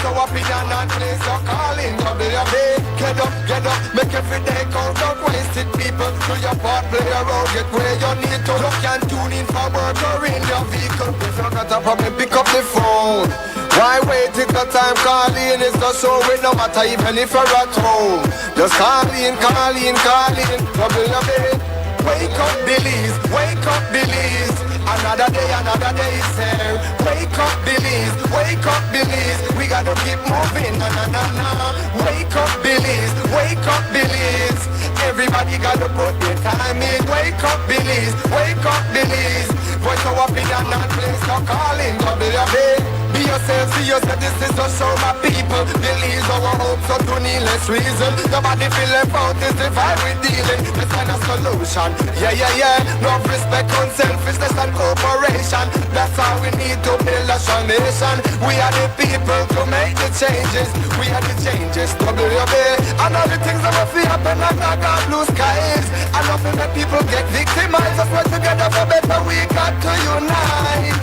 your opinion and place your calling. WUB, get up, make every day count. Don't waste it, people. Do your part, play your role, get where you need to. Look and tune in for work or in your vehicle. If you got a problem, pick up the phone. Why wait till the time calling is not so it no matter even if you're at home. Just call in. WUB, wake up, Belize, wake up, Belize. Another day is here. Wake up, Belize, we gotta keep moving, na. Wake up, Belize, everybody gotta put their time in. Wake up, Belize, voice your opinion and place your calling. WUB, be yourself, see yourself, this is just show my people. Believe our hope, so to need less reason. Nobody feel left out, this the vibe we're dealing. Let's find a solution, yeah. Love, respect, unselfishness and cooperation. That's how we need to build a strong nation. We are the people to make the changes. We are the changes, WUB. And all the things that will feel happen like got blue skies. And nothing that people get victimized. Let's work together for better, we got to unite.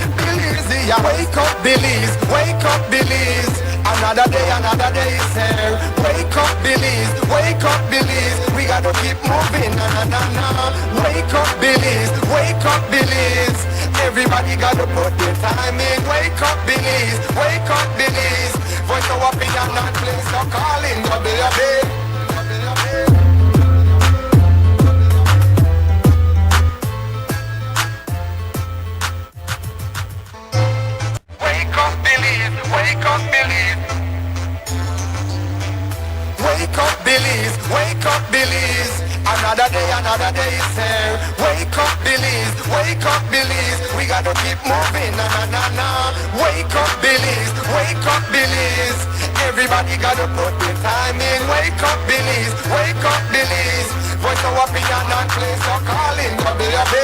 Belize, wake up, Belize. Another day is here. Wake up, Belize, we gotta keep moving, na. Wake up, Belize, everybody gotta put their time in. Wake up, Belize, voice your opinion and place your calling. WUB. Wake up, Belize. Another day is here. Wake up, Belize, we gotta keep moving, na. Wake up, Belize, everybody gotta put their time in. Wake up, Belize, voice your opinion and place your calling. WUB,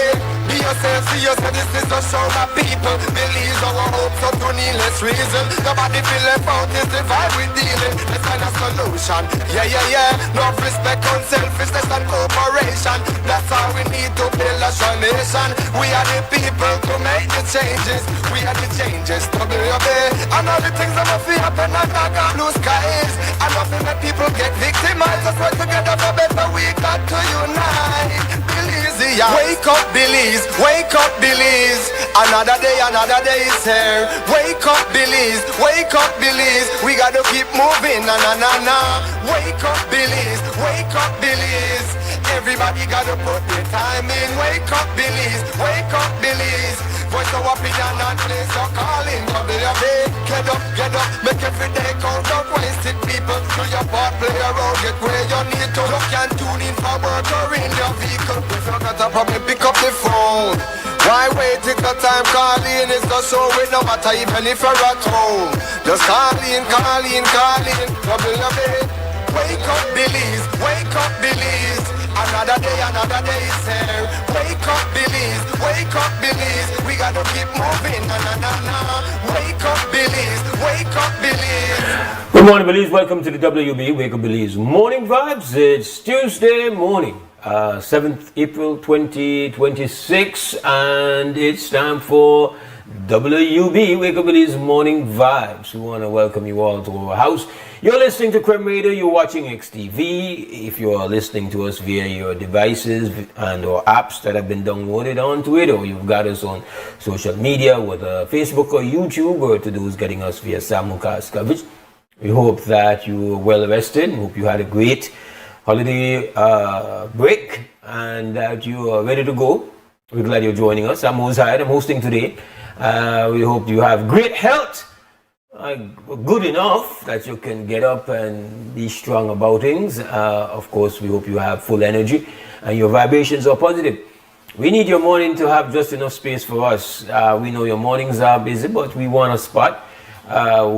be yourself, see yourself, this is just show my people. Believe our hope, so to need less reason. Nobody feel left out, is the vibe we're dealing. Let's find a solution, yeah. Love, respect, unselfishness and cooperation. That's how we need to build a strong nation. We are the people to make the changes. We are the changes, WUB. And all the things that will feel happen like got blue skies. And nothing that people get victimized. Let's work together for better, we got to unite. Belize, wake up, Belize. Another day is here. Wake up, Belize, we gotta keep moving, na. Wake up, Belize, everybody gotta put their time in. Wake up, Belize, voice your opinion and place your calling. WUB, get up, make every day count. Don't waste it, people. Do your part, play your role, get where you need to. Look and tune in for work or in your vehicle. If you got a problem, pick up the phone. Why wait till the time calling is not so it no matter even if you're at home. Just call in. WUB, wake up, Belize. Another day is here. Wake up, Belize, we gotta keep moving, na. Wake up, Belize. Good morning, Belize. Welcome to the WUB Wake Up Belize Morning Vibes. It's Tuesday morning, 7th April 2026, and it's time for WUB Wake Up Belize Morning Vibes. We want to welcome you all to our house. You're listening to Creme Radio, you're watching XTV. If you are listening to us via your devices and or apps that have been downloaded onto it, or you've got us on social media, whether Facebook or YouTube, or to those getting us via simulcast coverage, we hope that you were well rested. Hope you had a great holiday break and that you are ready to go. We're glad you're joining us. I'm Mose, Hyde. I'm hosting today. We hope you have great health. Good enough that you can get up and be strong about things. Of course, we hope you have full energy and your vibrations are positive. We need your morning to have just enough space for us. We know your mornings are busy, but we want a spot.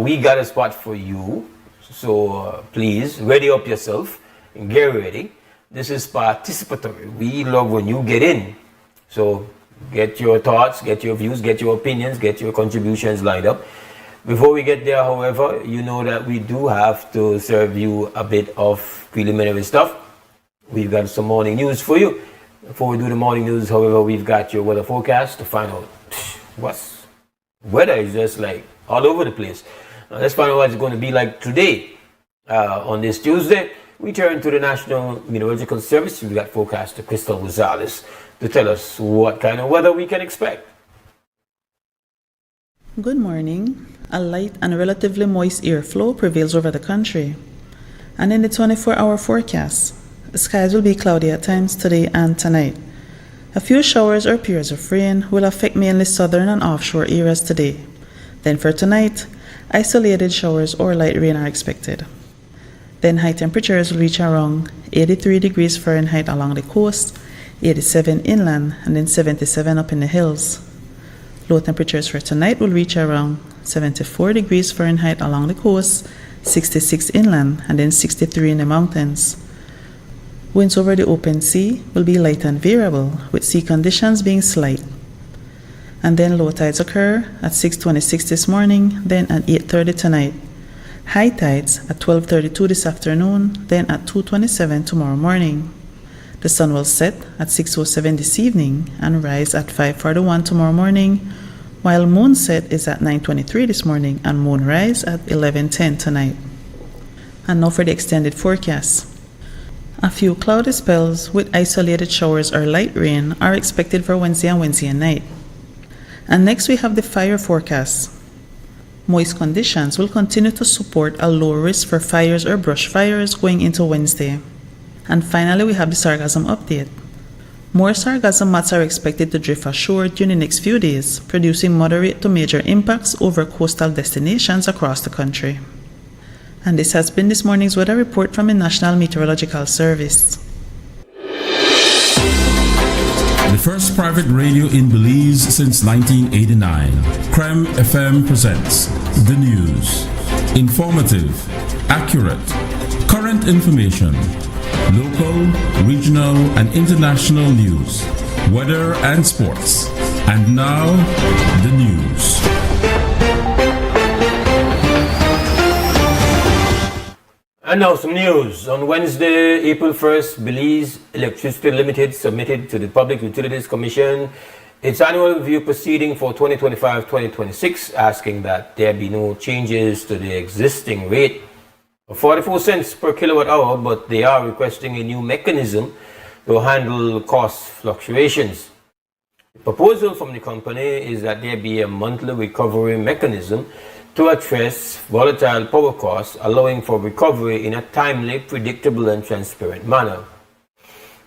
We got a spot for you. So please, ready up yourself and get ready. This is participatory. We love when you get in. So get your thoughts, get your views, get your opinions, get your contributions lined up. Before we get there, however, you know that we do have to serve you a bit of preliminary stuff. We've got some morning news for you. Before we do the morning news, however, we've got your weather forecast to find out weather is just like all over the place. Let's find out what it's going to be like today. On this Tuesday, we turn to the National Meteorological Service. We've got forecaster Crystal Gonzalez to tell us what kind of weather we can expect. Good morning. A light and relatively moist airflow prevails over the country. And in the 24-hour forecast, the skies will be cloudy at times today and tonight. A few showers or periods of rain will affect mainly southern and offshore areas today. Then for tonight, isolated showers or light rain are expected. Then high temperatures will reach around 83 degrees Fahrenheit along the coast, 87 inland, and then 77 up in the hills. Low temperatures for tonight will reach around 74 degrees Fahrenheit along the coast, 66 inland, and then 63 in the mountains. Winds over the open sea will be light and variable, with sea conditions being slight. And then low tides occur at 6:26 this morning, then at 8:30 tonight. High tides at 12:32 this afternoon, then at 2:27 tomorrow morning. The sun will set at 6:07 this evening and rise at 5:41 tomorrow morning, while moon set is at 9:23 this morning and moon rise at 11:10 tonight. And now for the extended forecast. A few cloudy spells with isolated showers or light rain are expected for Wednesday and Wednesday night. And next we have the fire forecast. Moist conditions will continue to support a low risk for fires or brush fires going into Wednesday. And finally, we have the sargassum update. More sargassum mats are expected to drift ashore during the next few days, producing moderate to major impacts over coastal destinations across the country. And this has been this morning's weather report from the National Meteorological Service. The first private radio in Belize since 1989. Creme FM presents the news. Informative, accurate, current information, local, regional, and international news, weather and sports. And now, the news. And now some news. On Wednesday, April 1st, Belize Electricity Limited submitted to the Public Utilities Commission its annual review proceeding for 2025-2026, asking that there be no changes to the existing rate of 44 cents per kilowatt hour, but they are requesting a new mechanism to handle cost fluctuations. The proposal from the company is that there be a monthly recovery mechanism to address volatile power costs, allowing for recovery in a timely, predictable, and transparent manner.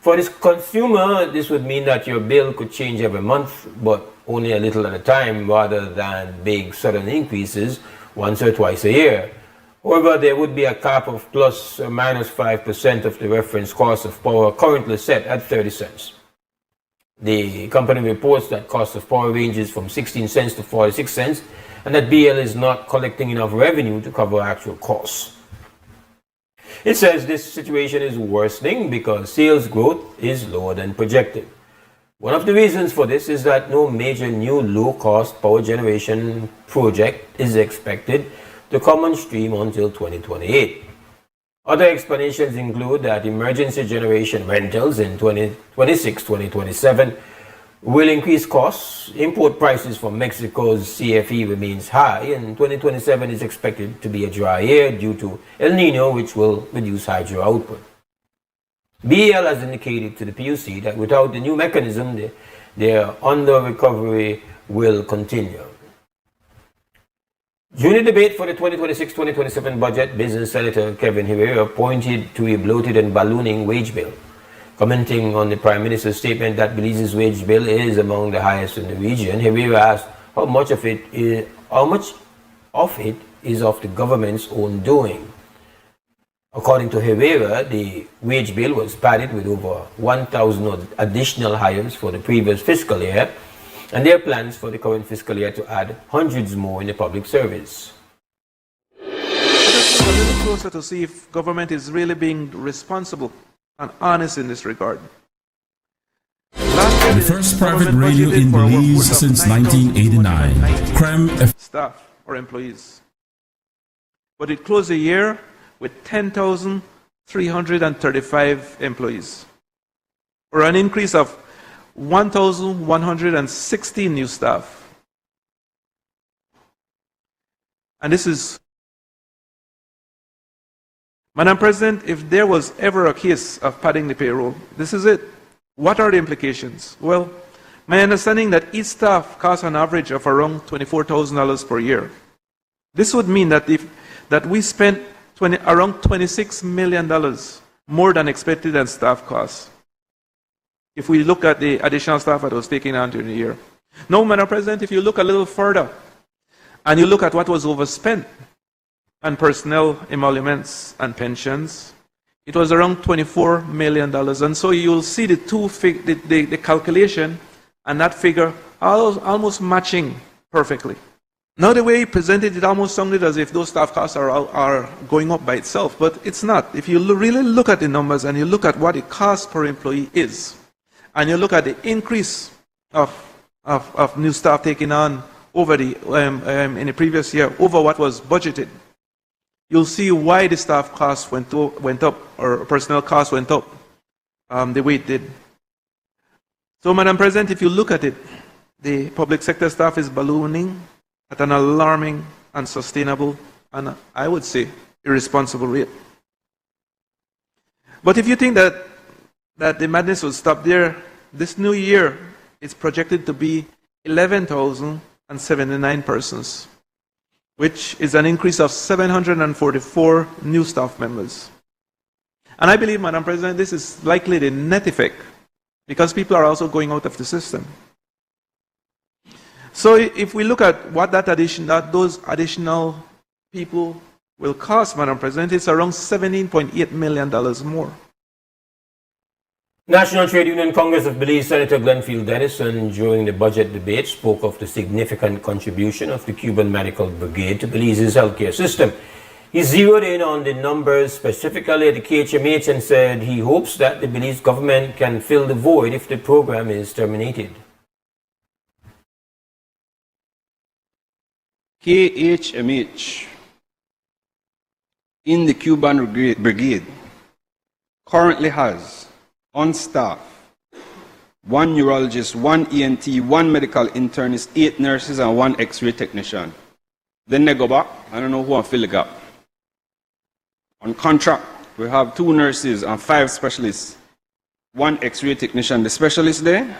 For this consumer, this would mean that your bill could change every month, but only a little at a time, rather than big sudden increases once or twice a year. However, there would be a cap of plus or minus 5% of the reference cost of power currently set at 30 cents. The company reports that cost of power ranges from 16 cents to 46 cents, and that BL is not collecting enough revenue to cover actual costs. It says this situation is worsening because sales growth is lower than projected. One of the reasons for this is that no major new low-cost power generation project is expected to come on stream until 2028. Other explanations include that emergency generation rentals in 2026-2027 will increase costs, import prices from Mexico's CFE remains high, and 2027 is expected to be a dry year due to El Nino, which will reduce hydro output. BEL has indicated to the PUC that without the new mechanism, their under-recovery will continue. During the debate for the 2026-2027 budget, Business Senator Kevin Herrera pointed to a bloated and ballooning wage bill. Commenting on the Prime Minister's statement that Belize's wage bill is among the highest in the region, Herrera asked how much of it is of the government's own doing. According to Herrera, the wage bill was padded with over 1,000 additional hires for the previous fiscal year, and there are plans for the current fiscal year to add hundreds more in the public service. Just look a little closer to see if government is really being responsible and honest in this regard. The first private radio in Belize since 1989. Creme Staff or employees. But it closed the year with 10,335 employees, or an increase of 1,116 new staff. And this is Madam President, if there was ever a case of padding the payroll, this is it. What are the implications? Well, my understanding that each staff costs an average of around $24,000 per year. This would mean that we spent around $26 million more than expected in staff costs, if we look at the additional staff that was taken on during the year. Now, Madam President, if you look a little further, and you look at what was overspent on personnel emoluments and pensions, it was around $24 million. And so you'll see the calculation and that figure almost matching perfectly. Now, the way he presented it almost sounded as if those staff costs are going up by itself, but it's not. If you really look at the numbers and you look at what the cost per employee is, and you look at the increase of new staff taken on over in the previous year over what was budgeted, you'll see why the staff costs went up, or personnel costs went up the way it did. So, Madam President, if you look at it, the public sector staff is ballooning at an alarming, unsustainable, and I would say irresponsible rate. But if you think that the madness will stop there, this new year is projected to be 11,079 persons, which is an increase of 744 new staff members. And I believe, Madam President, this is likely the net effect, because people are also going out of the system. So if we look at what those additional people will cost, Madam President, it's around $17.8 million more. National Trade Union Congress of Belize Senator Glenfield Dennison, during the budget debate, spoke of the significant contribution of the Cuban Medical Brigade to Belize's healthcare system. He zeroed in on the numbers, specifically at the KHMH, and said he hopes that the Belize government can fill the void if the program is terminated. KHMH in the Cuban Brigade currently has on staff 1 neurologist, 1 ENT, 1 medical internist, 8 nurses, and 1 X-ray technician. Then they go back, I don't know who will fill the gap. On contract, we have 2 nurses and 5 specialists, 1 X-ray technician, the specialist there,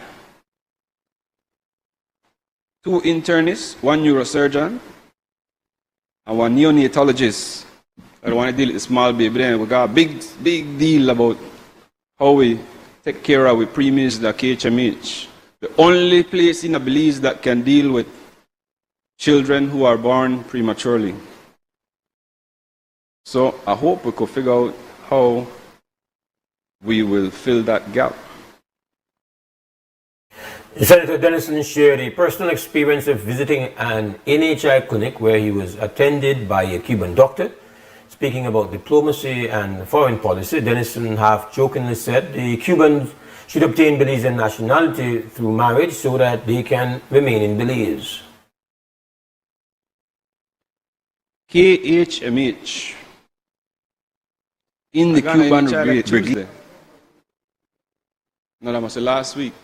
2 internists, 1 neurosurgeon, and 1 neonatologist. I don't want to deal with the small baby. Then we got a big deal about how we take care of with preemies, the KHMH. The only place in Belize that can deal with children who are born prematurely. So I hope we could figure out how we will fill that gap. Senator Dennison shared a personal experience of visiting an NHI clinic where he was attended by a Cuban doctor. Speaking about diplomacy and foreign policy, Dennison half-jokingly said the Cubans should obtain Belizean nationality through marriage so that they can remain in Belize. KHMH in the Cuban Brigade. No, that must be last week.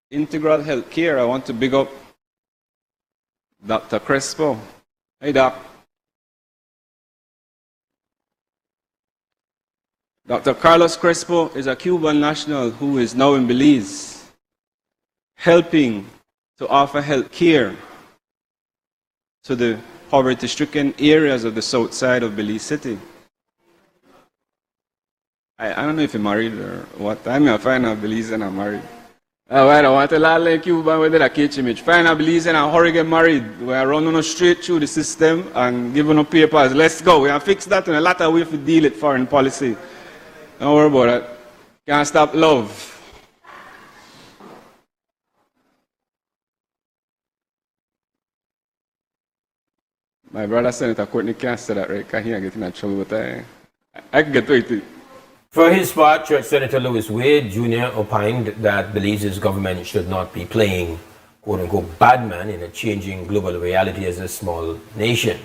Integral Health Care, I want to big up Dr. Crespo. Hey, Doc. Dr. Carlos Crespo is a Cuban national who is now in Belize, helping to offer health care to the poverty-stricken areas of the south side of Belize City. I don't know if you're married or what. I find out Belize and I'm married. I want to learn like Cuban with the KHMH. Find out Belize and hurry get married. We are running straight through the system and giving up papers. Let's go. We have fixed that in a lot of ways to deal with foreign policy. Don't worry about it. Can't stop love. My brother Senator Courtney can't say that, right? Because he ain't getting in trouble with that. I can get to it. For his part, Church Senator Louis Wade Jr. opined that Belize's government should not be playing quote-unquote bad man in a changing global reality as a small nation.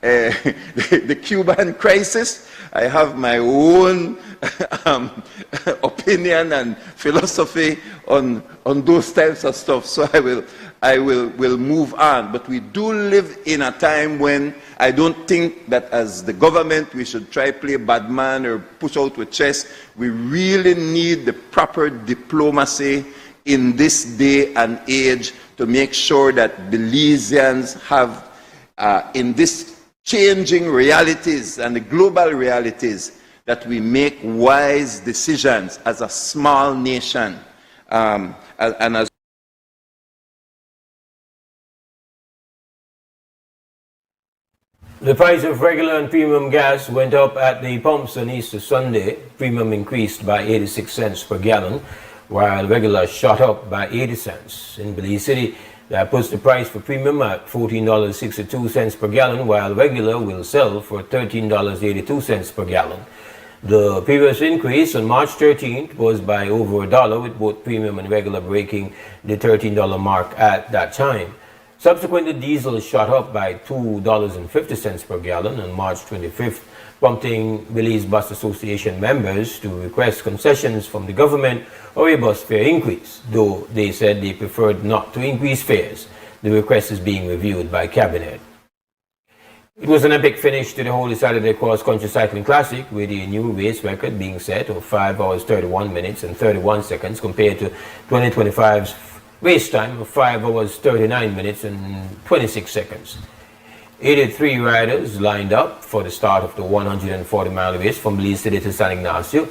The Cuban crisis, I have my own opinion and philosophy on those types of stuff, so I will move on. But we do live in a time when I don't think that as the government we should try play bad man or push out with chess. We really need the proper diplomacy in this day and age to make sure that Belizeans have, in this changing realities and the global realities, that we make wise decisions as a small nation. And as the price of regular and premium gas went up at the pumps on Easter Sunday. Premium increased by 86 cents per gallon, while regular shot up by 80 cents. In Belize City, that puts the price for premium at $14.62 per gallon, while regular will sell for $13.82 per gallon. The previous increase on March 13th was by over $1, with both premium and regular breaking the $13 mark at that time. Subsequently, diesel shot up by $2.50 per gallon on March 25th, prompting Belize Bus Association members to request concessions from the government or a bus fare increase, though they said they preferred not to increase fares. The request is being reviewed by Cabinet. It was an epic finish to the Holy Saturday Cross Country Cycling Classic, with a new race record being set of 5 hours 31 minutes and 31 seconds compared to 2025's race time of 5 hours 39 minutes and 26 seconds. 83 riders lined up for the start of the 140-mile race from Belize City to San Ignacio.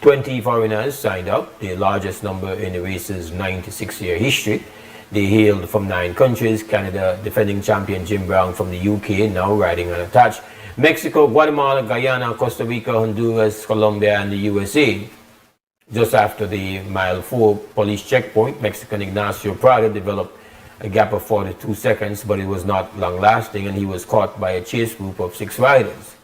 20 foreigners signed up, the largest number in the race's 96-year history. They hailed from 9 countries: Canada, defending champion Jim Brown from the UK, now riding unattached, Mexico, Guatemala, Guyana, Costa Rica, Honduras, Colombia, and the USA. Just after the mile 4 police checkpoint, Mexican Ignacio Prado developed a gap of 42 seconds, but it was not long-lasting, and he was caught by a chase group of 6 riders.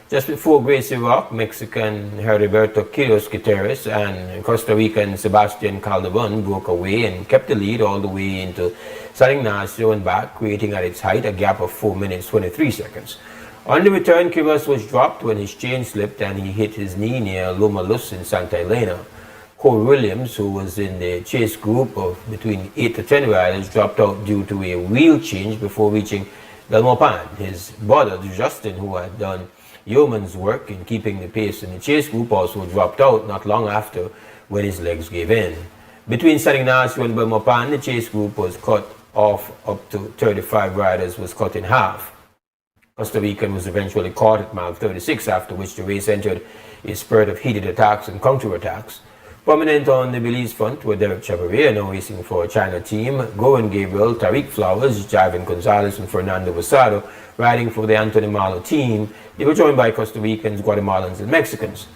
Just before Gracie Rock, Mexican Heriberto Quiros Gutierrez and Costa Rican Sebastian Calderon broke away and kept the lead all the way into San Ignacio and back, creating at its height a gap of 4 minutes 23 seconds. On the return, Quiros was dropped when his chain slipped and he hit his knee near Loma Luz in Santa Elena. Cole Williams, who was in the chase group of between 8 to 10 riders, dropped out due to a wheel change before reaching Belmopan. His brother, Justin, who had done yeoman's work in keeping the pace in the chase group, also dropped out not long after when his legs gave in. Between San Ignacio and Belmopan, the chase group was cut off. Up to 35 riders was cut in half. Costa Rican was eventually caught at mile 36, after which the race entered a spurt of heated attacks and counterattacks. Prominent on the Belize front were Derek Chavarria, now racing for a China team, Goran Gabriel, Tariq Flowers, Javin Gonzalez, and Fernando Rosado riding for the Anthony Malo team. They were joined by Costa Ricans, Guatemalans, and Mexicans.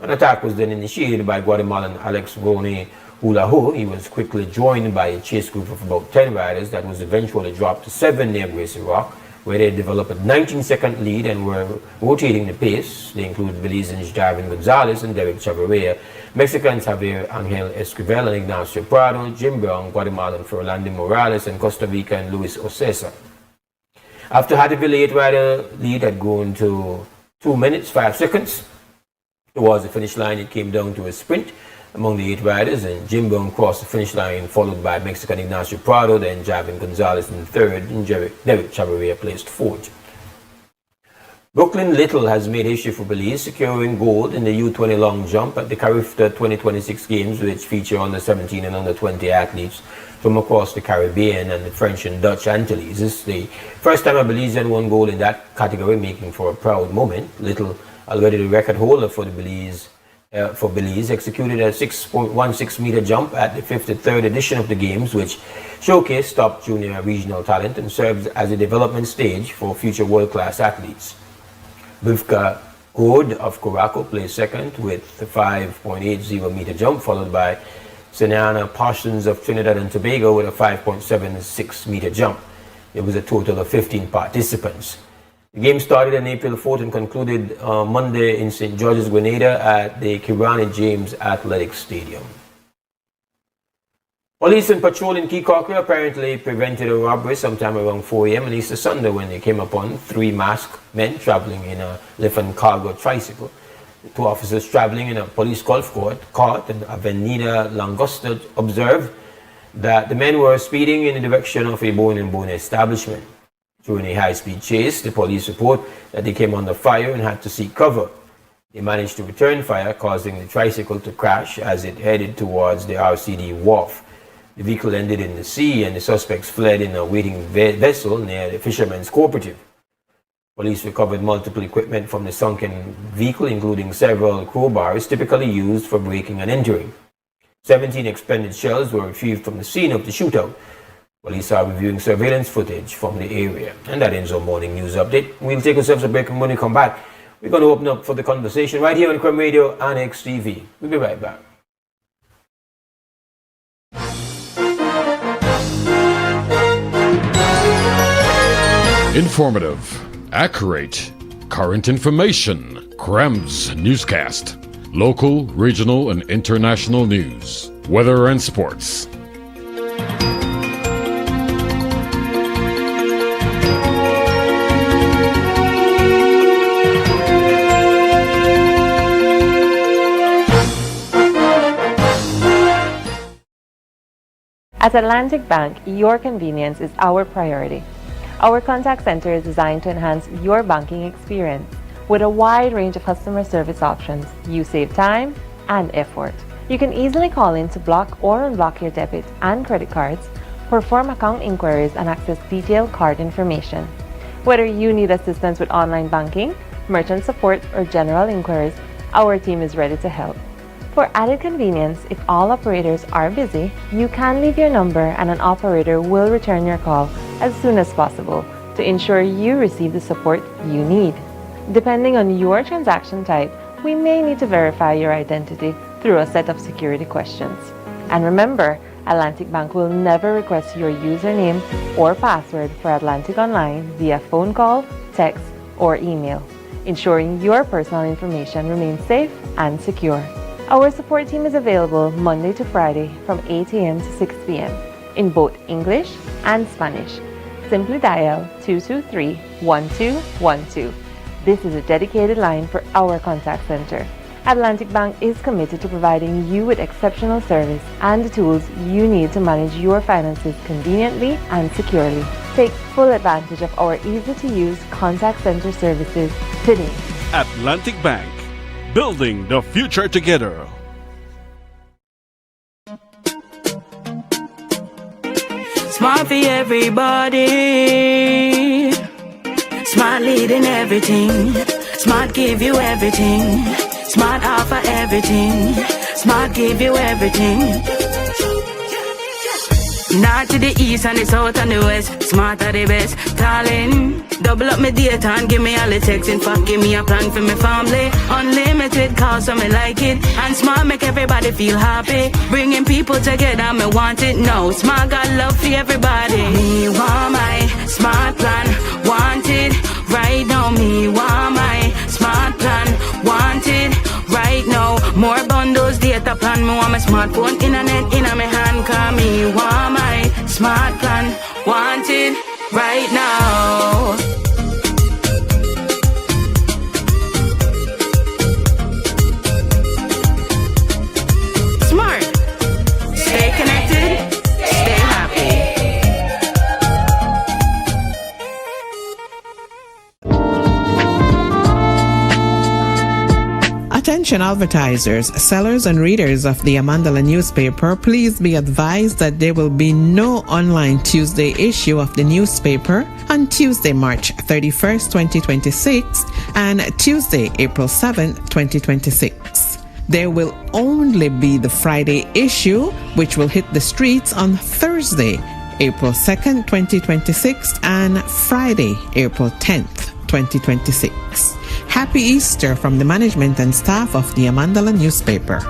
An attack was then initiated by Guatemalan Alex Rone Hulaho. He was quickly joined by a chase group of about 10 riders that was eventually dropped to 7 near Gracie Rock, where they developed a 19-second lead and were rotating the pace. They include Belizeans Javin Gonzalez and Derek Chavarria, Mexicans Javier Angel Esquivel and Ignacio Prado, Jim Brown, Guatemalan Fernando Morales, and Costa Rican Luis Ocesa. After Hattieville 8-rider lead had grown to 2 minutes 5 seconds towards the finish line, it came down to a sprint among the 8 riders, and Jim Brown crossed the finish line, followed by Mexican Ignacio Prado, then Javin Gonzalez in third, and Derek Chavarria placed fourth. Brooklyn Little has made history for Belize, securing gold in the U20 long jump at the Carifta 2026 Games, which feature under 17 and under 20 athletes from across the Caribbean and the French and Dutch Antilles. This is the first time a Belizean won gold in that category, making for a proud moment. Little, already the record holder for Belize, executed a 6.16 meter jump at the 53rd edition of the Games, which showcased top junior regional talent and serves as a development stage for future world-class athletes. Bivka Gold of Curaçao placed second with the 5.80 meter jump, followed by Senana Parsons of Trinidad and Tobago with a 5.76 meter jump. There was a total of 15 participants. The game started on April 4th and concluded Monday in St. George's, Grenada at the Kirani James Athletics Stadium. Police and patrol in Kikoka apparently prevented a robbery sometime around 4 a.m. on Easter Sunday when they came upon 3 masked men traveling in a lift and cargo tricycle. Two officers traveling in a police golf cart in Avenida Langosta observed that the men were speeding in the direction of a Bone and Bone establishment. During a high-speed chase, the police report that they came under fire and had to seek cover. They managed to return fire, causing the tricycle to crash as it headed towards the RCD wharf. The vehicle ended in the sea and the suspects fled in a waiting vessel near the Fishermen's Cooperative. Police recovered multiple equipment from the sunken vehicle, including several crowbars typically used for breaking and entering. 17 expended shells were retrieved from the scene of the shootout. Police are reviewing surveillance footage from the area. And that ends our morning news update. We'll take ourselves a break, and when we come back, we're going to open up for the conversation right here on Crime Radio and XTV. We'll be right back. Informative, accurate, current information. Krem's newscast. Local, regional, and international news. Weather and sports. At Atlantic Bank, your convenience is our priority. Our contact center is designed to enhance your banking experience. With a wide range of customer service options, you save time and effort. You can easily call in to block or unblock your debit and credit cards, perform account inquiries, and access detailed card information. Whether you need assistance with online banking, merchant support, or general inquiries, our team is ready to help. For added convenience, if all operators are busy, you can leave your number and an operator will return your call as soon as possible to ensure you receive the support you need. Depending on your transaction type, we may need to verify your identity through a set of security questions. And remember, Atlantic Bank will never request your username or password for Atlantic Online via phone call, text, or email, ensuring your personal information remains safe and secure. Our support team is available Monday to Friday from 8 a.m. to 6 p.m. in both English and Spanish. Simply dial 223-1212. This is a dedicated line for our contact center. Atlantic Bank is committed to providing you with exceptional service and the tools you need to manage your finances conveniently and securely. Take full advantage of our easy-to-use contact center services today. Atlantic Bank, building the future together. Smart for everybody. Smart leading everything. Smart give you everything. Smart offer everything. Smart give you everything. North to the east and the south and the west. Smart are the best. Calling. Double up my data and give me all the text. In fact, give me a plan for my family. Unlimited calls, so me like it. And Smart make everybody feel happy. Bringing people together, me want it now. Smart got love for everybody. Me want my Smart plan. Want it right now. Me want my Smart plan. Want it right now. More bundles, data plan. Me want my smartphone, internet in my hand. Call me want my Smart plan. Want it right now. Smart. Stay connected. Stay happy. Attention advertisers, sellers and readers of the Amandala newspaper, please be advised that there will be no online Tuesday issue of the newspaper on Tuesday, March 31st, 2026 and Tuesday, April 7th, 2026. There will only be the Friday issue, which will hit the streets on Thursday, April 2nd, 2026 and Friday, April 10th, 2026. Happy Easter from the management and staff of the Amandala newspaper.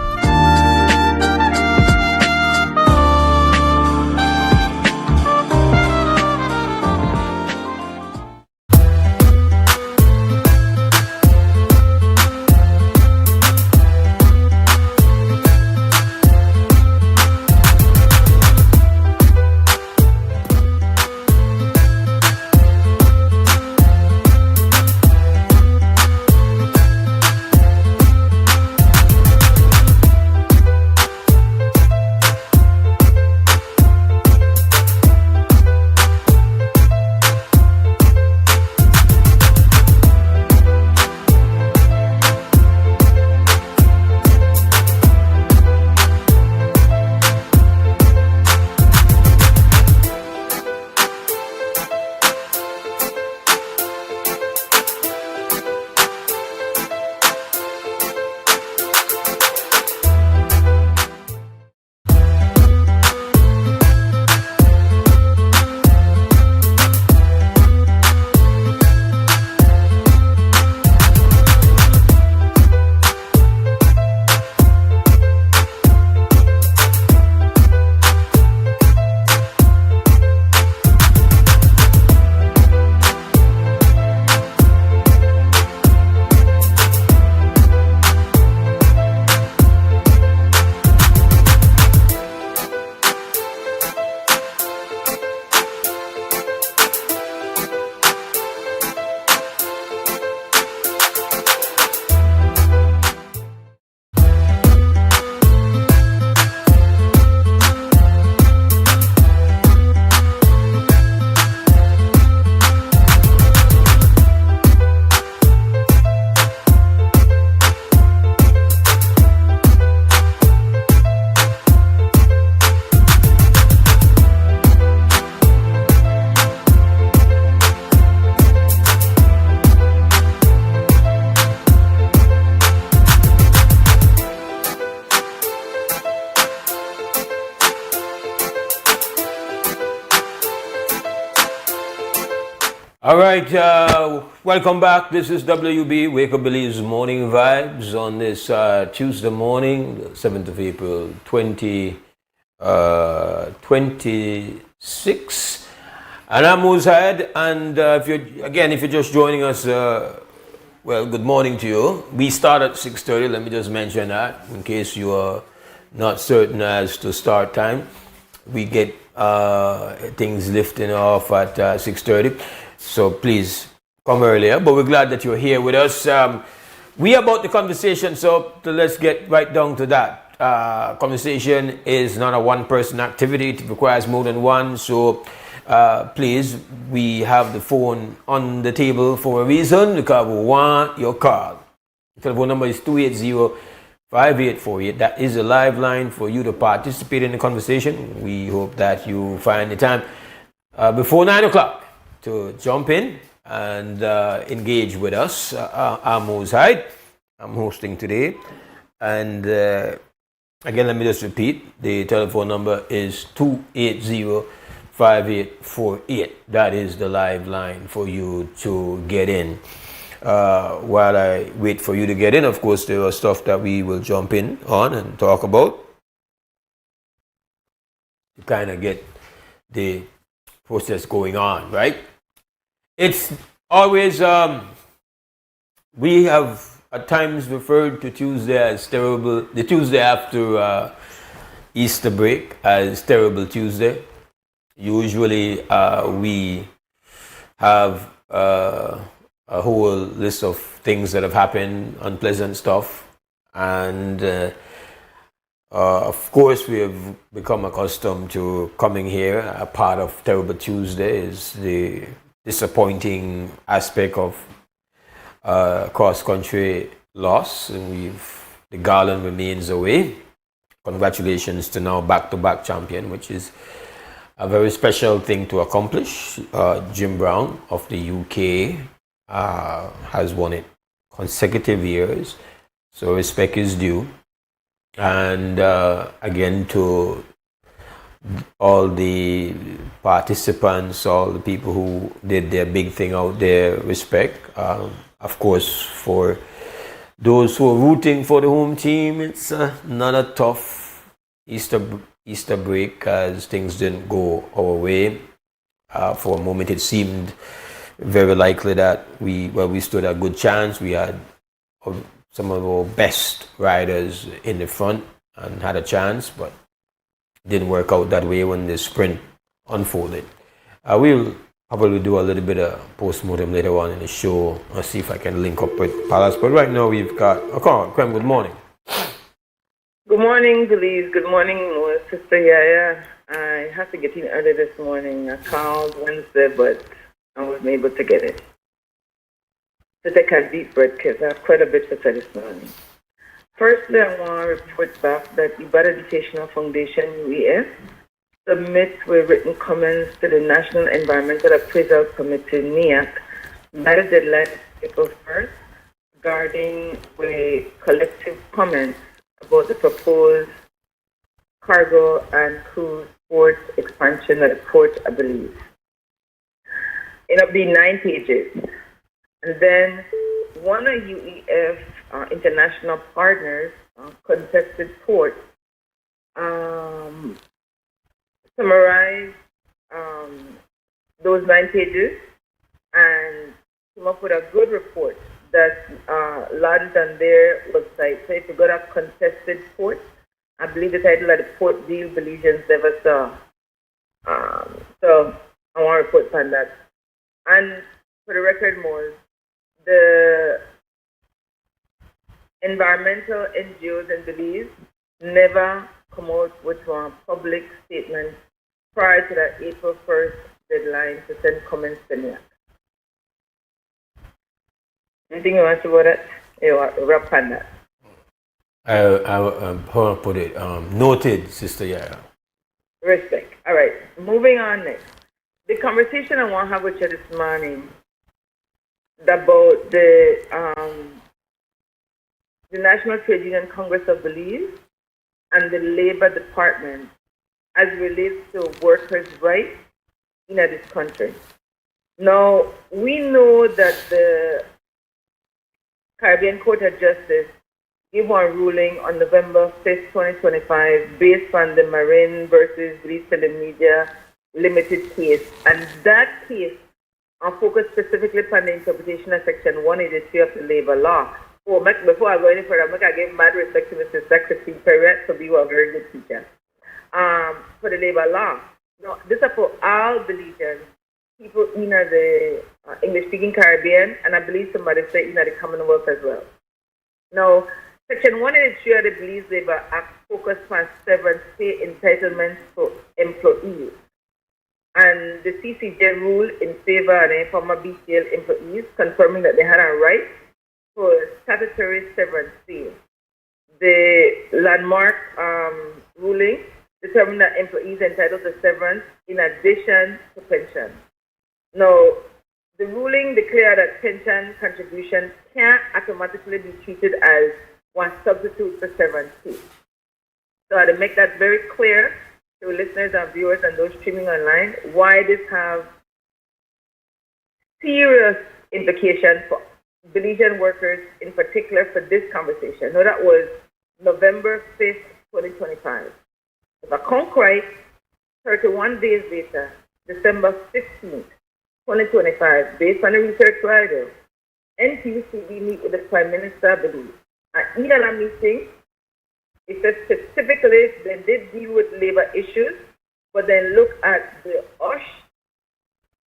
All right, welcome back. This is WB, Wake Up Belize Morning Vibes on this Tuesday morning, 7th of April, 2026. And I'm Mose Hyde, and if you're just joining us, well, good morning to you. We start at 6:30, let me just mention that, in case you are not certain as to start time. We get things lifting off at 6:30. So please come earlier, but we're glad that you're here with us. We about the conversation, so let's get right down to that. Conversation is not a one-person activity. It requires more than one. So please, we have the phone on the table for a reason, because we want your call. The telephone number is 280-5848. That is a live line for you to participate in the conversation. We hope that you find the time before 9 o'clock to jump in and engage with us. I'm Mose Hyde. I'm hosting today. And again, let me just repeat. The telephone number is 280-5848. That is the live line for you to get in. While I wait for you to get in, of course, there are stuff that we will jump in on and talk about to kind of get the process going on, right? It's always, we have at times referred to Tuesday as terrible, the Tuesday after Easter break as Terrible Tuesday. Usually we have a whole list of things that have happened, unpleasant stuff, and of course, we have become accustomed to coming here. A part of Terrible Tuesday is the disappointing aspect of cross-country loss, and the garland remains away. Congratulations to now back-to-back champion, which is a very special thing to accomplish. Jim Brown of the UK has won it consecutive years, so respect is due. And again, to all the participants, all the people who did their big thing out there, respect. Of course, for those who are rooting for the home team, it's not a tough Easter break, as things didn't go our way. For a moment, it seemed very likely that we stood a good chance. We had some of our best riders in the front and had a chance, but didn't work out that way when the sprint unfolded. We'll probably do a little bit of post-mortem later on in the show. I'll see if I can link up with Palace. But right now we've got, Krem, good morning. Good morning, Belize. Good morning, Sister Yaya. I have to get in early this morning. I called Wednesday, but I wasn't able to get it. To take a deep breath, because I have quite a bit to say this morning. Firstly, I want to report back that the Bad Educational Foundation, UEF, submits with written comments to the National Environmental Appraisal Committee, NEAC, by the deadline April 1st, regarding with collective comments about the proposed cargo and cruise port expansion at the port, I believe. It'll be 9 pages. And then one of UEF international partners, contested port, summarized those 9 pages and come up with a good report that's lodged on their website. So if you go to contested port, I believe the title of the port deal Belizeans never saw. So I want to report on that. And for the record, more, the environmental NGOs in Belize never come out with a public statement prior to that April 1st deadline to send comments to NEAC. Anything you want to about that? You want to wrap on that? How I put it, noted, Sister Yara. Respect. All right, moving on next. The conversation I want to have with you this morning about the National Trade Union Congress of Belize and the Labor Department as relates to workers' rights in this country. Now, we know that the Caribbean Court of Justice gave one ruling on November 5th, 2025, based on the Marin versus Police Telemedia Limited case. And that case focused specifically upon the interpretation of Section 183 of the labor law. Before I go any further, I give mad respect to Mr. Secretary Perret for being a very good teacher. For the labor law. Now, this is for all Belizeans, people in the English-speaking Caribbean, and I believe somebody said in the Commonwealth as well. Now, Section 183 of the Belize Labor Act focused on severance pay entitlements for employees. And the CCJ ruled in favor of the former BCL employees, confirming that they had a right for statutory severance pay. The landmark ruling determined that employees entitled to severance in addition to pension. Now, the ruling declared that pension contributions can't automatically be treated as one substitute for severance pay. So to make that very clear to listeners and viewers and those streaming online, why this have serious implications for Belizean workers, in particular for this conversation. Now, that was November 5th, 2025. If I count right, 31 days later, December 15th, 2025, based on the research Friday, NQCD meet with the Prime Minister, I believe. And in that meeting, it says specifically they did deal with labor issues, but then look at the OSH,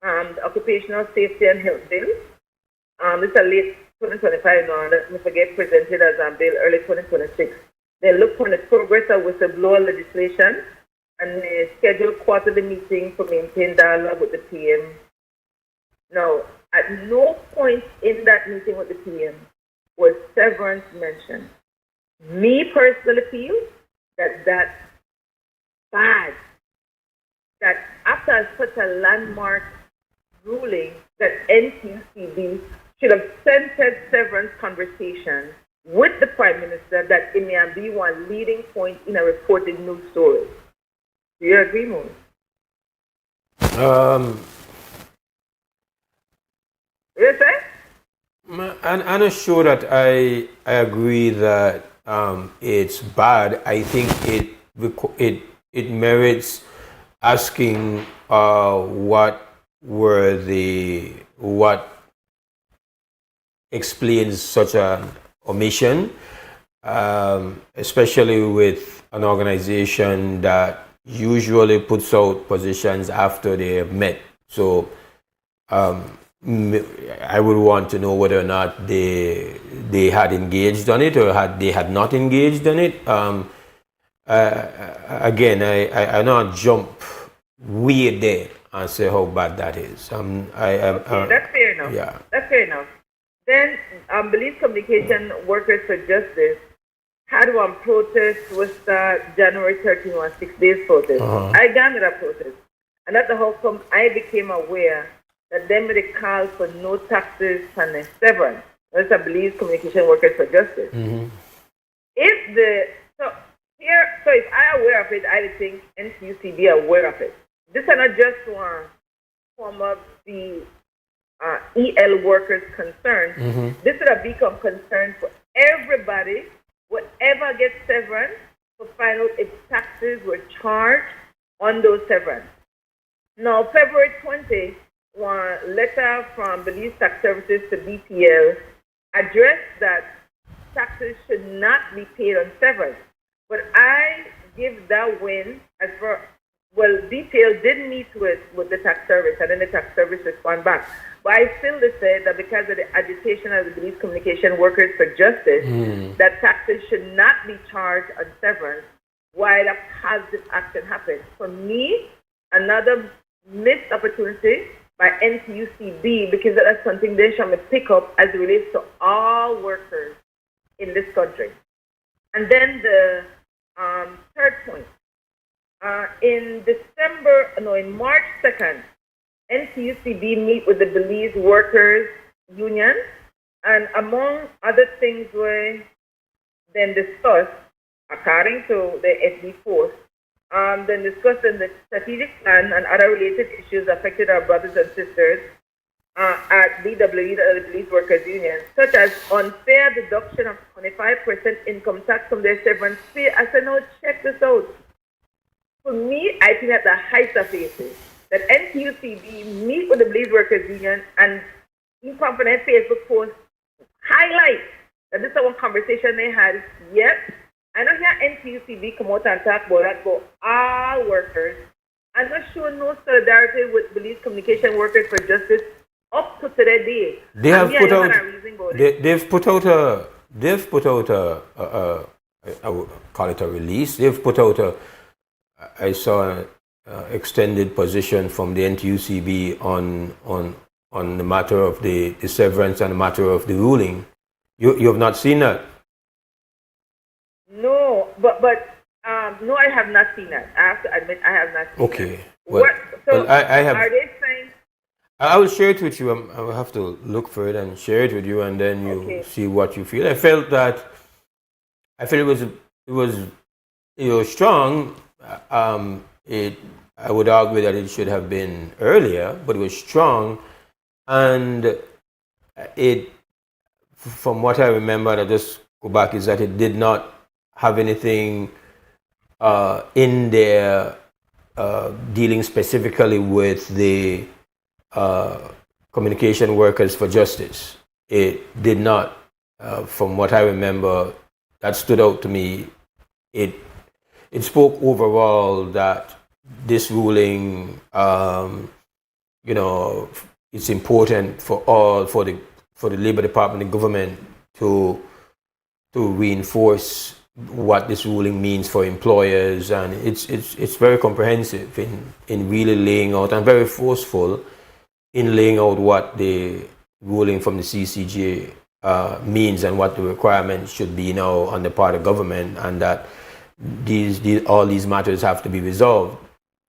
the Occupational Safety and Health Bill. This is a late 2025 now, let me forget, presented as a bill early 2026. They look for the progress of whistleblower legislation, and they schedule quarterly meetings to maintain dialogue with the PM. Now, at no point in that meeting with the PM was severance mentioned. Me personally feel that that's bad. That after such a landmark ruling, that NQCB should have centered severance conversations with the Prime Minister, that it may be one leading point in a reported news story. Do you agree, Mose? You say? I'm not sure that I agree that it's bad. I think it merits asking what explains such an omission, especially with an organization that usually puts out positions after they have met. So I would want to know whether or not they had engaged on it or they had not engaged on it. Again, I not jump way there and say how bad that is. That's fair enough. Yeah. That's fair enough. Then, Belize Communication Workers for Justice had one protest was January 13, one 6 days protest. I gathered that protest. And that's how come I became aware that them they call for no taxes and a severance. That's a Belize Communication Workers for Justice. If I aware of it, I think NCUC be aware of it. This is not just one form of the EL workers concerned. This is a become concern for everybody, whatever gets severance, to find out if taxes were charged on those severance. Now, February 20, one letter from Belize Tax Services to BPL addressed that taxes should not be paid on severance. But I give that win as for, well, BPL did meet with the tax service, and then the tax service respond back. But I still say that because of the agitation of the Belize Communication Workers for Justice, that taxes should not be charged on severance while a positive action happens. For me, another missed opportunity by NTUCB, because that's something they shall pick up as it relates to all workers in this country. And then the third point. In March 2nd, NTUCB meet with the Belize Workers Union, and among other things were then discussed, according to the SD Force, then discussing the strategic plan and other related issues affected our brothers and sisters at BWE, the Police Workers Union, such as unfair deduction of 25% income tax from their severance pay. I said, no, check this out. For me, I think at the height of it, that NTUCB meet with the Police Workers Union and in confident Facebook post highlight that this is one conversation they had. Yet, I don't hear NTUCB come out and talk about that for all workers. I'm not sure no solidarity with police communication workers for justice up to today day. They've put out I would call it a release. They've put out I saw an extended position from the NTUCB on the matter of the severance and the matter of the ruling. You have not seen that? No, but no, I have not seen that. I have to admit, I have not seen Okay. that. Well, I have. Are they saying? I will share it with you. I will have to look for it and share it with you, and then you see what you feel. I felt it was strong. I would argue that it should have been earlier, but it was strong, and from what I remember, I just go back, is that it did not have anything in there dealing specifically with the communication workers for justice. It did not, from what I remember, that stood out to me. It spoke overall that this ruling, it's important for the Labor Department and government to reinforce what this ruling means for employers, and it's very comprehensive in really laying out, and very forceful in laying out what the ruling from the CCJ means and what the requirements should be now on the part of government, and that all these matters have to be resolved.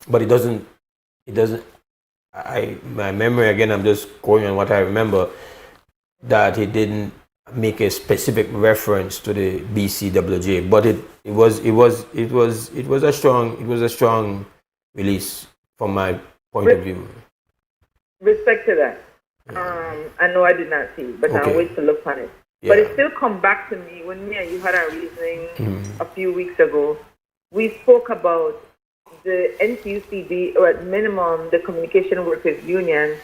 But it doesn't. My memory, again, I'm just going on what I remember, that it didn't make a specific reference to the BCWJ, but it was a strong release from my point of view. Respect to that. I know I did not see, but I'll wait to look on it. Yeah. But it still come back to me when me and you had our reasoning a few weeks ago. We spoke about the NTUCB, or at minimum the Communication Workers Union,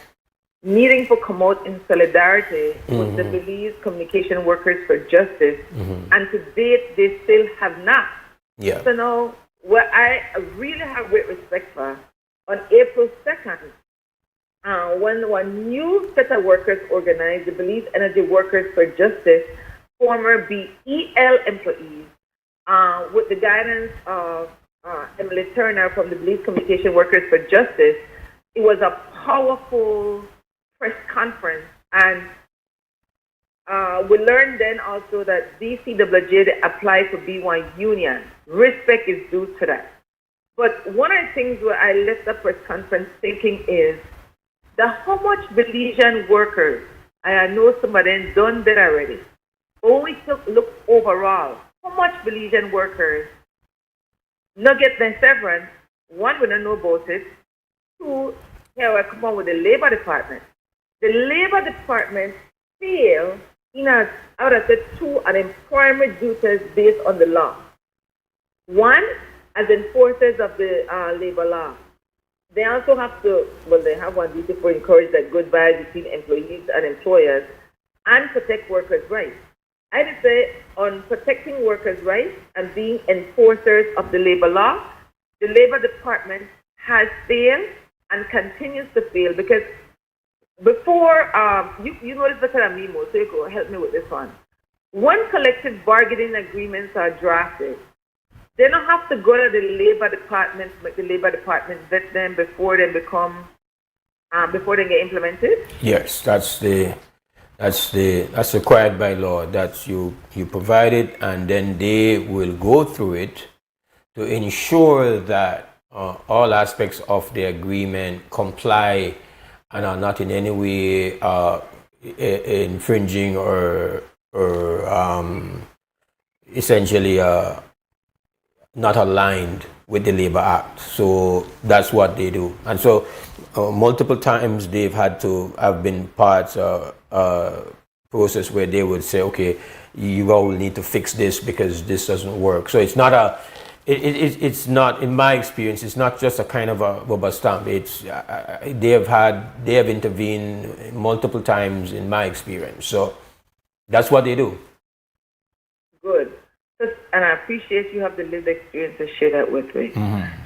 needing to come out in solidarity with the Belize Communication Workers for Justice, and to date they still have not. Yeah. So now, what I really have great respect for, on April 2nd, when one new set of workers organized, the Belize Energy Workers for Justice, former BEL employees, with the guidance of Emily Turner from the Belize Communication Workers for Justice, it was a powerful press conference, and we learned then also that BCWJ applied for B1 union. Respect is due to that. But one of the things where I left the press conference thinking is that how much Belizean workers, and I know some of them done that already, but when we look overall, how much Belizean workers not get their severance? One, we don't know about it. Two, here I come on with the Labor Department. The Labor Department fail out of the two an employment duties based on the law. One, as enforcers of the labor law. They also have to, they have one duty for encourage that goodbye between employees and employers, and protect workers' rights. I would say on protecting workers' rights and being enforcers of the labor law, the Labor Department has failed and continues to fail, because before, you know this better than me, Mose, so you go help me with this one. When collective bargaining agreements are drafted, they don't have to go to the Labor Department, but the Labor Department vet them before they become, before they get implemented? Yes, that's required by law, that you provide it, and then they will go through it to ensure that all aspects of the agreement comply and are not in any way infringing or essentially not aligned with the Labor Act. So that's what they do. And so multiple times they've had to have been parts of a process where they would say, okay, you all need to fix this because this doesn't work. So it's not it's not, in my experience, it's not just a kind of a rubber stamp. It's they have intervened multiple times in my experience. So that's what they do. Good. And I appreciate you have the lived experience to share that with me.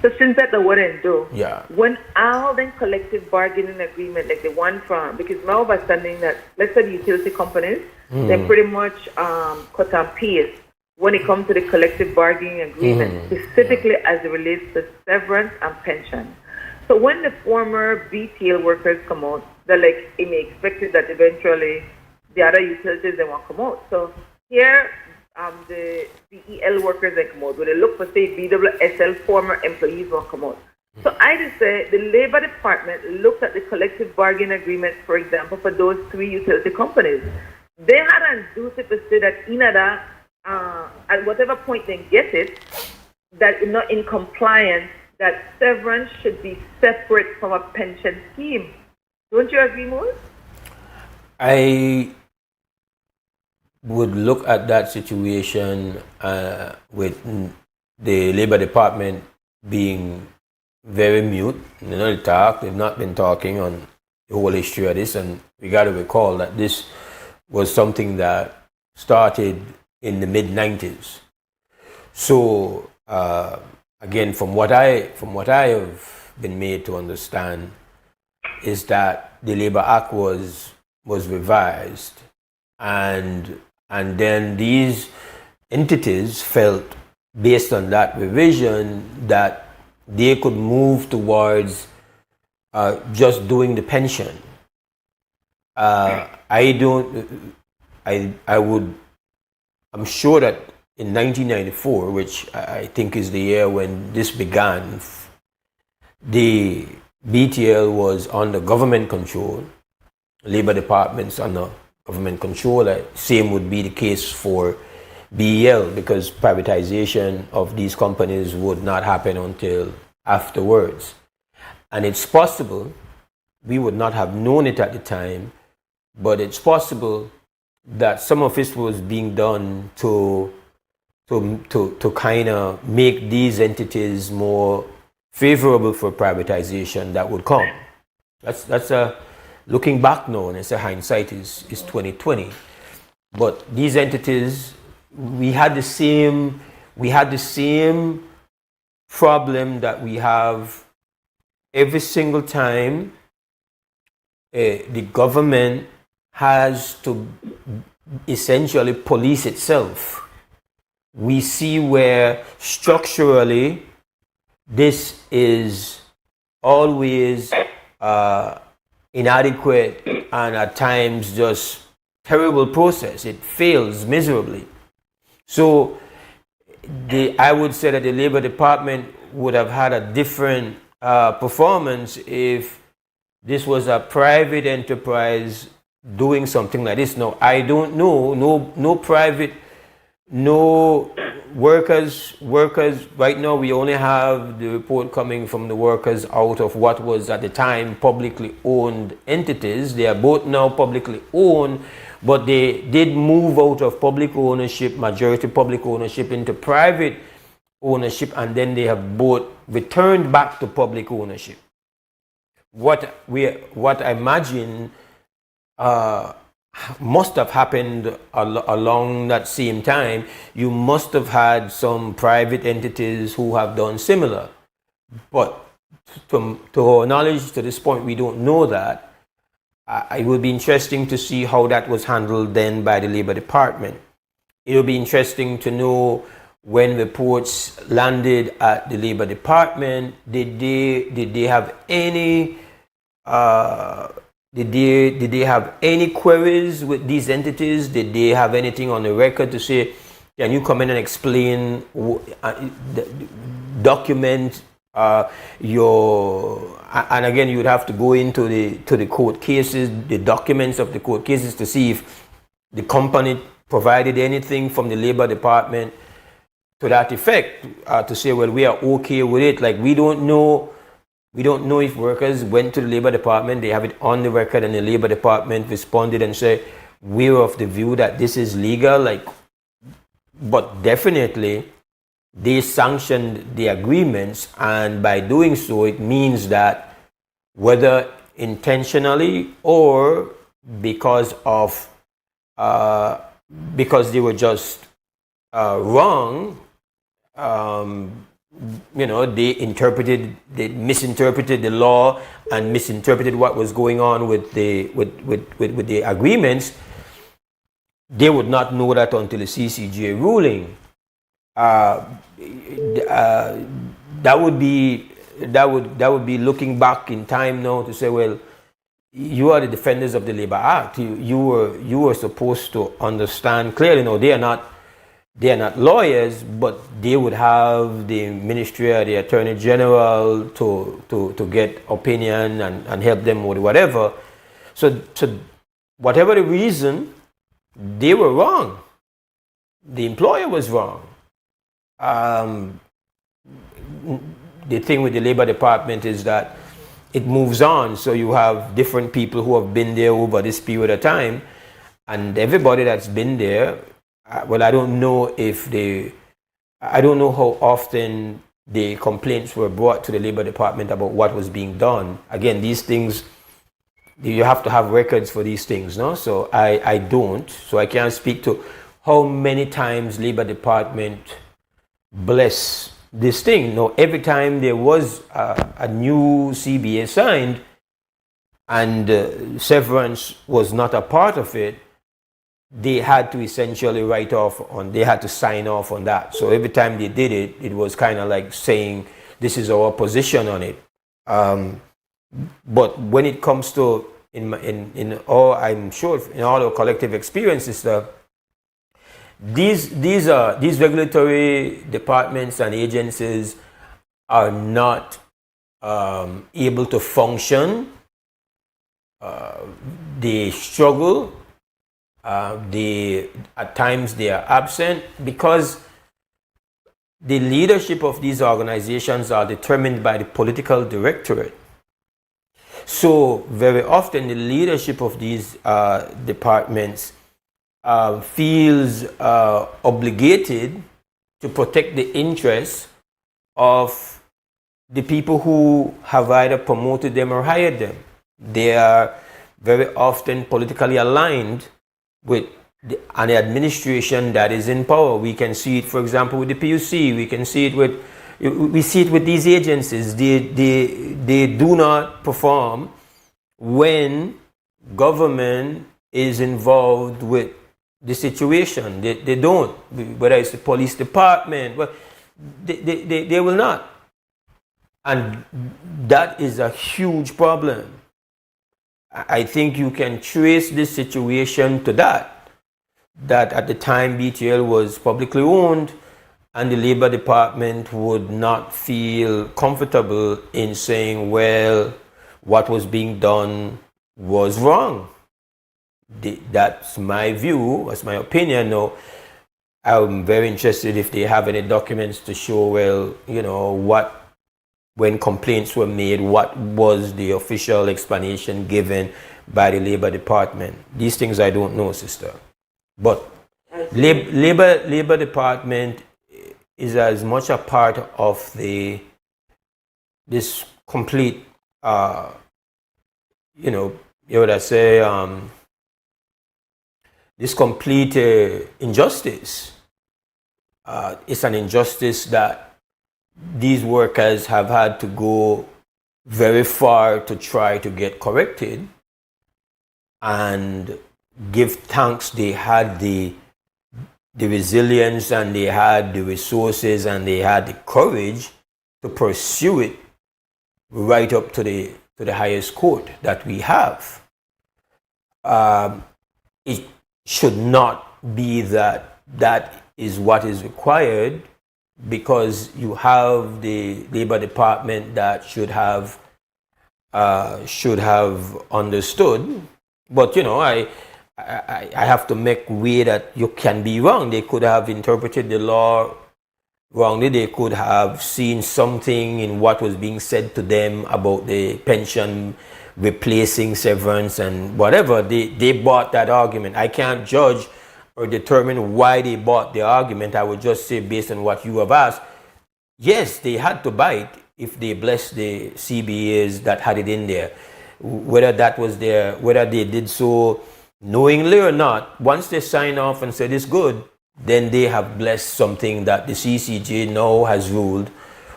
So since that's the what and do, when all the collective bargaining agreement, like the one from, because my understanding that, let's say the utility companies, they pretty much cut and paste when it comes to the collective bargaining agreement, specifically as it relates to severance and pension. So when the former BTL workers come out, they're like, it may expect it that eventually the other utilities, they won't come out. So here, the EL workers that come out, when they look for, say, BWSL former employees won't come out. So I just say the Labor Department looked at the collective bargaining agreement, for example, for those 3 utility companies. They had a duty to say that in that, at whatever point they get it, that is not in compliance, that severance should be separate from a pension scheme. Don't you agree, Mose? I would look at that situation with the Labor Department being very mute. They don't talk. They've not been talking on the whole history of this, and we got to recall that this was something that started in the mid-90s. So again, from what I have been made to understand, is that the Labor Act was revised, and then these entities felt, based on that revision, that they could move towards just doing the pension. I'm sure that in 1994, which I think is the year when this began, the BTL was under government control, Labor Department's under government control. Same would be the case for BEL, because privatization of these companies would not happen until afterwards. And it's possible, we would not have known it at the time, but it's possible that some of this was being done to kind of make these entities more favorable for privatization that would come. That's a looking back now, and it's a hindsight is 2020. But these entities, we had the same problem that we have every single time the government has to essentially police itself. We see where structurally this is always inadequate and at times just terrible process. It fails miserably. So I would say that the Labor Department would have had a different performance if this was a private enterprise doing something like this. Now, I don't know, no workers, right now we only have the report coming from the workers out of what was at the time publicly owned entities. They are both now publicly owned, but they did move out of public ownership, majority public ownership, into private ownership, and then they have both returned back to public ownership. What I imagine must have happened along that same time, you must have had some private entities who have done similar. But to our knowledge, to this point, we don't know that. It would be interesting to see how that was handled then by the Labor Department. It would be interesting to know when reports landed at the Labor Department, did they have any did they have any queries with these entities? Did they have anything on the record to say, can you come in and explain, document your, and again, you would have to go into the court cases, the documents of the court cases, to see if the company provided anything from the Labor Department to that effect, to say, well, we are okay with it. Like, we don't know if workers went to the Labor Department, they have it on the record, and the Labor Department responded and said, we're of the view that this is legal. Like, but definitely they sanctioned the agreements, and by doing so, it means that whether intentionally or because they were just wrong, they misinterpreted the law and misinterpreted what was going on with the agreements. They would not know that until the CCJ ruling. That would be looking back in time now to say, well, you are the defenders of the Labor Act. You were supposed to understand clearly. No, they are not lawyers, but they would have the Ministry or the Attorney General to get opinion and help them with whatever. So whatever the reason, they were wrong. The employer was wrong. The thing with the Labor Department is that it moves on. So you have different people who have been there over this period of time, and everybody that's been there, well, I don't know how often the complaints were brought to the Labor Department about what was being done. Again, these things, you have to have records for these things, no? So I don't. So I can't speak to how many times Labor Department bless this thing. No, every time there was a new CBA signed and severance was not a part of it, they had to essentially they had to sign off on that. So every time they did it, it was kind of like saying, this is our position on it. But when it comes to, I'm sure in all our collective experiences, these regulatory departments and agencies are not able to function. They struggle. At times they are absent because the leadership of these organizations are determined by the political directorate. So very often the leadership of these departments feels obligated to protect the interests of the people who have either promoted them or hired them. They are very often politically aligned with an administration that is in power. We can see it, for example, with the PUC. We see it with these agencies. They do not perform when government is involved with the situation. They don't. Whether it's the police department, but they will not. And that is a huge problem. I think you can trace this situation to that at the time BTL was publicly owned and the Labor Department would not feel comfortable in saying, well, what was being done was wrong. That's my view, that's my opinion. No, I'm very interested if they have any documents to show, well, when complaints were made, what was the official explanation given by the Labor Department? These things I don't know, sister. But Labor Department is as much a part of this complete, this complete injustice. It's an injustice that these workers have had to go very far to try to get corrected, and give thanks they had the resilience and they had the resources and they had the courage to pursue it right up to the highest court that we have. It should not be that is what is required, because you have the Labor Department that should have understood. But I have to make way that you can be wrong. They could have interpreted the law wrongly. They could have seen something in what was being said to them about the pension replacing severance and whatever. They bought that argument. I can't judge or determine why they bought the argument. I would just say, based on what you have asked, yes, they had to buy it if they blessed the CBAs that had it in there. Whether that was there, whether they did so knowingly or not, once they sign off and said it's good, then they have blessed something that the CCJ now has ruled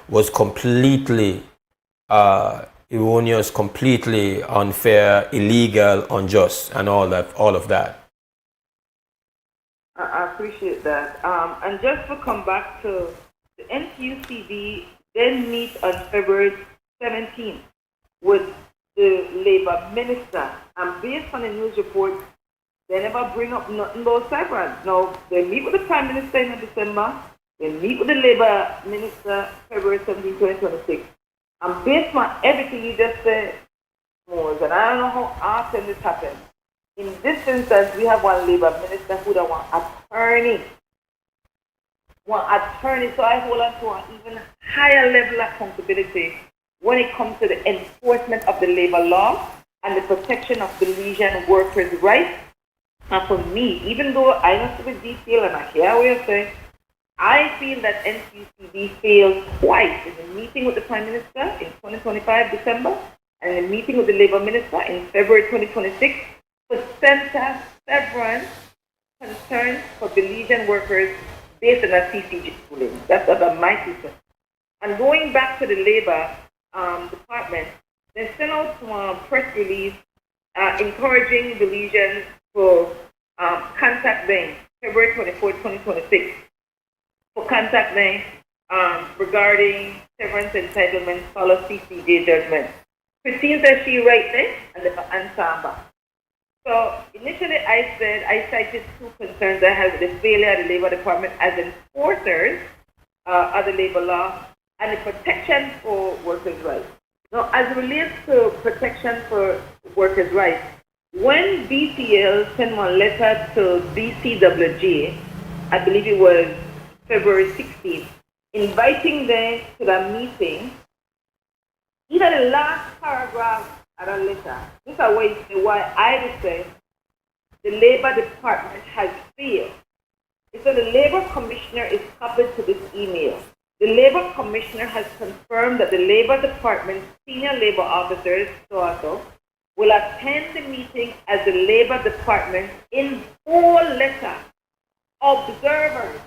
was completely erroneous, completely unfair, illegal, unjust, and all of that. I appreciate that. And just to come back to the NTUCD, then meet on February 17th with the Labour Minister. And based on the news report, they never bring up nothing about severance. Now, they meet with the Prime Minister in December. They meet with the Labour Minister February 17, 2026. And based on everything you just said, Mose, and I don't know how often this happens. In this instance, we have one Labour Minister who don't want attorney. So I hold on to an even higher level of accountability when it comes to the enforcement of the labour law and the protection of Belizean workers' rights. And for me, even though I know some detail and I hear what you're saying, I feel that NTUCD failed twice in the meeting with the Prime Minister in 2025 December and in the meeting with the Labour Minister in February 2026 to center severance concerns for Belizean workers based on a CCJ ruling. That's about my two. And going back to the Labour Department, they sent out a press release encouraging Belizeans to contact them February 24, 2026 for contact them regarding severance entitlements follow CCJ judgment. Christine says she right there and the answer. So initially I cited two concerns I had with the failure of the Labour Department as enforcers of the labour law and the protection for workers' rights. Now, as it relates to protection for workers' rights, when BCL sent one letter to BCWJ, I believe it was February 16th, inviting them to the meeting, either the last paragraph of the letter, this is why I would say the Labour Department has failed. So the Labour Commissioner is copied to this email. The Labour Commissioner has confirmed that the Labour Department's senior Labour officers, will attend the meeting as the Labour Department in full letter. Observers.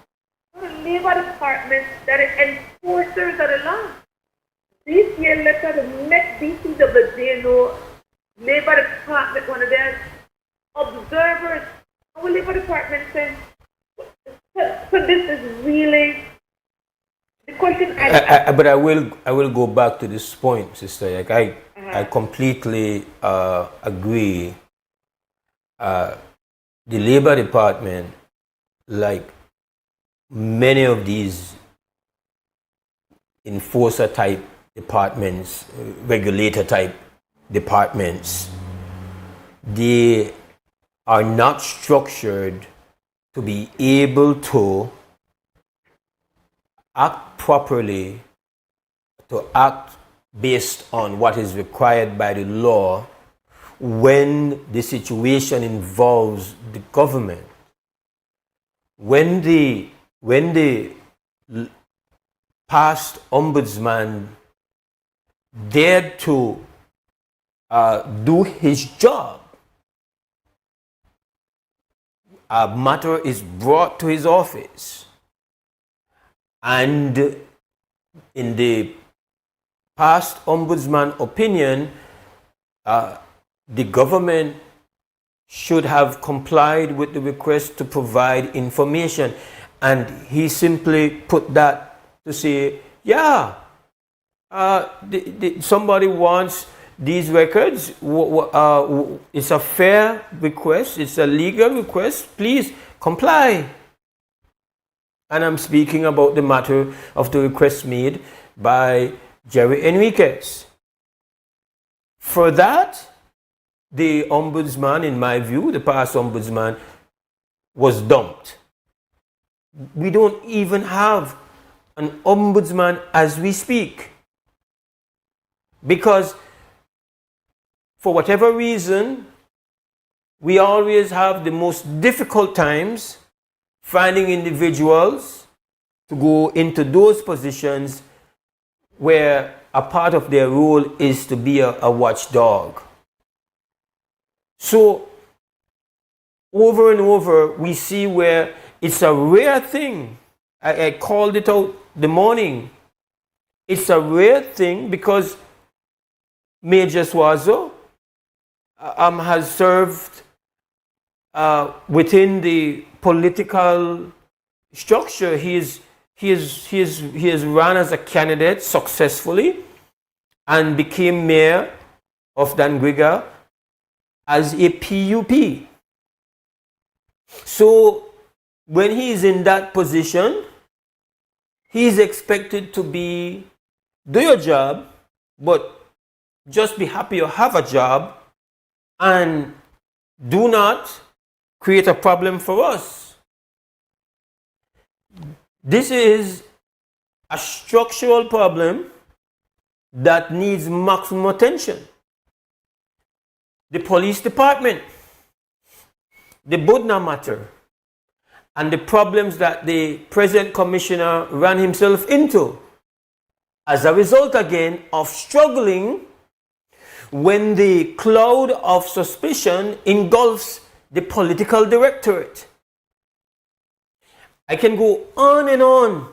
So the Labour Department that are enforcers of the law. This year letter to make BCWJ know Labour Department, one of their observers. Our Labour Department says, so this is really the question. But I will go back to this point, sister. Like I completely agree. The Labour Department, like many of these enforcer type departments, regulator type departments, they are not structured to be able to act properly, to act based on what is required by the law when the situation involves the government. When the past ombudsman dared to do his job, a matter is brought to his office, and in the past ombudsman opinion, the government should have complied with the request to provide information, and he simply put that to say, yeah, somebody wants these records. It's a fair request. It's a legal request. Please comply. And I'm speaking about the matter of the request made by Jerry Enriquez. For that, the ombudsman, in my view, the past ombudsman, was dumped. We don't even have an ombudsman as we speak. Because for whatever reason, we always have the most difficult times finding individuals to go into those positions where a part of their role is to be a watchdog. So, over and over, we see where it's a rare thing. I called it out the morning. It's a rare thing because Major Swazo has served within the political structure. He has run as a candidate successfully and became mayor of Dangriga as a PUP. So when he is in that position, he is expected to do your job, but just be happy you have a job and do not create a problem for us. This is a structural problem that needs maximum attention. The police department, the Budna matter, and the problems that the present commissioner ran himself into as a result again of struggling when the cloud of suspicion engulfs the political directorate. I can go on and on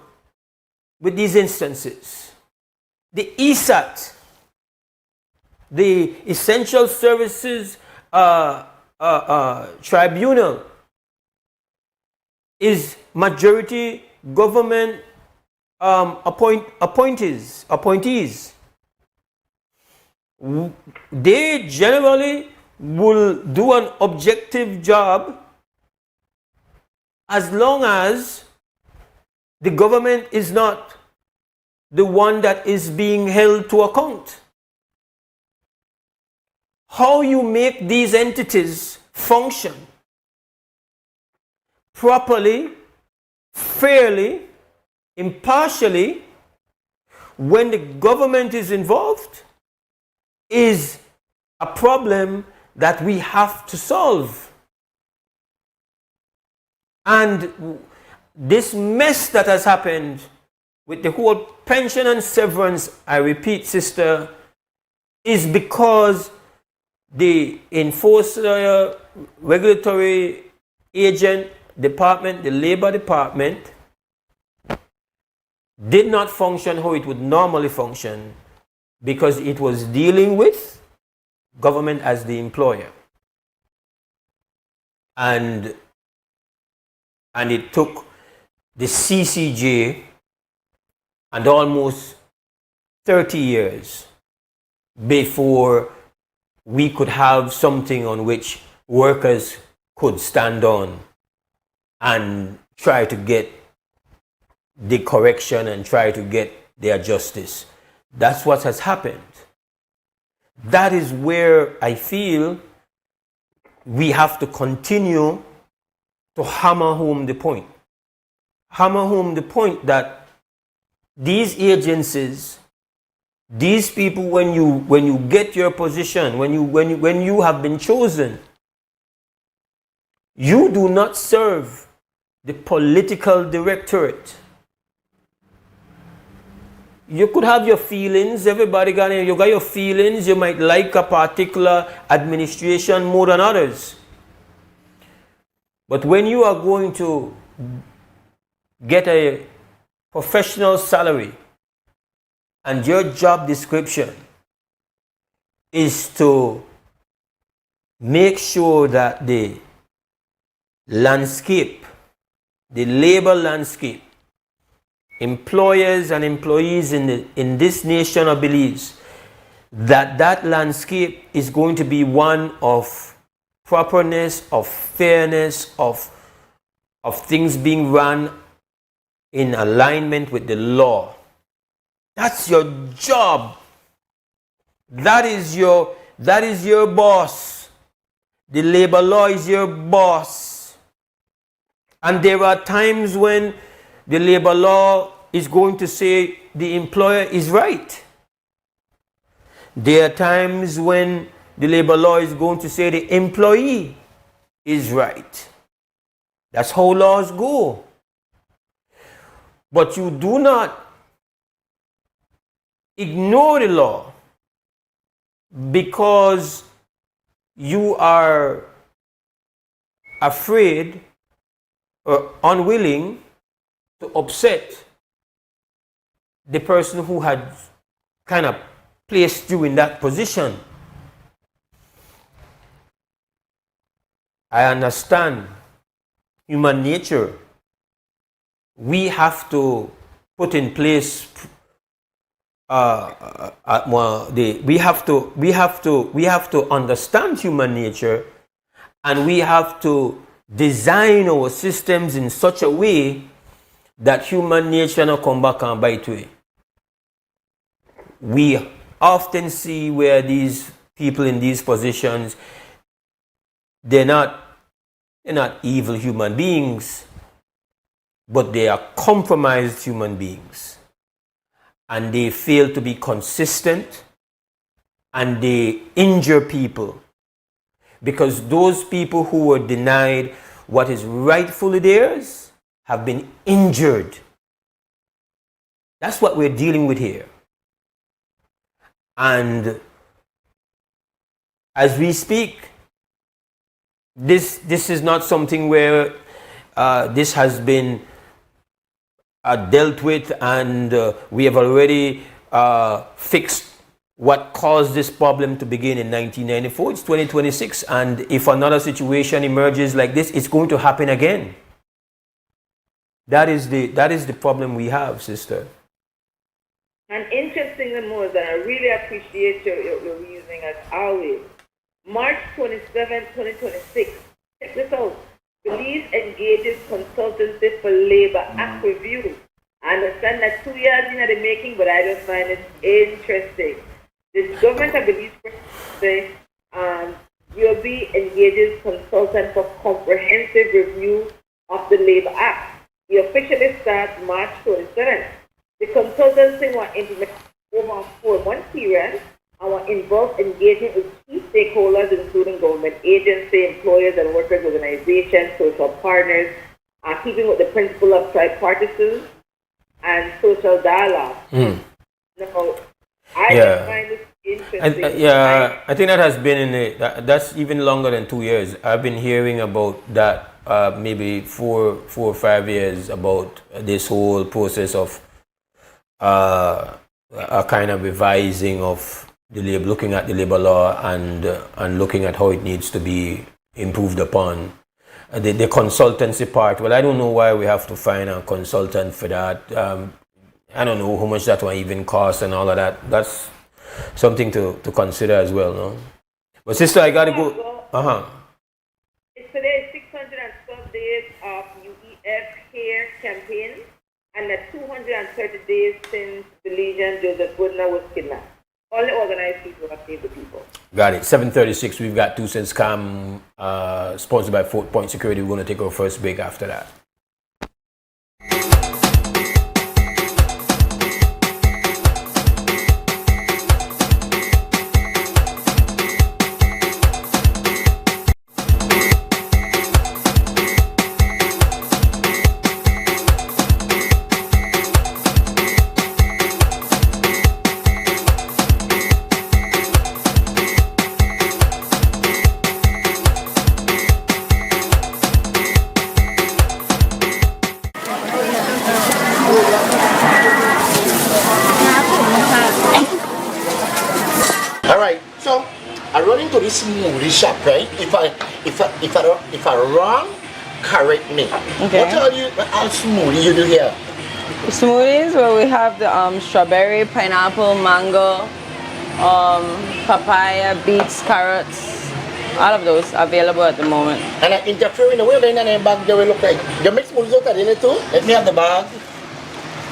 with these instances. The ESAT, the Essential Services Tribunal, is majority government appointees. They generally will do an objective job as long as the government is not the one that is being held to account. How you make these entities function properly, fairly, impartially, when the government is involved, is a problem that we have to solve. And this mess that has happened with the whole pension and severance, I repeat, sister, is because the enforcer, regulatory agent department, the labor department, did not function how it would normally function because it was dealing with government as the employer. And it took the CCJ and almost 30 years before we could have something on which workers could stand on and try to get the correction and try to get their justice. That's what has happened. That is where I feel we have to continue to hammer home the point. Hammer home the point that these agencies, these people, when you get your position, when you have been chosen, you do not serve the political directorate. You could have your feelings, everybody got it, you got your feelings, you might like a particular administration more than others. But when you are going to get a professional salary and your job description is to make sure that the landscape, the labor landscape, employers and employees in this nation believes that landscape is going to be one of properness, of fairness, of things being run in alignment with the law. That's your job. That is your boss. The labor law is your boss. And there are times when the labor law is going to say the employer is right. There are times when the labor law is going to say the employee is right. That's how laws go. But you do not ignore the law because you are afraid or unwilling to upset the person who had kind of placed you in that position. I understand human nature. We have to put in place we have to understand human nature, and we have to design our systems in such a way that human nature not come back and bite we. We often see where these people in these positions, they're not evil human beings, but they are compromised human beings. And they fail to be consistent, and they injure people. Because those people who were denied what is rightfully theirs have been injured. That's what we're dealing with here. And as we speak, this is not something where this has been dealt with and we have already fixed what caused this problem to begin in 1994. It's 2026, and if another situation emerges like this, it's going to happen again. That is the problem we have, sister. And interestingly, Mose, and I really appreciate your reasoning as always. March 27, 2026. Check this out. Police engages consultancy for labor act review. I understand that 2 years in the making, but I just find it interesting. The government of Belize say UOB engages consultant for comprehensive review of the Labor Act. We officially start March 27th. The consultancy will implement over a 4-month period and will involve engaging with key stakeholders, including government agencies, employers and workers organizations, social partners, keeping with the principle of tripartisan and social dialogue. Now, I just find this interesting. I think that has been that's even longer than 2 years. I've been hearing about that maybe 4 or 5 years about this whole process of a kind of revising of the labor, looking at the labor law and looking at how it needs to be improved upon. The consultancy part, well, I don't know why we have to find a consultant for that. I don't know how much that one even costs and all of that. That's something to consider as well, no? But sister, I gotta go. It's today 612 days of UEF care campaign and the 230 days since the Legion Joseph Goodner was kidnapped. Only organized people have saved the people. Got it. 7:36. We've got 2 Cents Cam, sponsored by Fort Point Security. We're going to take our first break after that. This smoothie shop, right? If I wrong, correct me. Okay. What are you all smoothie you do here? Smoothies where we have the strawberry, pineapple, mango, papaya, beets, carrots, all of those available at the moment. And I interfere in the way in the bag they will look like. You make smoothies out of it too? Let me have the bag.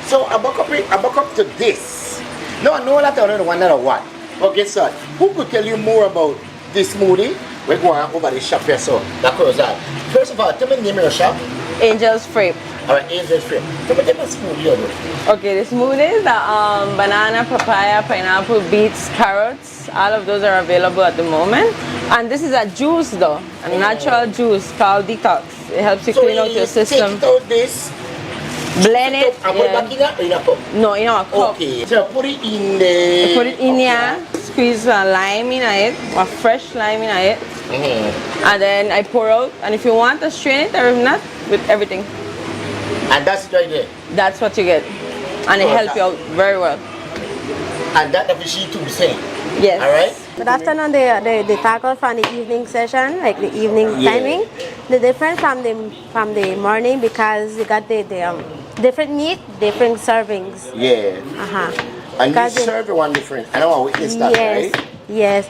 So I back up to this. No, I know that I don't know one or what. Okay, sir. Who could tell you more about this smoothie? We're going over the shop here, so that goes out. First of all, tell me the name of your shop. Angel's Frappe. Alright, Angel's Frappe. So what type of smoothie you do? Okay, the smoothies, the banana, papaya, pineapple, beets, carrots, all of those are available at the moment. And this is a juice though, a natural juice called Detox. It helps you clean out your system. Take out this, blend it. and put it back in a cup? No, in a cup. Okay, so put it in the... Put it in here, squeeze a lime in it, a fresh lime in it. And then I pour out, and if you want to strain it or if not, with everything. And that's it right there? That's what you get. And it helps you out very well. And that the fish too the same? Yes. Alright? Good afternoon, the tacos from the evening session, like the evening timing. The difference from the morning because you got the different meat, different servings. Yeah. And you serve one different. I don't want to witness that, yes, right? Yes.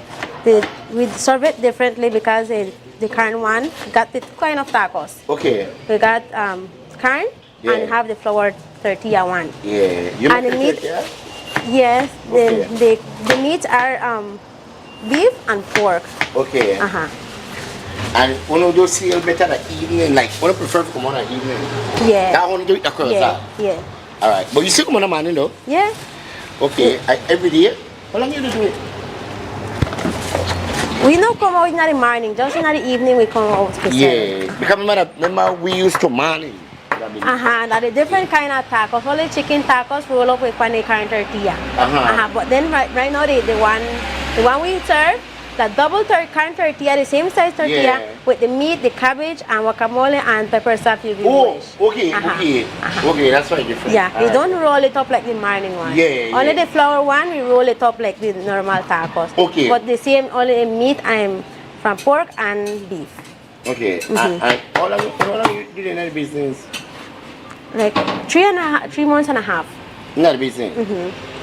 We serve it differently because the current one got the kind of tacos. Okay. We got corn and have the flour tortilla one. Yeah. You and make the it, meat. yeah? Yes. The meats are beef and pork. Okay. And one of those sale better at evening, like one prefer to come on at evening. Yeah. That one do it across that. Yeah. Alright. But you still come on a morning though? Yeah. Okay. Every day? How long you do it? We don't come out in the morning, just in the evening we come out to Yeah. Because remember we used to morning. That a different kind of tacos. Only chicken tacos roll up with paneer and tortilla. But then right now the one we serve, the double corn tortilla, the same size tortilla with the meat, the cabbage, and guacamole and pepper sauce if you wish. Okay, that's why different. Yeah, we don't roll it up like the morning one. Only the flour one, we roll it up like the normal tacos. Okay. But the same, only the meat and from pork and beef. Okay. And how long you did in that business? Like 3 months and a half. In that business?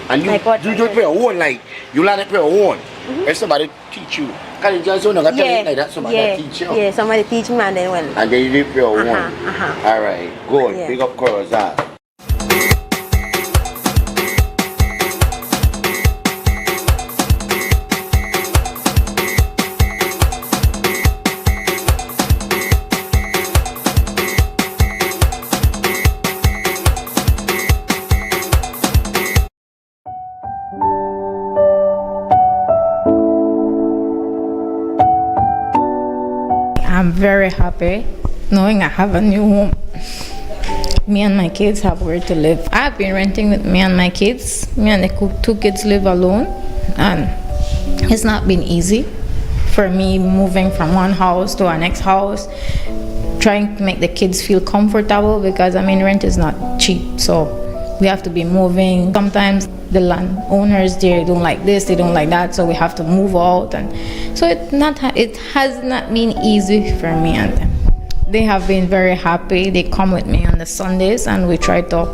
And you do it for your own, like you learn it for your own. If somebody teach you, can you just don't like that? Somebody teach you. Yeah, somebody teach me and then well. And then you do it for your own. Alright, good. Big up Corozal. I'm very happy knowing I have a new home. Me and my kids have where to live. I've been renting with me and my kids. Me and the 2 kids live alone, and it's not been easy for me moving from one house to our next house, trying to make the kids feel comfortable because rent is not cheap, so we have to be moving. Sometimes the landowners there don't like this, they don't like that, so we have to move out, and so it has not been easy for me and them. They have been very happy. They come with me on the Sundays and we try to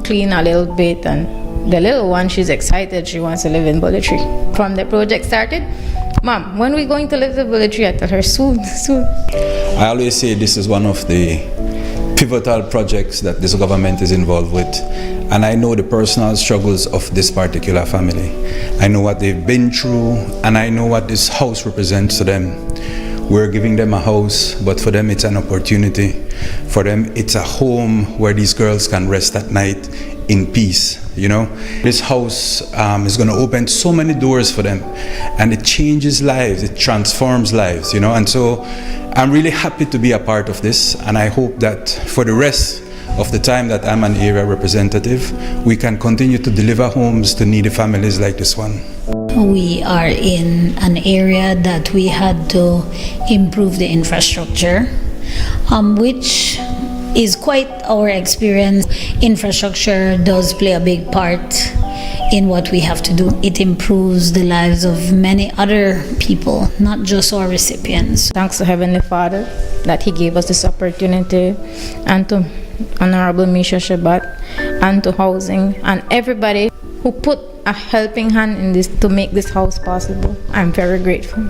clean a little bit, and the little one, she's excited, she wants to live in Bullet Tree. From the project started, Mom, when are we going to live in Bullet Tree? I tell her soon. I always say this is one of the pivotal projects that this government is involved with, and I know the personal struggles of this particular family. I know what they've been through, and I know what this house represents to them. We're giving them a house, but for them it's an opportunity. For them it's a home where these girls can rest at night in peace. This house is going to open so many doors for them, and it changes lives, it transforms lives, and so I'm really happy to be a part of this, and I hope that for the rest of the time that I'm an area representative, we can continue to deliver homes to needy families like this one. We are in an area that we had to improve the infrastructure, which is quite our experience. Infrastructure does play a big part in what we have to do. It improves the lives of many other people, not just our recipients. Thanks to Heavenly Father that He gave us this opportunity, and to Honorable Misha Shabbat, and to housing, and everybody who put a helping hand in this to make this house possible. I'm very grateful.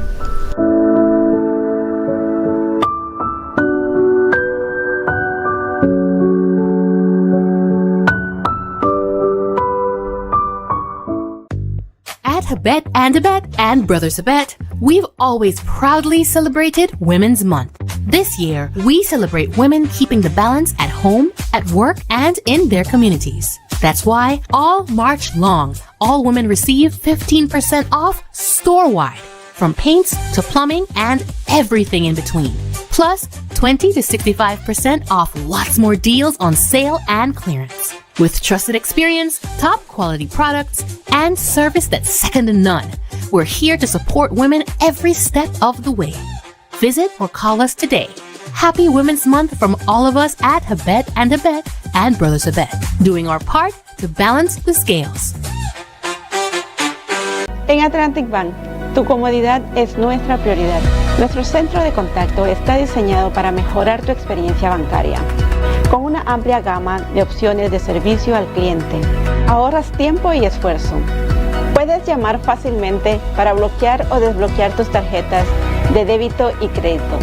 At Habet and Abet and Brothers Abet, we've always proudly celebrated Women's Month. This year, we celebrate women keeping the balance at home, at work, and in their communities. That's why all March long, all women receive 15% off store-wide, from paints to plumbing and everything in between. Plus, 20 to 65% off lots more deals on sale and clearance. With trusted experience, top quality products, and service that's second to none, we're here to support women every step of the way. Visit or call us today. Happy Women's Month from all of us at Hyde and Hyde and Brothers Hyde, doing our part to balance the scales. En Atlantic Bank, tu comodidad es nuestra prioridad. Nuestro centro de contacto está diseñado para mejorar tu experiencia bancaria. Con una amplia gama de opciones de servicio al cliente, ahorras tiempo y esfuerzo. Puedes llamar fácilmente para bloquear o desbloquear tus tarjetas de débito y crédito,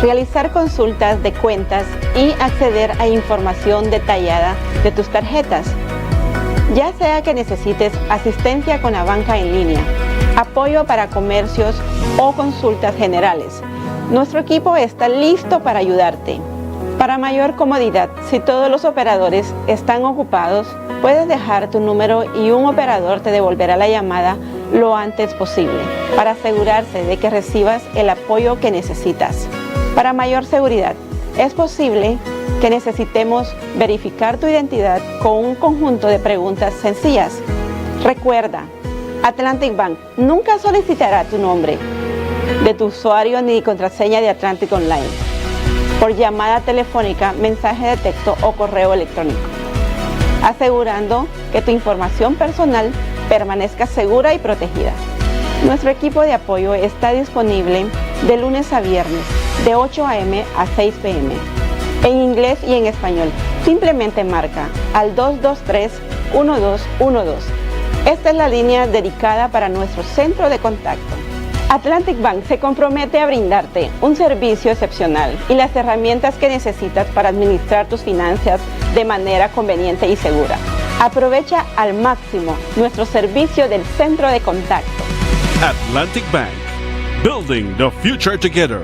realizar consultas de cuentas y acceder a información detallada de tus tarjetas. Ya sea que necesites asistencia con la banca en línea, apoyo para comercios o consultas generales, nuestro equipo está listo para ayudarte. Para mayor comodidad, si todos los operadores están ocupados, puedes dejar tu número y un operador te devolverá la llamada lo antes posible para asegurarse de que recibas el apoyo que necesitas. Para mayor seguridad, es posible que necesitemos verificar tu identidad con un conjunto de preguntas sencillas. Recuerda, Atlantic Bank nunca solicitará tu nombre de tu usuario ni contraseña de Atlantic Online por llamada telefónica, mensaje de texto o correo electrónico, asegurando que tu información personal permanezca segura y protegida. Nuestro equipo de apoyo está disponible de lunes a viernes, de 8 a.m. a 6 p.m., en inglés y en español. Simplemente marca al 223-1212. Esta es la línea dedicada para nuestro centro de contacto. Atlantic Bank se compromete a brindarte un servicio excepcional y las herramientas que necesitas para administrar tus finanzas de manera conveniente y segura. Aprovecha al máximo nuestro servicio del centro de contacto. Atlantic Bank, building the future together.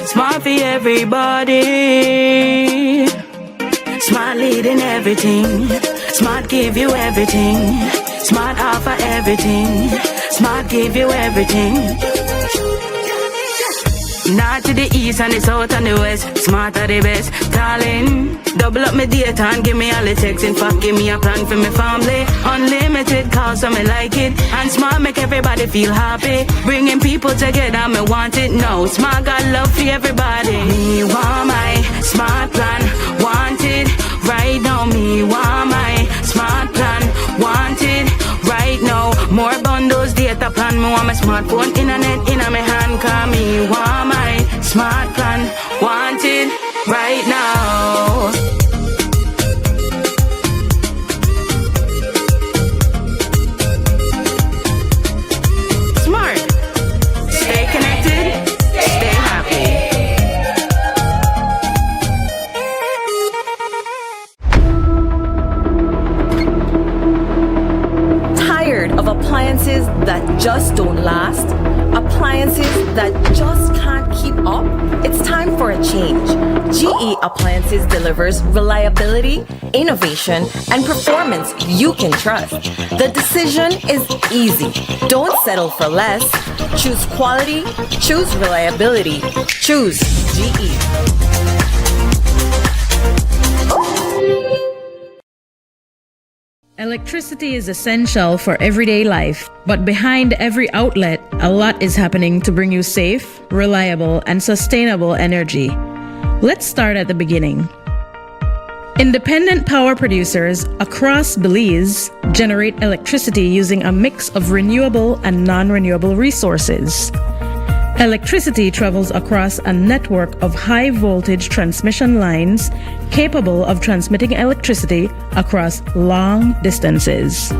Smart for everybody. Smart leading everything. Smart give you everything. Smart offer everything. Smart give you everything. North to the east and the south and the west. Smart are the best. Darling, double up my data and give me all the text. In fact, give me a plan for my family. Unlimited calls, so me like it. And Smart make everybody feel happy. Bringing people together, me want it now. Smart got love for everybody. Me want my Smart plan. Want it right now. Me want my Smart plan. Want it right now. More bundles, data plan. Me want my smartphone, internet in my hand. Call me want my Smart plan. Want it right now. Smart. Stay connected. Stay happy. Tired of appliances that just don't last? Appliances that just can't keep up? It's time for a change. GE Appliances delivers reliability, innovation, and performance you can trust. The decision is easy. Don't settle for less. Choose quality. Choose reliability. Choose GE. Electricity is essential for everyday life, but behind every outlet, a lot is happening to bring you safe, reliable, and sustainable energy. Let's start at the beginning. Independent power producers across Belize generate electricity using a mix of renewable and non-renewable resources. Electricity travels across a network of high-voltage transmission lines capable of transmitting electricity across long distances.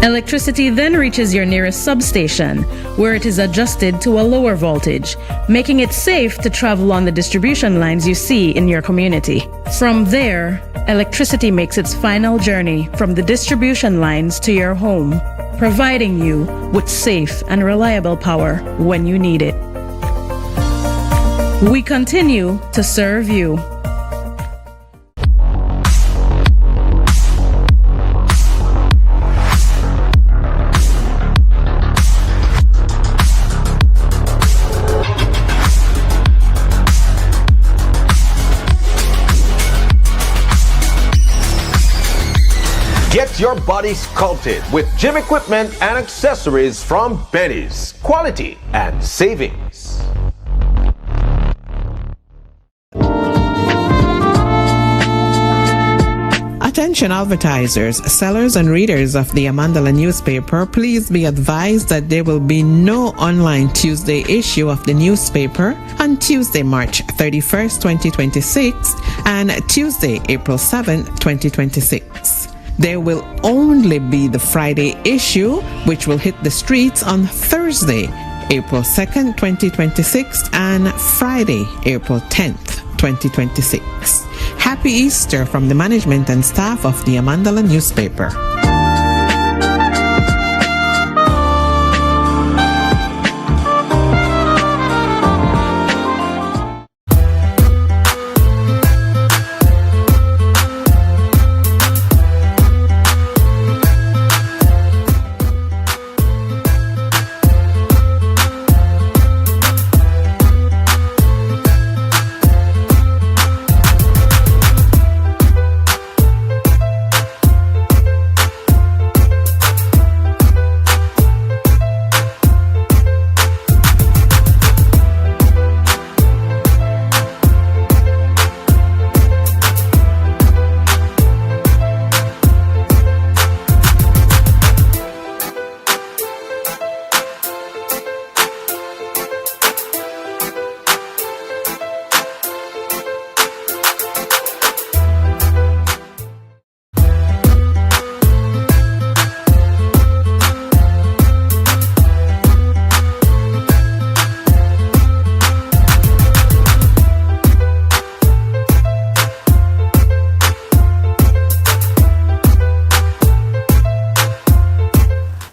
Electricity then reaches your nearest substation, where it is adjusted to a lower voltage, making it safe to travel on the distribution lines you see in your community. From there, electricity makes its final journey from the distribution lines to your home. providing you with safe and reliable power when you need it. We continue to serve you. Get your body sculpted with gym equipment and accessories from Benny's. Quality and savings. Attention advertisers, sellers and readers of the Amandala newspaper, please be advised that there will be no online Tuesday issue of the newspaper on Tuesday, March 31st, 2026 and Tuesday, April 7th, 2026. There will only be the Friday issue, which will hit the streets on Thursday, April 2nd, 2026 and Friday, April 10th, 2026. Happy Easter from the management and staff of the Amandala newspaper.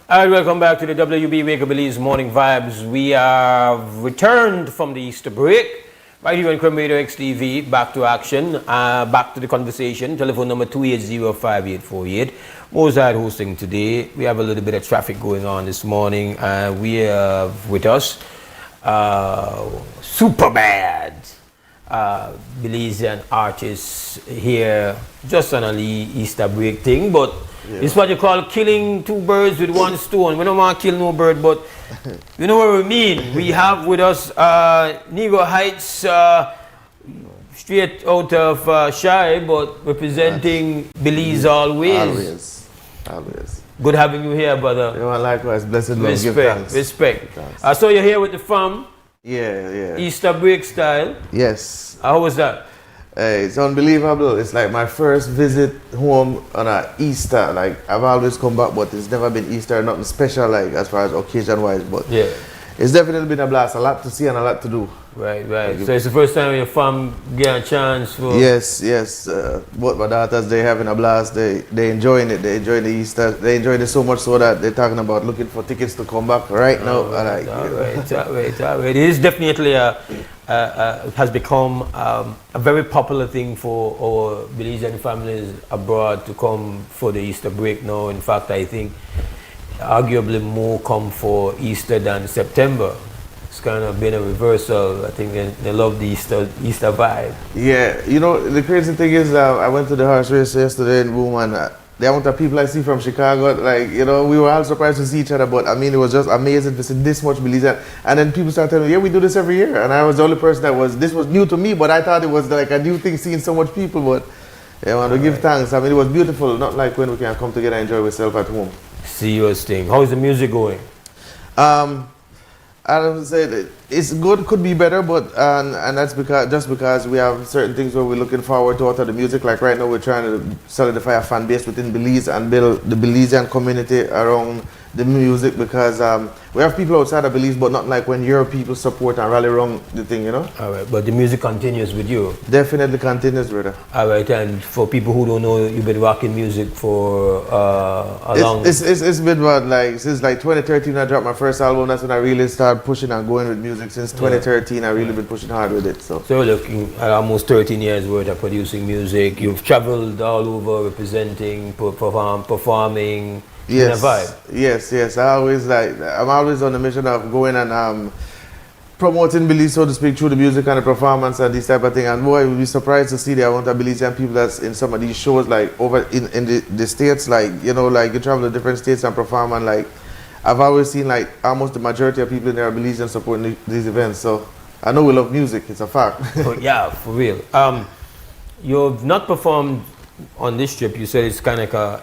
Alright, welcome back to the WB Wake Up Belize Morning Vibes. We have returned from the Easter break. Right here on Creme Radio XTV, back to action, back to the conversation. Telephone number 280-5848. Mose hosting today. We have a little bit of traffic going on this morning. We have with us super bad Belizean artists here, just on a Easter break thing, but it's what you call killing two birds with one stone. We don't want to kill no bird, but you know what we mean. We have with us Negro Heights, straight out of Hyde, but representing Belize always. Always. Good having you here, brother. You know, likewise, blessed Lord, give thanks. Respect. I saw you here with the fam. Yeah. Easter break style. Yes. How was that? It's unbelievable. It's like my first visit home on a Easter. Like, I've always come back, but it's never been Easter, nothing special, like, as far as occasion-wise. But yeah, it's definitely been a blast. A lot to see and a lot to do. Right. So it's the first time your fam get a chance for... Yes. Both my daughters, they having a blast. They enjoying it. They enjoy the Easter. They enjoyed it so much so that they're talking about looking for tickets to come back right now. All right. It is definitely has become a very popular thing for our Belizean families abroad to come for the Easter break now. In fact, I think arguably more come for Easter than September. It's kind of been a reversal. I think they love the Easter vibe. Yeah, you know, the crazy thing is I went to the horse race yesterday in Boom, and the amount of people I see from Chicago, like, you know, we were all surprised to see each other, but I mean, it was just amazing to see this much Belizean. And then people started telling me, yeah, we do this every year. And I was the only person this was new to me, but I thought it was like a new thing seeing so much people. But yeah, I want to give thanks. I mean, it was beautiful, not like when we can come together and enjoy ourselves at home. Serious thing. How's the music going? I don't say that it's good, could be better, but and that's because we have certain things where we're looking forward to out of the music. Like right now, we're trying to solidify a fan base within Belize and build the Belizean community around the music, because we have people outside of Belize, but not like when your people support and rally around the thing, you know. All right, but the music continues with you. Definitely continues, brother. All right, and for people who don't know, you've been rocking music for a long. It's been what, like since like 2013 I dropped my first album. That's when I really started pushing and going with music. Since 2013 I really been pushing hard with it. So we're looking at almost 13 years worth of producing music. You've traveled all over representing, performing. Yes, in a vibe. Yes. I'm always on the mission of going and promoting Belize, so to speak, through the music and the performance and this type of thing. And boy, you'll be surprised to see the amount of Belizean people that's in some of these shows, like over in the states, like, you know, like you travel to different states and perform, and like I've always seen like almost the majority of people in there are Belizean supporting these events. So I know we love music, it's a fact. Yeah, for real. You've not performed on this trip. You said it's kind of like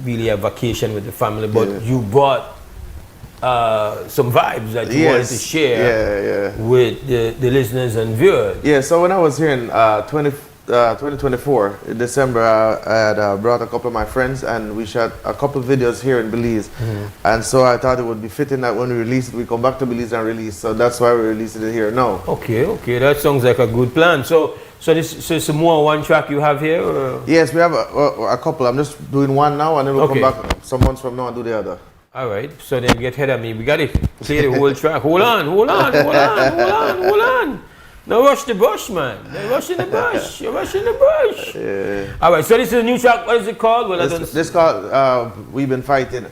really a vacation with the family, but you brought some vibes that you wanted to share with the listeners and viewers. Yeah, so when I was here in 2024, in December, I had brought a couple of my friends and we shot a couple of videos here in Belize. And so I thought it would be fitting that when we release it, we come back to Belize and release. So that's why we're releasing it here now. Okay, that sounds like a good plan. So it's more one track you have here? Or? Yes, we have a couple. I'm just doing one now and then we'll come back some months from now and do the other. All right, so then get ahead of me. We got to play the whole track. Hold on. No rush the bush, man. You're rushing the bush. Yeah. All right, so this is a new track. What is it called? Well, this called We've Been Fighting.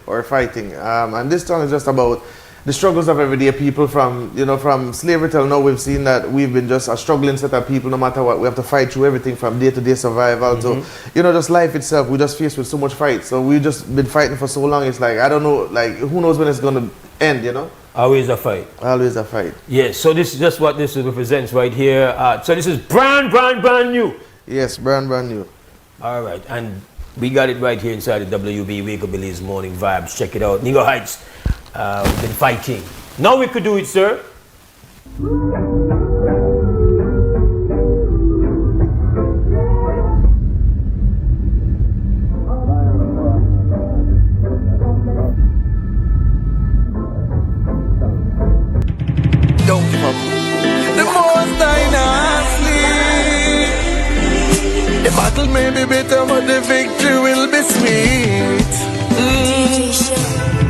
And this song is just about the struggles of everyday people from slavery till now. We've seen that we've been just a struggling set of people. No matter what, we have to fight through everything from day-to-day survival to, just life itself. We just faced with so much fight. So we've just been fighting for so long. It's like, I don't know, like, who knows when it's going to end, you know? Always a fight. Always a fight. Yes, so this is just what this represents right here. So this is brand new. Yes, brand new. All right, and we got it right here inside the WB Wake Up Belize Morning Vibes. Check it out. Nigga Heights. We've been fighting. Now we could do it, sir. Don't give up. The most I not sleep. The battle may be bitter, but the victory will be sweet.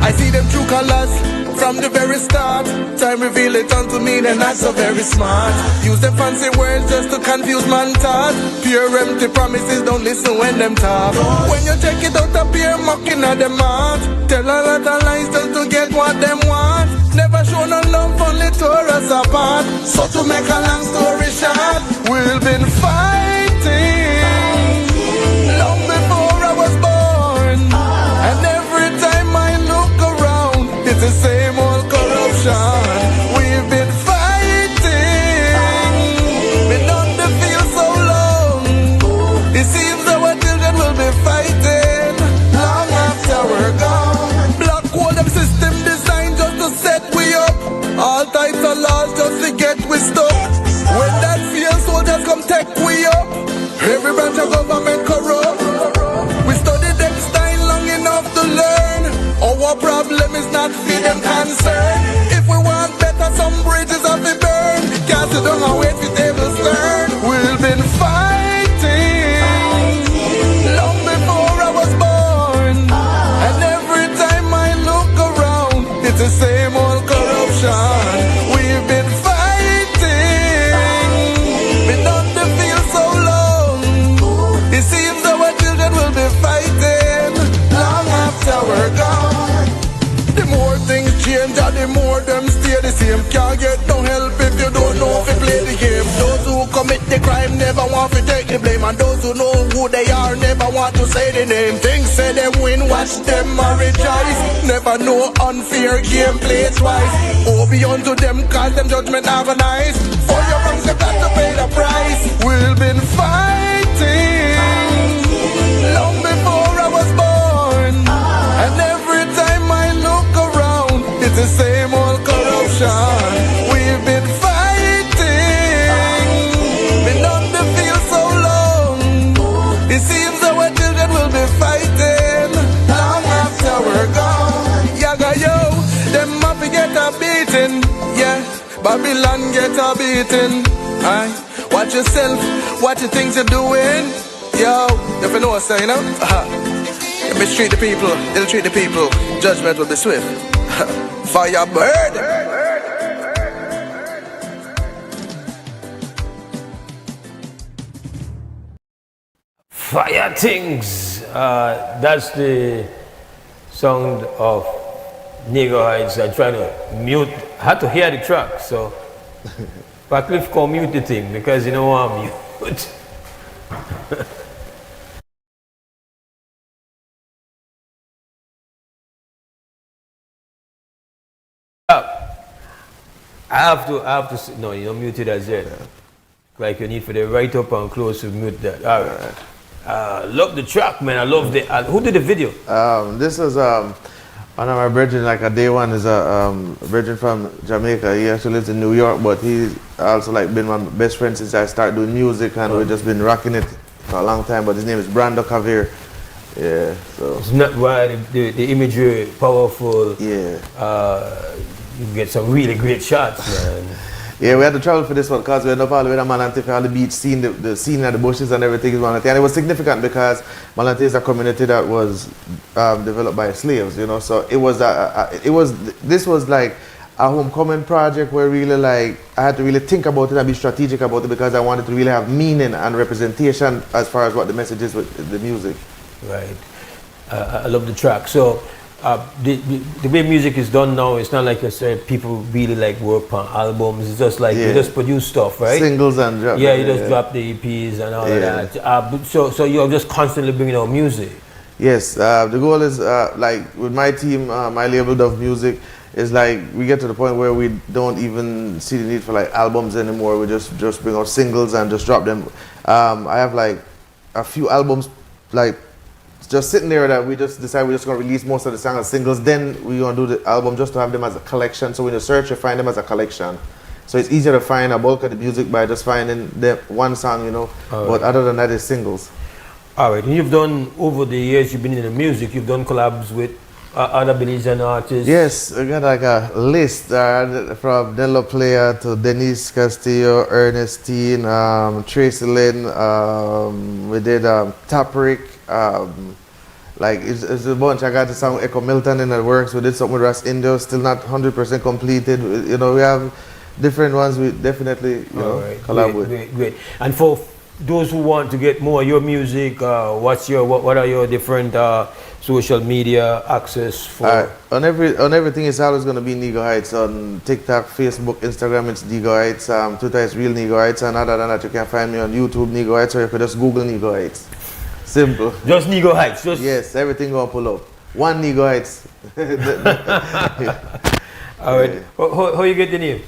I see them true colors from the very start. Time reveal it unto me, they're not so very smart. Use them fancy words just to confuse man thought. Pure empty promises, don't listen when them talk. When you check it out, appear mocking at them heart. Tell a lot of lies just to get what them want. Never show no love, only tore us apart. So to make a long story short, we've been fighting long before I was born. And every time I look around, it's the same old corruption. We've been fighting, been on the field so long. It seems our children will be fighting long after we're gone. Black hole them system designed just to set we up. All types of laws just to get we stuck. When that field soldiers come take we up. Every branch of government corrupt. We studied them style long enough to learn. Our problem is not for them concern. If we want better, some bridges have to burn. Can't sit down and wait for tables turn. We've been fighting long before I was born. And every time I look around, it's the same old corruption. We've been fighting, been on the field so long. It seems our children will be fighting long after we're gone. The more things change and the more them stay the same. Can't get no help if you don't know if you play the game. Those who commit the crime never want to take the blame. And those who know who they are never want to say the name. Things say them win, watch them rejoice. Never know unfair game play twice. Oh, beyond to them cause them judgment agonize. For your wrongs you got to pay the price. We've been fighting long before I was born. And every time I look around, it's the same old corruption. We've been fighting, been on the field so long. It seems our children will be fighting long after we're gone. Yaga yo, them up to get Babylon get a beating. Aye. Watch yourself, watch the things you're doing. Yo, if you know what I'm saying, mistreat the people, ill treat the people, judgment will be swift. Fire bird. Fire things. That's the sound of Negro Heights. I'm trying to mute. I had to hear the track, so Cliff can mute the thing because you know what I'm mute. I have to. No, you don't mute it as yet. Like you need for the right up and close to mute that. All right. Love the track, man. I love the. Who did the video? This is one of my brethren. Like a day one is a brethren from Jamaica. He actually lives in New York, but he's also like been my best friend since I started doing music, and we've just been rocking it for a long time. But his name is Brando Kavir. Yeah, so it's not why the imagery powerful. Yeah. You get some really great shots, man. Yeah, we had to travel for this one because we ended up all the way to Malante for all the beach scene, the scene of the bushes and everything is Malante. And it was significant because Malante is a community that was developed by slaves, you know. So this was like a homecoming project where really like I had to really think about it and be strategic about it because I wanted to really have meaning and representation as far as what the message is with the music. Right. I love the track. So the way music is done now, it's not like you said people really like work on albums. It's just like you just produce stuff, right? Singles and drop. Yeah, you just drop the EPs and all of that. So you're just constantly bringing out music. Yes, the goal is like with my team, my label Dove Music, is like we get to the point where we don't even see the need for like albums anymore. We just bring out singles and just drop them. I have like a few albums like just sitting there that we just decided we're just going to release most of the songs as singles. Then we're going to do the album just to have them as a collection. So when you search, you find them as a collection. So it's easier to find a bulk of the music by just finding the one song, you know. But other than that, it's singles. All right. And you've done, over the years you've been in the music, you've done collabs with other Belizean artists. Yes, we got like a list from Nello Player to Denise Castillo, Ernestine, Tracy Lynn. We did Taprick. Like it's a bunch. I got the song Echo Milton in the works. We did something with Ras Indio, still not 100% completed. You know, we have different ones we definitely collab with. Great. And for those who want to get more of your music, what are your different social media access for? On everything, it's always going to be Negro Heights. On TikTok, Facebook, Instagram, it's Negro Heights. Twitter is Real Negro Heights. And other than that, you can find me on YouTube, Negro Heights, or you could just Google Negro Heights. Simple. Just Negro Heights. Yes, everything gonna pull up. One Negro Heights. All right. How you get the name?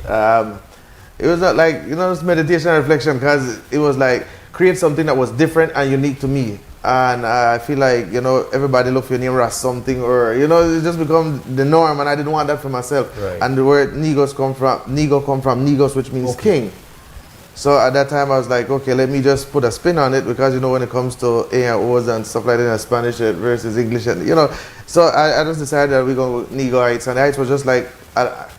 It was not like, you know, it's meditation and reflection because it was like create something that was different and unique to me. And I feel like, you know, everybody look for your name as something, or, you know, it just become the norm, and I didn't want that for myself. Right. And the word Negos come from Negos, which means king. So at that time I was like, okay, let me just put a spin on it, because you know when it comes to A and O's and stuff like that in Spanish versus English, and you know, so I just decided that we're going to Negro Heights, and the Heights was just like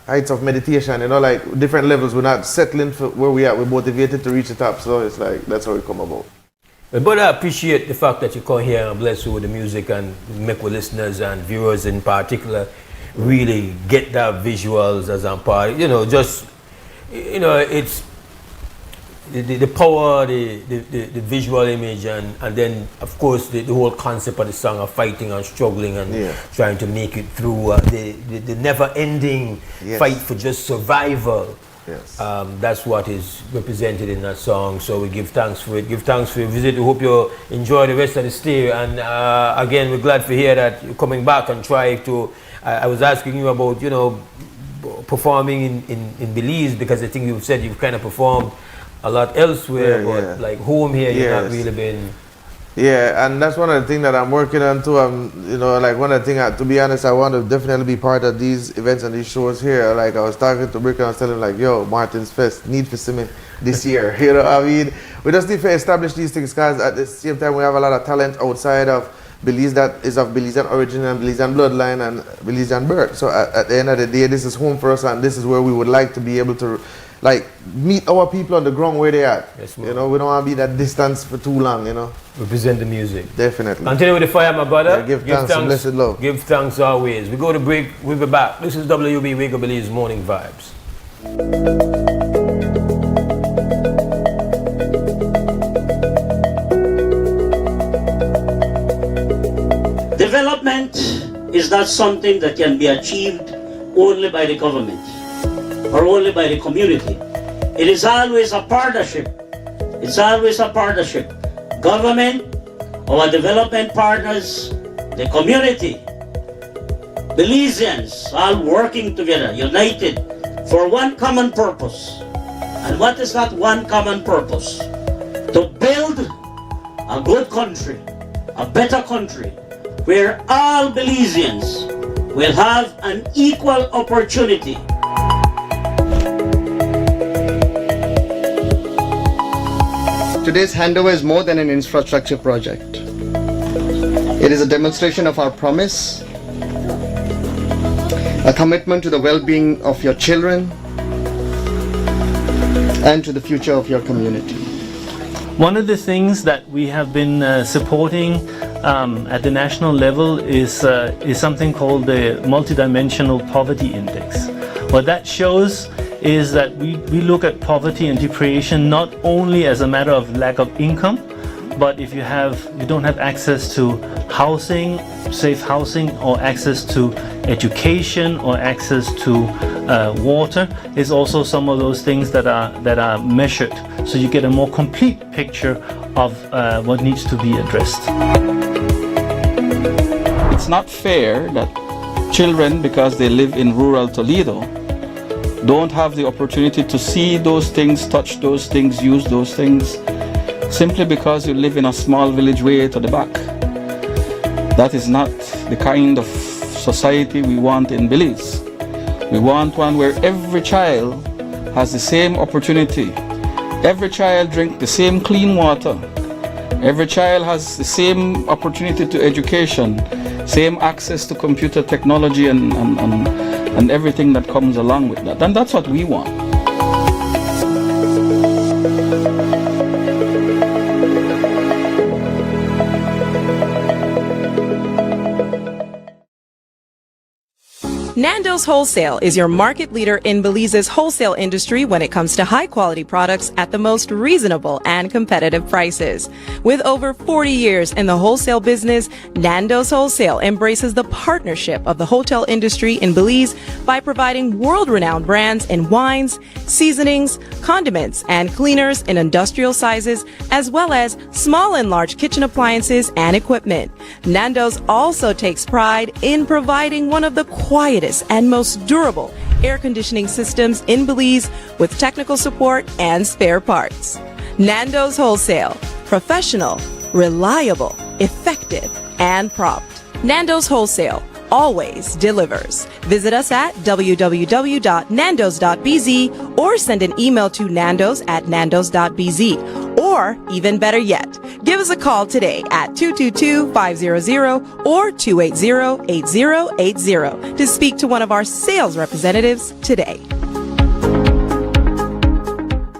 heights of meditation, you know, like different levels. We're not settling for where we are. We're motivated to reach the top, so it's like that's how it come about. But I appreciate the fact that you come here and bless you with the music and make with listeners and viewers in particular really get that visuals as I'm part. You know, just, you know, it's the power, the visual image, and then of course the whole concept of the song of fighting and struggling and trying to make it through the never-ending fight for just survival. Yes. That's what is represented in that song. So we give thanks for it. Give thanks for your visit. We hope you enjoy the rest of the stay. And again, we're glad to hear that you're coming back and try to. I was asking you about, you know, performing in Belize, because I think you've said you've kind of performed a lot elsewhere, but like home here, you've not really been. Yeah, and that's one of the things that I'm working on too. You know, like one of the things, to be honest, I want to definitely be part of these events and these shows here. Like I was talking to Brick and I was telling him like, yo, Martin's Fest, need for me this year. You know, I mean, we just need to establish these things, because at the same time we have a lot of talent outside of Belize that is of Belizean origin and Belizean bloodline and Belizean birth. So at the end of the day, this is home for us, and this is where we would like to be able to meet our people on the ground where they are. Yes, you know, we don't want to be that distance for too long, you know. Represent the music. Definitely. Continue with the fire, my brother. Yeah, give thanks and blessed love. Give thanks always. We go to break, we'll be back. This is WUB Wake Up Belize Morning Vibes. Development is not something that can be achieved only by the government or only by the community. It is always a partnership. It's always a partnership. Government, our development partners, the community, Belizeans, all working together, united for one common purpose. And what is that one common purpose? To build a good country, a better country, where all Belizeans will have an equal opportunity. Today's handover is more than an infrastructure project. It is a demonstration of our promise, a commitment to the well-being of your children, and to the future of your community. One of the things that we have been supporting at the national level is something called the Multidimensional Poverty Index. What that shows is that we look at poverty and deprivation not only as a matter of lack of income, but if you don't have access to housing, safe housing, or access to education, or access to water, is also some of those things that are measured, so you get a more complete picture of what needs to be addressed. It's not fair that children, because they live in rural Toledo, don't have the opportunity to see those things, touch those things, use those things, simply because you live in a small village way to the back. That is not the kind of society we want in Belize. We want one where every child has the same opportunity. Every child drinks the same clean water. Every child has the same opportunity to education, same access to computer technology and everything that comes along with that. And that's what we want. Nando's Wholesale is your market leader in Belize's wholesale industry when it comes to high-quality products at the most reasonable and competitive prices. With over 40 years in the wholesale business, Nando's Wholesale embraces the partnership of the hotel industry in Belize by providing world-renowned brands in wines, seasonings, condiments, and cleaners in industrial sizes, as well as small and large kitchen appliances and equipment. Nando's also takes pride in providing one of the quietest and most durable air conditioning systems in Belize with technical support and spare parts. Nando's Wholesale. Professional, reliable, effective, and prompt. Nando's Wholesale always delivers. Visit us at www.nandos.bz or send an email to nandos@nandos.bz. Or, even better yet, give us a call today at 222-500 or 280-8080 to speak to one of our sales representatives today.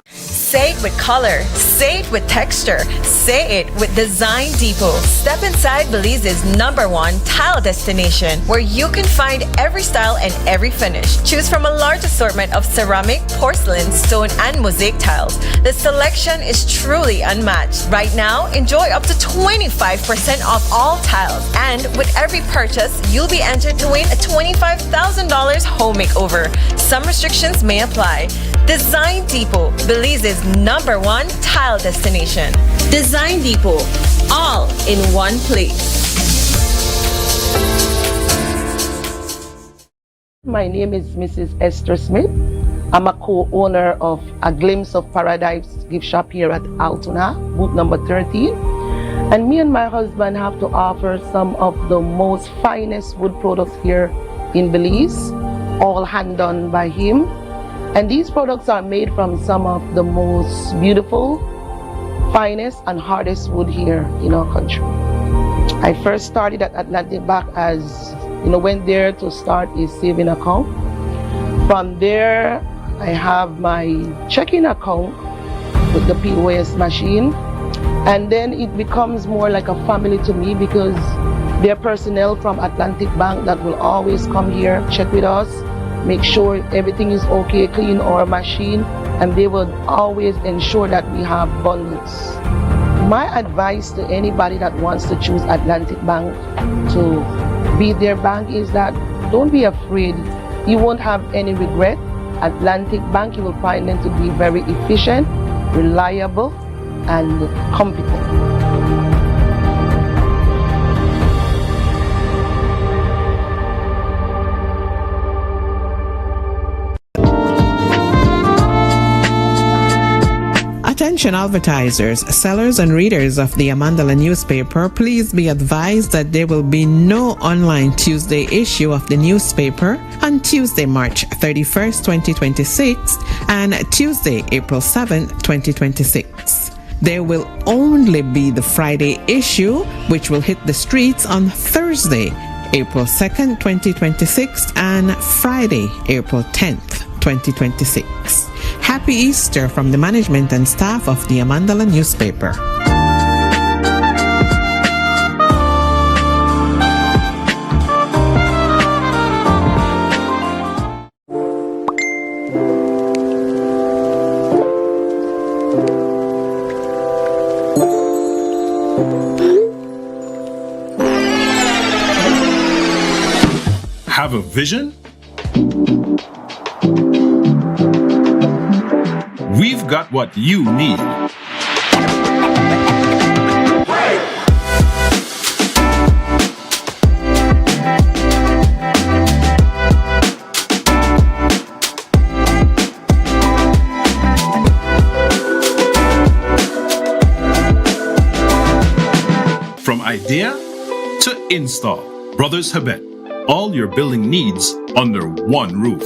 Say it with color, say it with texture, say it with Design Depot. Step inside Belize's #1 tile destination where you can find every style and every finish. Choose from a large assortment of ceramic, porcelain, stone, and mosaic tiles. The selection is truly unmatched. Right now, enjoy up to 25% off all tiles. And with every purchase, you'll be entered to win a $25,000 home makeover. Some restrictions may apply. Design Depot, Belize's #1 tile destination. Design Depot, all in one place. My name is Mrs. Esther Smith. I'm a co-owner of A Glimpse of Paradise gift shop here at Altoona, booth number 13. And me and my husband have to offer some of the most finest wood products here in Belize, all hand done by him. And these products are made from some of the most beautiful, finest, and hardest wood here in our country. I first started at Atlantic Bank as, went there to start a saving account. From there, I have my checking account with the POS machine. And then it becomes more like a family to me because there are personnel from Atlantic Bank that will always come here, check with us, make sure everything is okay, clean our machine, and they will always ensure that we have bundles. My advice to anybody that wants to choose Atlantic Bank to be their bank is that don't be afraid. You won't have any regret. Atlantic Bank, you will find them to be very efficient, reliable, and competent. Attention advertisers, sellers and readers of the Amandala newspaper, please be advised that there will be no online Tuesday issue of the newspaper on Tuesday, March 31st, 2026 and Tuesday, April 7th, 2026. There will only be the Friday issue, which will hit the streets on Thursday, April 2nd, 2026 and Friday, April 10th, 2026. Happy Easter from the management and staff of the Amandala newspaper. Have a vision? We've got what you need. From idea to install, Brothers Habet, all your building needs under one roof.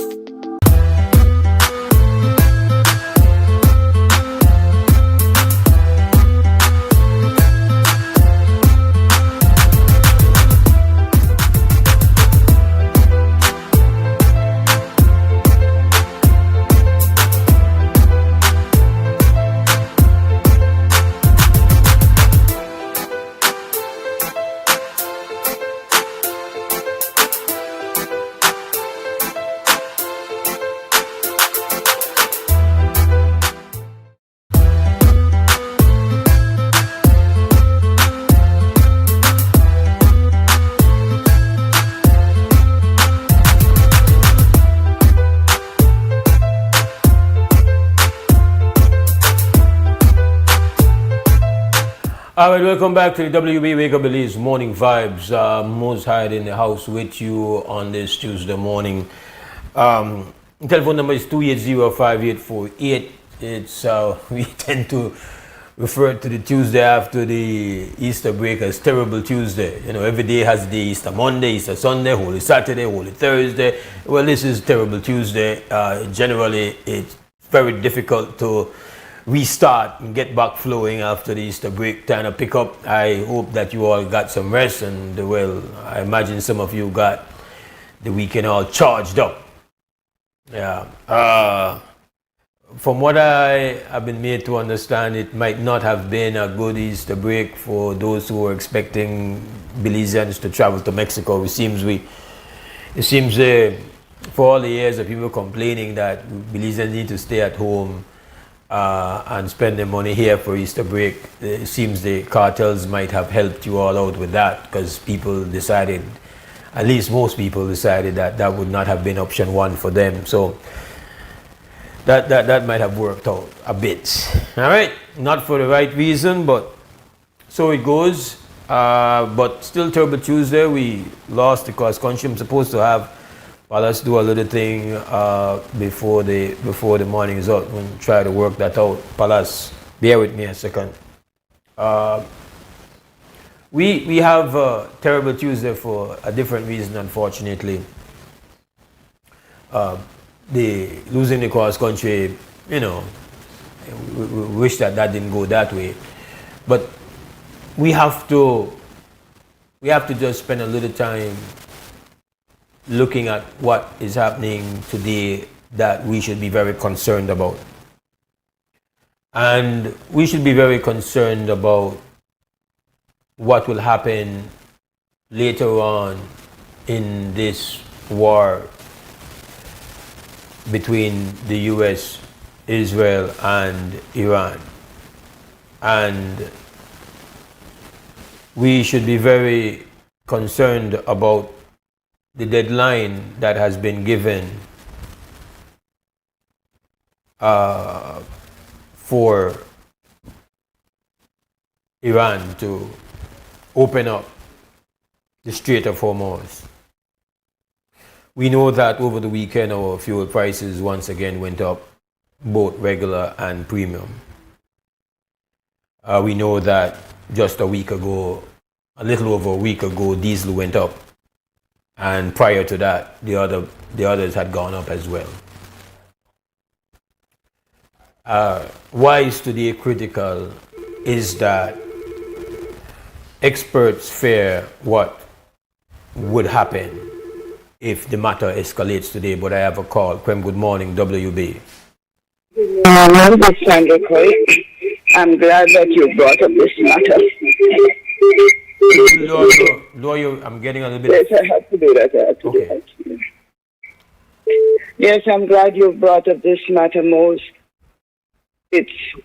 All right, welcome back to the WB Wake Up Belize Morning Vibes. Mose Hyde in the house with you on this Tuesday morning. Telephone number is 280-5848. It's we tend to refer to the Tuesday after the Easter break as Terrible Tuesday. You know, every day has the Easter Monday, Easter Sunday, Holy Saturday, Holy Thursday. Well, this is Terrible Tuesday. Generally, it's very difficult to restart and get back flowing after the Easter break, time to pick up. I hope that you all got some rest, and well, I imagine some of you got the weekend all charged up. Yeah. From what I have been made to understand, it might not have been a good Easter break for those who were expecting Belizeans to travel to Mexico. It seems for all the years of people complaining that Belizeans need to stay at home and spend their money here for Easter break, it seems the cartels might have helped you all out with that, because people decided, at least most people decided, that that would not have been option one for them. So that might have worked out a bit. All right, not for the right reason, but so it goes. But still Terrible Tuesday. We lost the cross country. I'm supposed to have let's do a little thing before the morning is out. We'll try to work that out. Palas, bear with me a second. We have Terrible Tuesday for a different reason, unfortunately. The losing the cross country, you know, we wish that didn't go that way. But we have to we have to just spend a little time looking at what is happening today that we should be very concerned about. And we should be very concerned about what will happen later on in this war between the US, Israel, and Iran. And we should be very concerned about the deadline that has been given for Iran to open up the Strait of Hormuz. We know that over the weekend our fuel prices once again went up, both regular and premium. We know that just a week ago, a little over a week ago, diesel went up. And prior to that, the others had gone up as well. Why is today critical is that experts fear what would happen if the matter escalates today. But I have a call. Prem, good morning, WB. Good morning, this is Sandra Coy. I'm glad that you brought up this matter. Lawyer, I'm getting a little bit... Yes, I have to do that. I have to do that. Yes, I'm glad you brought up this matter, Mose.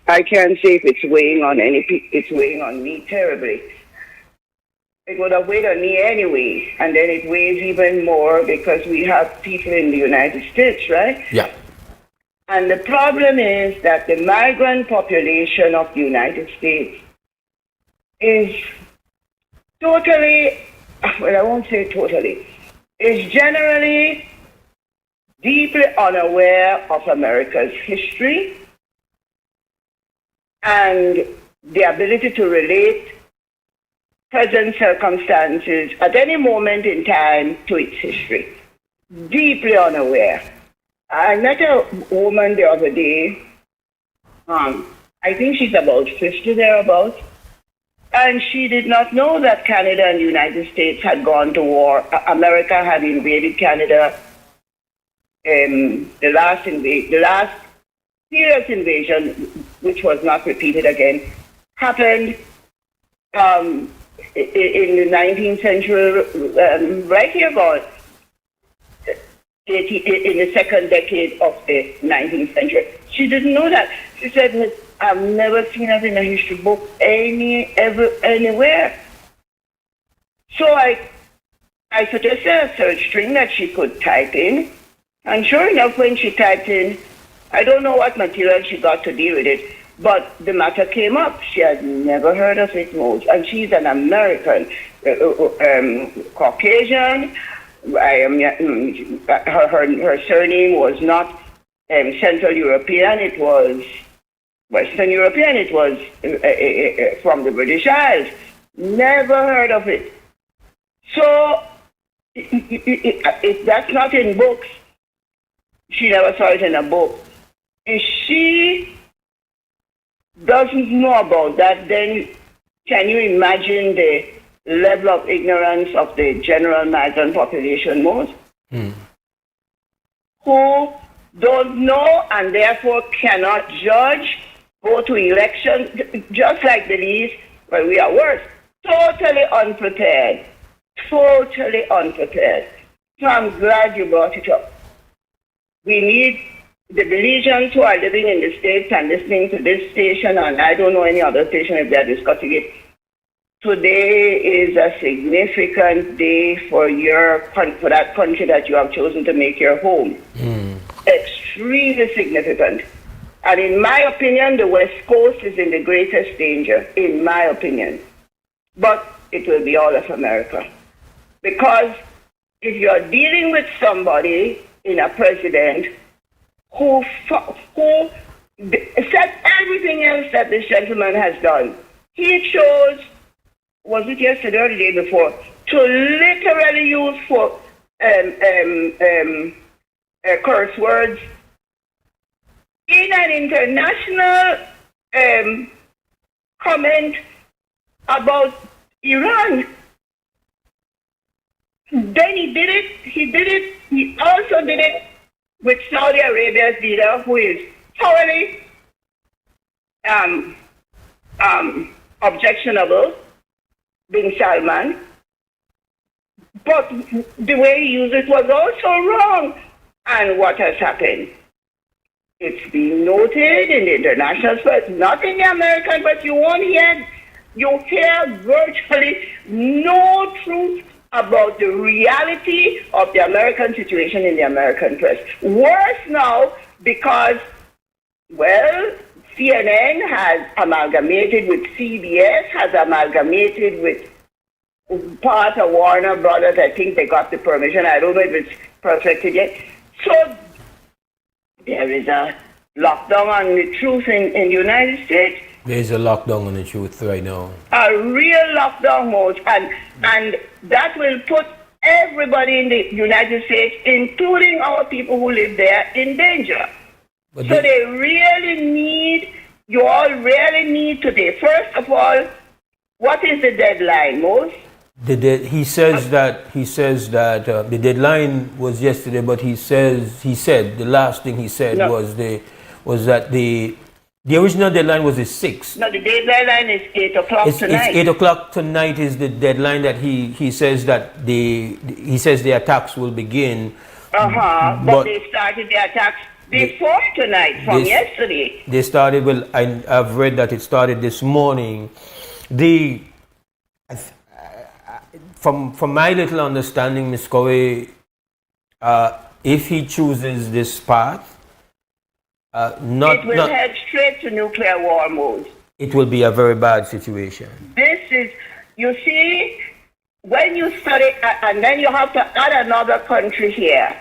I can't say if it's weighing on it's weighing on me terribly. It would have weighed on me anyway, and then it weighs even more because we have people in the United States, right? Yeah. And the problem is that the migrant population of the United States is totally, well, I won't say totally, is generally deeply unaware of America's history and the ability to relate present circumstances at any moment in time to its history. Deeply unaware. I met a woman the other day, I think she's about 50 thereabouts, and she did not know that Canada and the United States had gone to war. America had invaded Canada. The last serious invasion, which was not repeated again, happened in the 19th century, right here about in the second decade of the 19th century. She didn't know that. She said, I've never seen it in a history book anywhere. So I suggested a search string that she could type in. And sure enough, when she typed in, I don't know what material she got to deal with it, but the matter came up. She had never heard of it, Mose. And she's an American, Caucasian. Her surname was not Central European, it was Western European, it was from the British Isles. Never heard of it. So, if that's not in books, she never saw it in a book. If she doesn't know about that, then can you imagine the level of ignorance of the general migrant population, Mose? Who don't know and therefore cannot judge, go to elections, just like Belize, but we are worse. Totally unprepared. Totally unprepared. So I'm glad you brought it up. We need the Belizeans who are living in the States and listening to this station, and I don't know any other station if they're discussing it. Today is a significant day for that country that you have chosen to make your home. Extremely significant. And in my opinion, the West Coast is in the greatest danger, in my opinion. But it will be all of America. Because if you're dealing with somebody in a president who said everything else that this gentleman has done, he chose, was it yesterday or the day before, to literally use for curse words in an international comment about Iran. Then he also did it with Saudi Arabia's leader, who is thoroughly objectionable, Bin Salman. But the way he used it was also wrong. And what has happened? It's been noted in the international press, not in the American, but you hear virtually no truth about the reality of the American situation in the American press. Worse now, because, well, CNN has amalgamated with CBS, has amalgamated with part of Warner Brothers. I think they got the permission. I don't know if it's perfected yet. So there is a lockdown on the truth in the United States. There's a lockdown on the truth right now. A real lockdown mode, and that will put everybody in the United States, including our people who live there, in danger. But so they really need, you all really need today. First of all, what is the deadline, Mose? He says that the deadline was yesterday, but he said the last thing he said was that the original deadline was the 6th. No, the deadline is 8 o'clock tonight. It's 8 o'clock tonight is the deadline that he says that the attacks will begin. But they started the attacks before tonight, from yesterday. They started. Well, I've read that it started this morning. From my little understanding, Ms. Corey, if he chooses this path, it will head straight to nuclear war mode. It will be a very bad situation. This is, you see, when you study, and then you have to add another country here.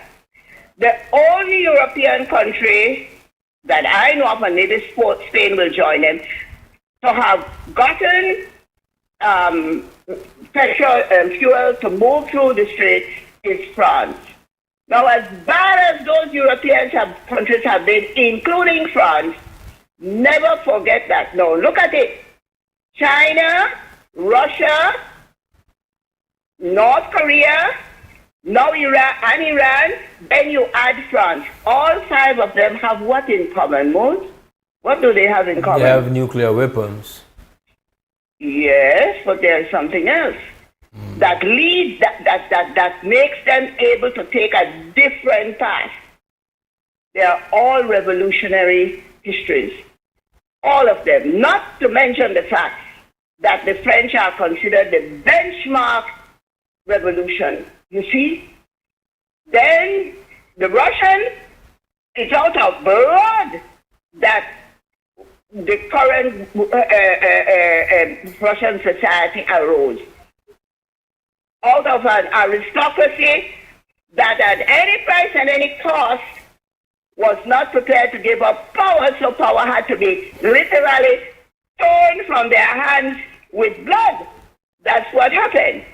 The only European country that I know of, and maybe Spain will join them, to have gotten petrol and fuel to move through the Strait is France. Now, as bad as those European countries have been, including France, never forget that. Now, look at it. China, Russia, North Korea, now Iran, then you add France. All 5 of them have what in common, Mose? What do they have in common? They have nuclear weapons. Yes, but there's something else that leads, that makes them able to take a different path. They are all revolutionary histories. All of them. Not to mention the fact that the French are considered the benchmark revolution. You see? Then the Russian, it's out of blood that the current Russian society arose. Out of an aristocracy that at any price and any cost was not prepared to give up power, so power had to be literally torn from their hands with blood. That's what happened.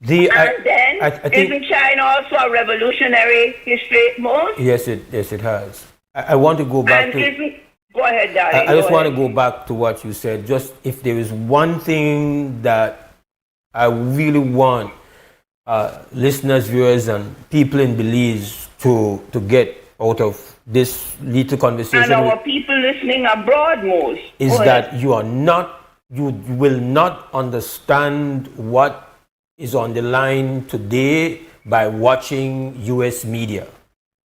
Isn't China also a revolutionary history, Mose? Yes, it has. I want to go back Go ahead, darling. I just want to go back to what you said. Just if there is one thing that I really want listeners, viewers, and people in Belize to get out of this little conversation, and our people listening abroad, Mose, is that you will not understand what is on the line today by watching U.S. media.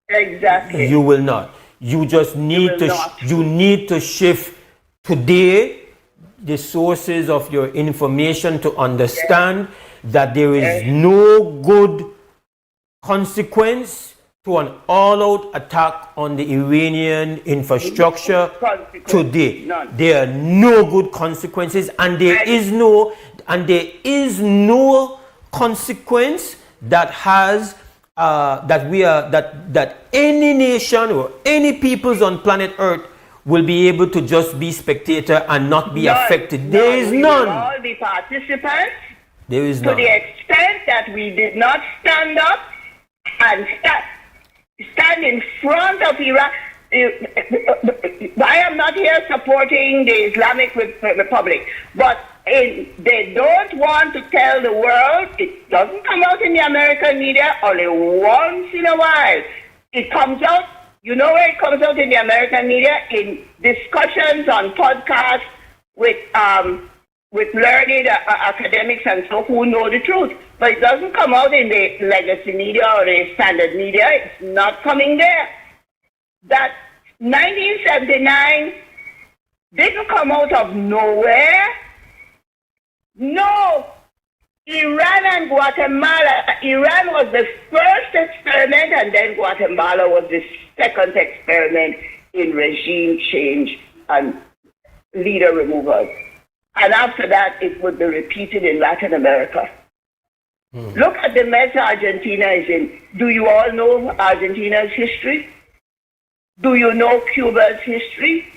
Exactly. You will not. You just need to shift today the sources of your information to understand that there is no good consequence to an all-out attack on the Iranian infrastructure today. None. There are no good consequences, and there is no consequence that has that any nation or any peoples on planet Earth will be able to just be spectator and not be affected. There is none. We will all be participants. There is none. To the extent that we did not stand up and stand in front of Iraq. I am not here supporting the Islamic Republic, but They don't want to tell the world. It doesn't come out in the American media only once in a while. It comes out, you know where it comes out in the American media? In discussions on podcasts with learned academics and so who know the truth. But it doesn't come out in the legacy media or the standard media. It's not coming there. That 1979 didn't come out of nowhere. No. Iran and Guatemala. Iran was the first experiment, and then Guatemala was the second experiment in regime change and leader removal. And after that, it would be repeated in Latin America. Look at the mess Argentina is in. Do you all know Argentina's history? Do you know Cuba's history?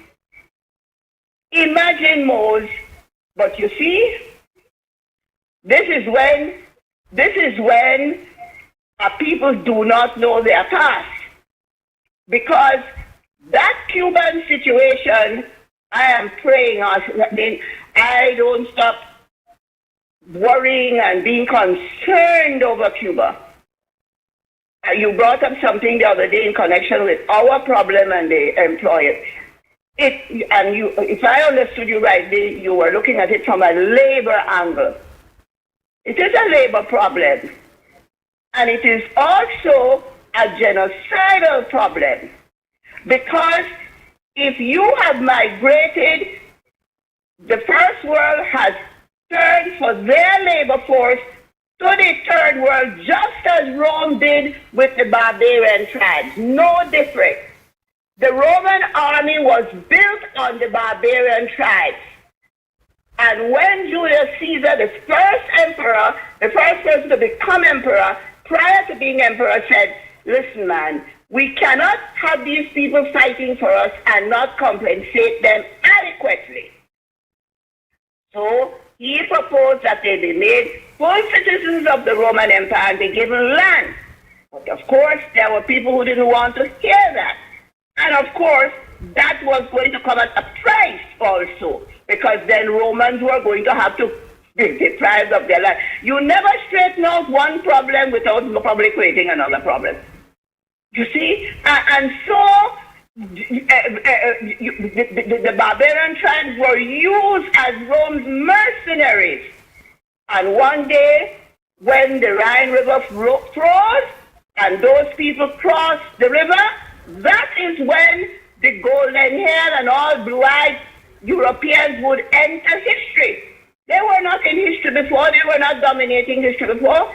Imagine Mose. But you see, this is when people do not know their past. Because that Cuban situation, I am praying, I don't stop worrying and being concerned over Cuba. You brought up something the other day in connection with our problem and the employer. If I understood you rightly, you were looking at it from a labor angle. It is a labor problem. And it is also a genocidal problem. Because if you have migrated, the first world has turned for their labor force to the third world, just as Rome did with the barbarian tribes. No different. The Roman army was built on the barbarian tribes. And when Julius Caesar, the first emperor, the first person to become emperor, prior to being emperor, said, listen, man, we cannot have these people fighting for us and not compensate them adequately. So he proposed that they be made full citizens of the Roman Empire and be given land. But of course, there were people who didn't want to hear that. And of course, that was going to come at a price also, because then Romans were going to have to be deprived of their land. You never straighten out one problem without probably creating another problem. You see? And so the barbarian tribes were used as Rome's mercenaries. And one day, when the Rhine River froze and those people crossed the river, that is when the golden-haired and all blue-eyed Europeans would enter history. They were not in history before. They were not dominating history before.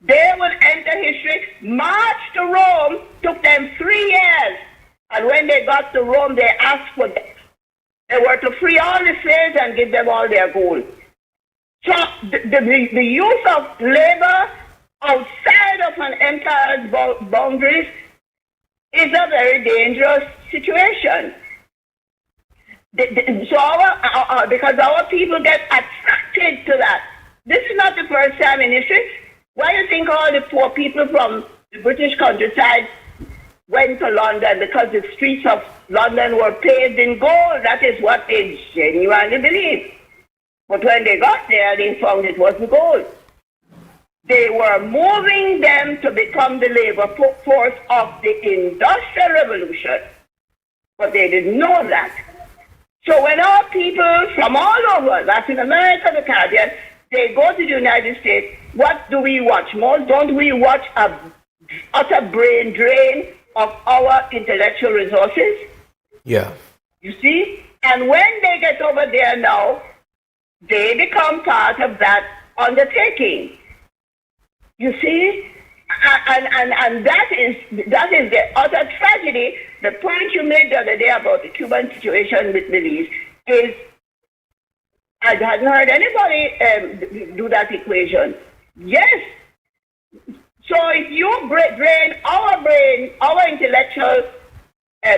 They would enter history. March to Rome took them 3 years. And when they got to Rome, they asked for them. They were to free all the slaves and give them all their gold. So the use of labor outside of an empire's boundaries is a very dangerous situation. So because our people get attracted to that. This is not the first time in history. Why do you think all the poor people from the British countryside went to London? Because the streets of London were paved in gold. That is what they genuinely believed. But when they got there, they found it wasn't gold. They were moving them to become the labor force of the Industrial Revolution. But they didn't know that. So when our people from all over, Latin America, the Caribbean, they go to the United States, what do we watch? Most don't we watch a utter brain drain of our intellectual resources? Yeah. You see? And when they get over there now, they become part of that undertaking. You see? And that is the utter tragedy. The point you made the other day about the Cuban situation with Belize is, I hadn't heard anybody do that equation. Yes. So if you drain our intellectual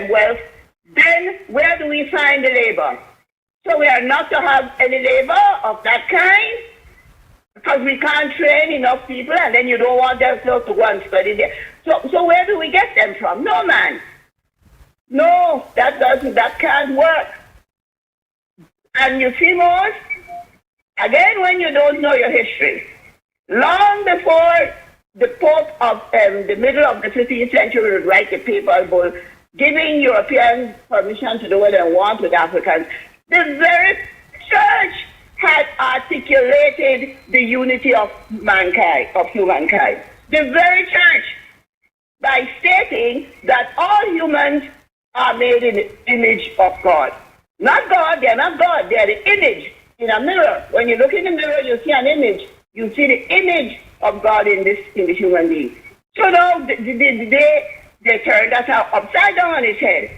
wealth, then where do we find the labor? So we are not to have any labor of that kind, because we can't train enough people, and then you don't want them to go and study there. So where do we get them from? No, man. No, that can't work. And you see, Mose, Again, when you don't know your history, long before the Pope of the middle of the 15th century would write the papal bull giving Europeans permission to do what they want with Africans, the very church had articulated the unity of mankind, of humankind. The very church, by stating that all humans are made in the image of God. Not God, they're not God, they're the image in a mirror. When you look in the mirror, you see an image. You see the image of God in the human being. So now they turned that upside down on its head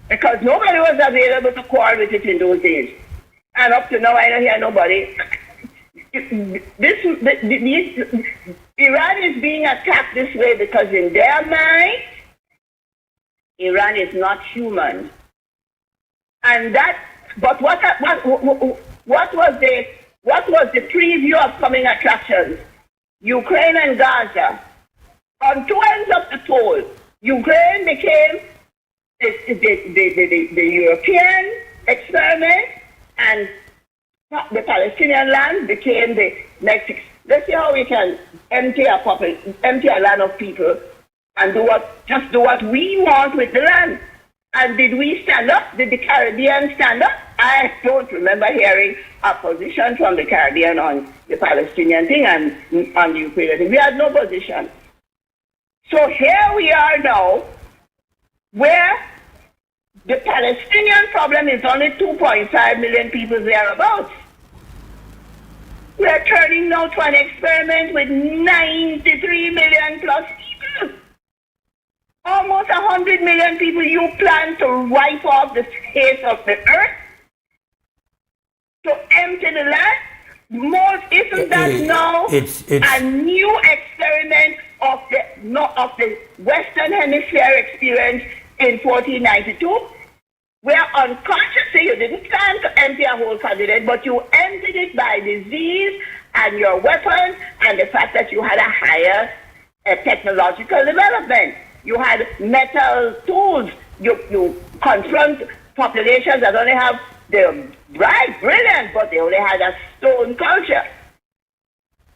because nobody was available to quarrel with it in those days. And up to now, I don't hear nobody. Iran is being attacked this way because in their mind, Iran is not human. And that, but what was the preview of coming attractions? Ukraine and Gaza. On two ends of the pole, Ukraine became the European experiment, and the Palestinian land became the Mexican. Let's see how we can empty a land of people and just do what we want with the land. And did we stand up? Did the Caribbean stand up? I don't remember hearing a position from the Caribbean on the Palestinian thing and on the Ukrainian thing. We had no position. So here we are now, where the Palestinian problem is only 2.5 million people thereabouts. We are turning now to an experiment with 93 million plus people. Almost 100 million people you plan to wipe off the face of the earth, to empty the land. Isn't that now a new experiment of the Western Hemisphere experience in 1492? Where unconsciously you didn't plan to empty a whole continent, but you emptied it by disease and your weapons and the fact that you had a higher technological development. You had metal tools. You confront populations that only have, they're bright, brilliant, but they only had a stone culture.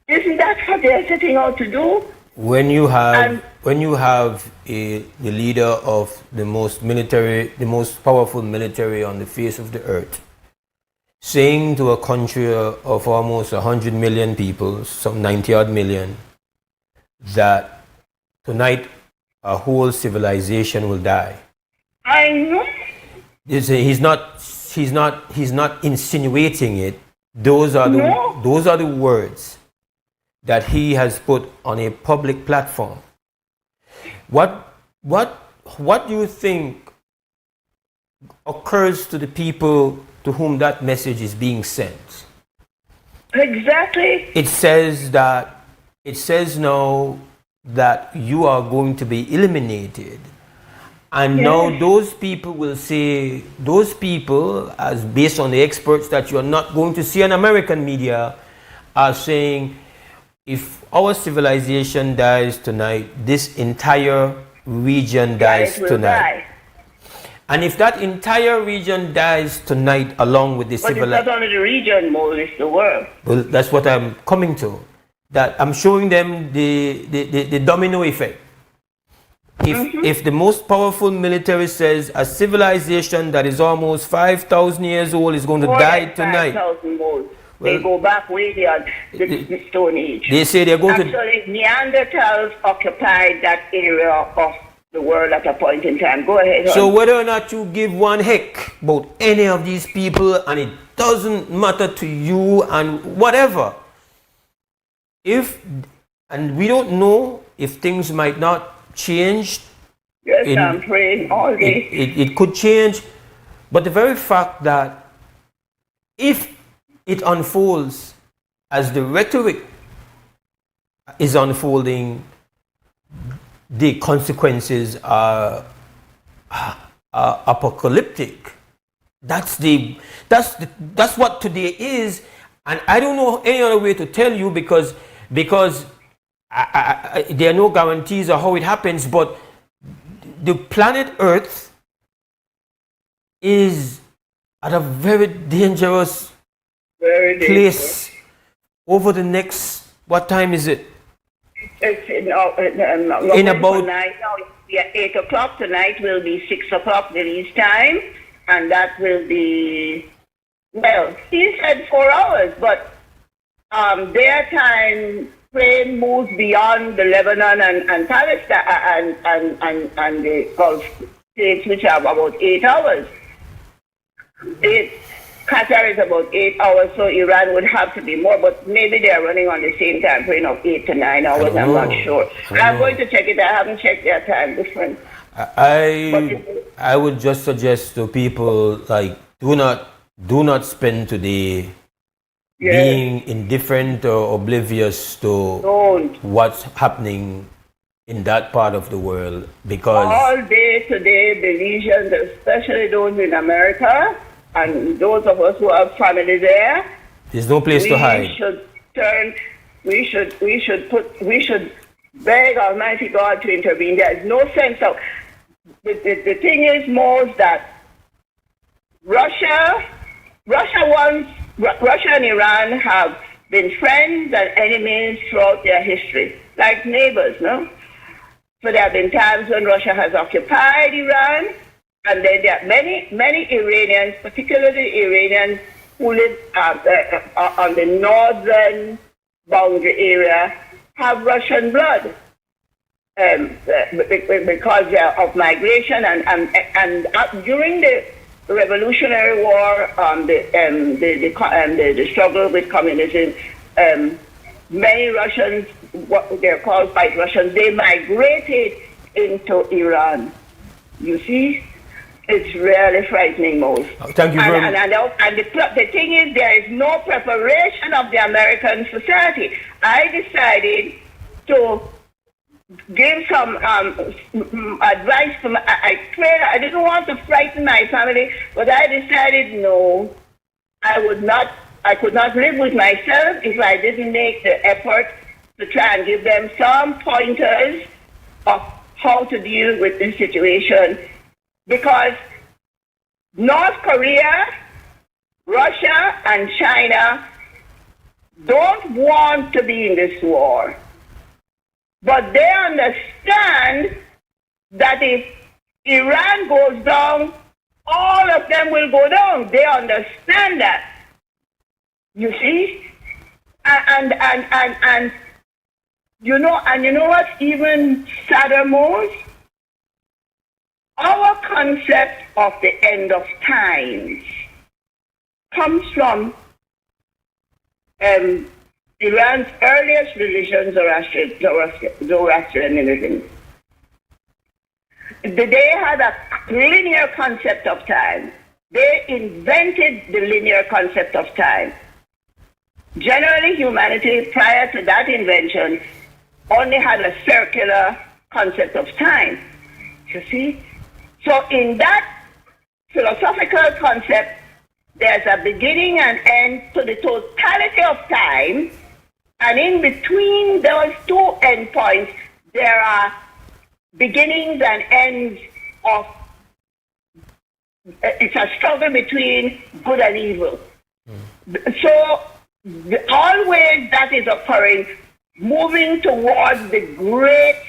Isn't that what they're setting out to do? When you have the leader of the most powerful military on the face of the earth, saying to a country of almost 100 million people, some 90 odd million, that tonight a whole civilization will die. I know. He's not insinuating it. Those are the words that he has put on a public platform. What do you think occurs to the people to whom that message is being sent? Exactly. It says now that you are going to be eliminated. And now those people will say, those people, as based on the experts that you are not going to see on American media, are saying, if our civilization dies tonight, this entire region dies tonight. And if that entire region dies tonight along with the civilization... But it's not only the region, Mose, it's the world. Well, that's what I'm coming to. That I'm showing them the domino effect. If the most powerful military says a civilization that is almost 5,000 years old is going to die tonight. 5,000 more. They go back way beyond the Stone Age. They say they're going Actually, Neanderthals occupied that area of the world at a point in time. Go ahead. So whether or not you give one heck about any of these people, and it doesn't matter to you and whatever, and we don't know if things might not change. Yes, I'm praying all day. It could change, but the very fact that if it unfolds as the rhetoric is unfolding, the consequences are apocalyptic. That's what today is, and I don't know any other way to tell you because there are no guarantees of how it happens, but the planet Earth is at a very dangerous take place over the next, what time is it? It's In about... Tonight, 8 o'clock. Tonight will be 6 o'clock release time. And that will be, well, he said 4 hours, but their time frame moves beyond the Lebanon and Palestine and the Gulf states, which are about 8 hours. Qatar is about 8 hours, so Iran would have to be more, but maybe they're running on the same time frame of 8 to 9 hours. I'm not sure. I'm going to check it. I haven't checked their time difference. I would just suggest to people, like, do not spend today being indifferent or oblivious to what's happening in that part of the world, because all day today, Belizeans, especially those in America, and those of us who have family there, there's no place to hide. We should beg Almighty God to intervene. There is no sense of the thing is, Mose, that Russia and Iran have been friends and enemies throughout their history, like neighbors, no? So there have been times when Russia has occupied Iran, and then there are many Iranians, particularly Iranians who live on the northern boundary area, have Russian blood. Because of migration and during the Revolutionary War, the struggle with communism, many Russians, what they're called white Russians, they migrated into Iran. You see, it's really frightening, Mose. Thank you very much. And the thing is, there is no preparation of the American society. I decided to give some advice to I didn't want to frighten my family, but I decided no, I could not live with myself if I didn't make the effort to try and give them some pointers of how to deal with this situation, because North Korea, Russia, and China don't want to be in this war. But they understand that if Iran goes down, all of them will go down. They understand that. You see? And you know what? Even sadder, Mose? Our concept of the end of times comes from Iran's earliest religion, Zoroastrianism. They had a linear concept of time. They invented the linear concept of time. Generally, humanity, prior to that invention, only had a circular concept of time. You see? So in that philosophical concept, there's a beginning and end to the totality of time, and in between those two endpoints, there are beginnings and ends of, it's a struggle between good and evil. So always that is occurring, moving towards the great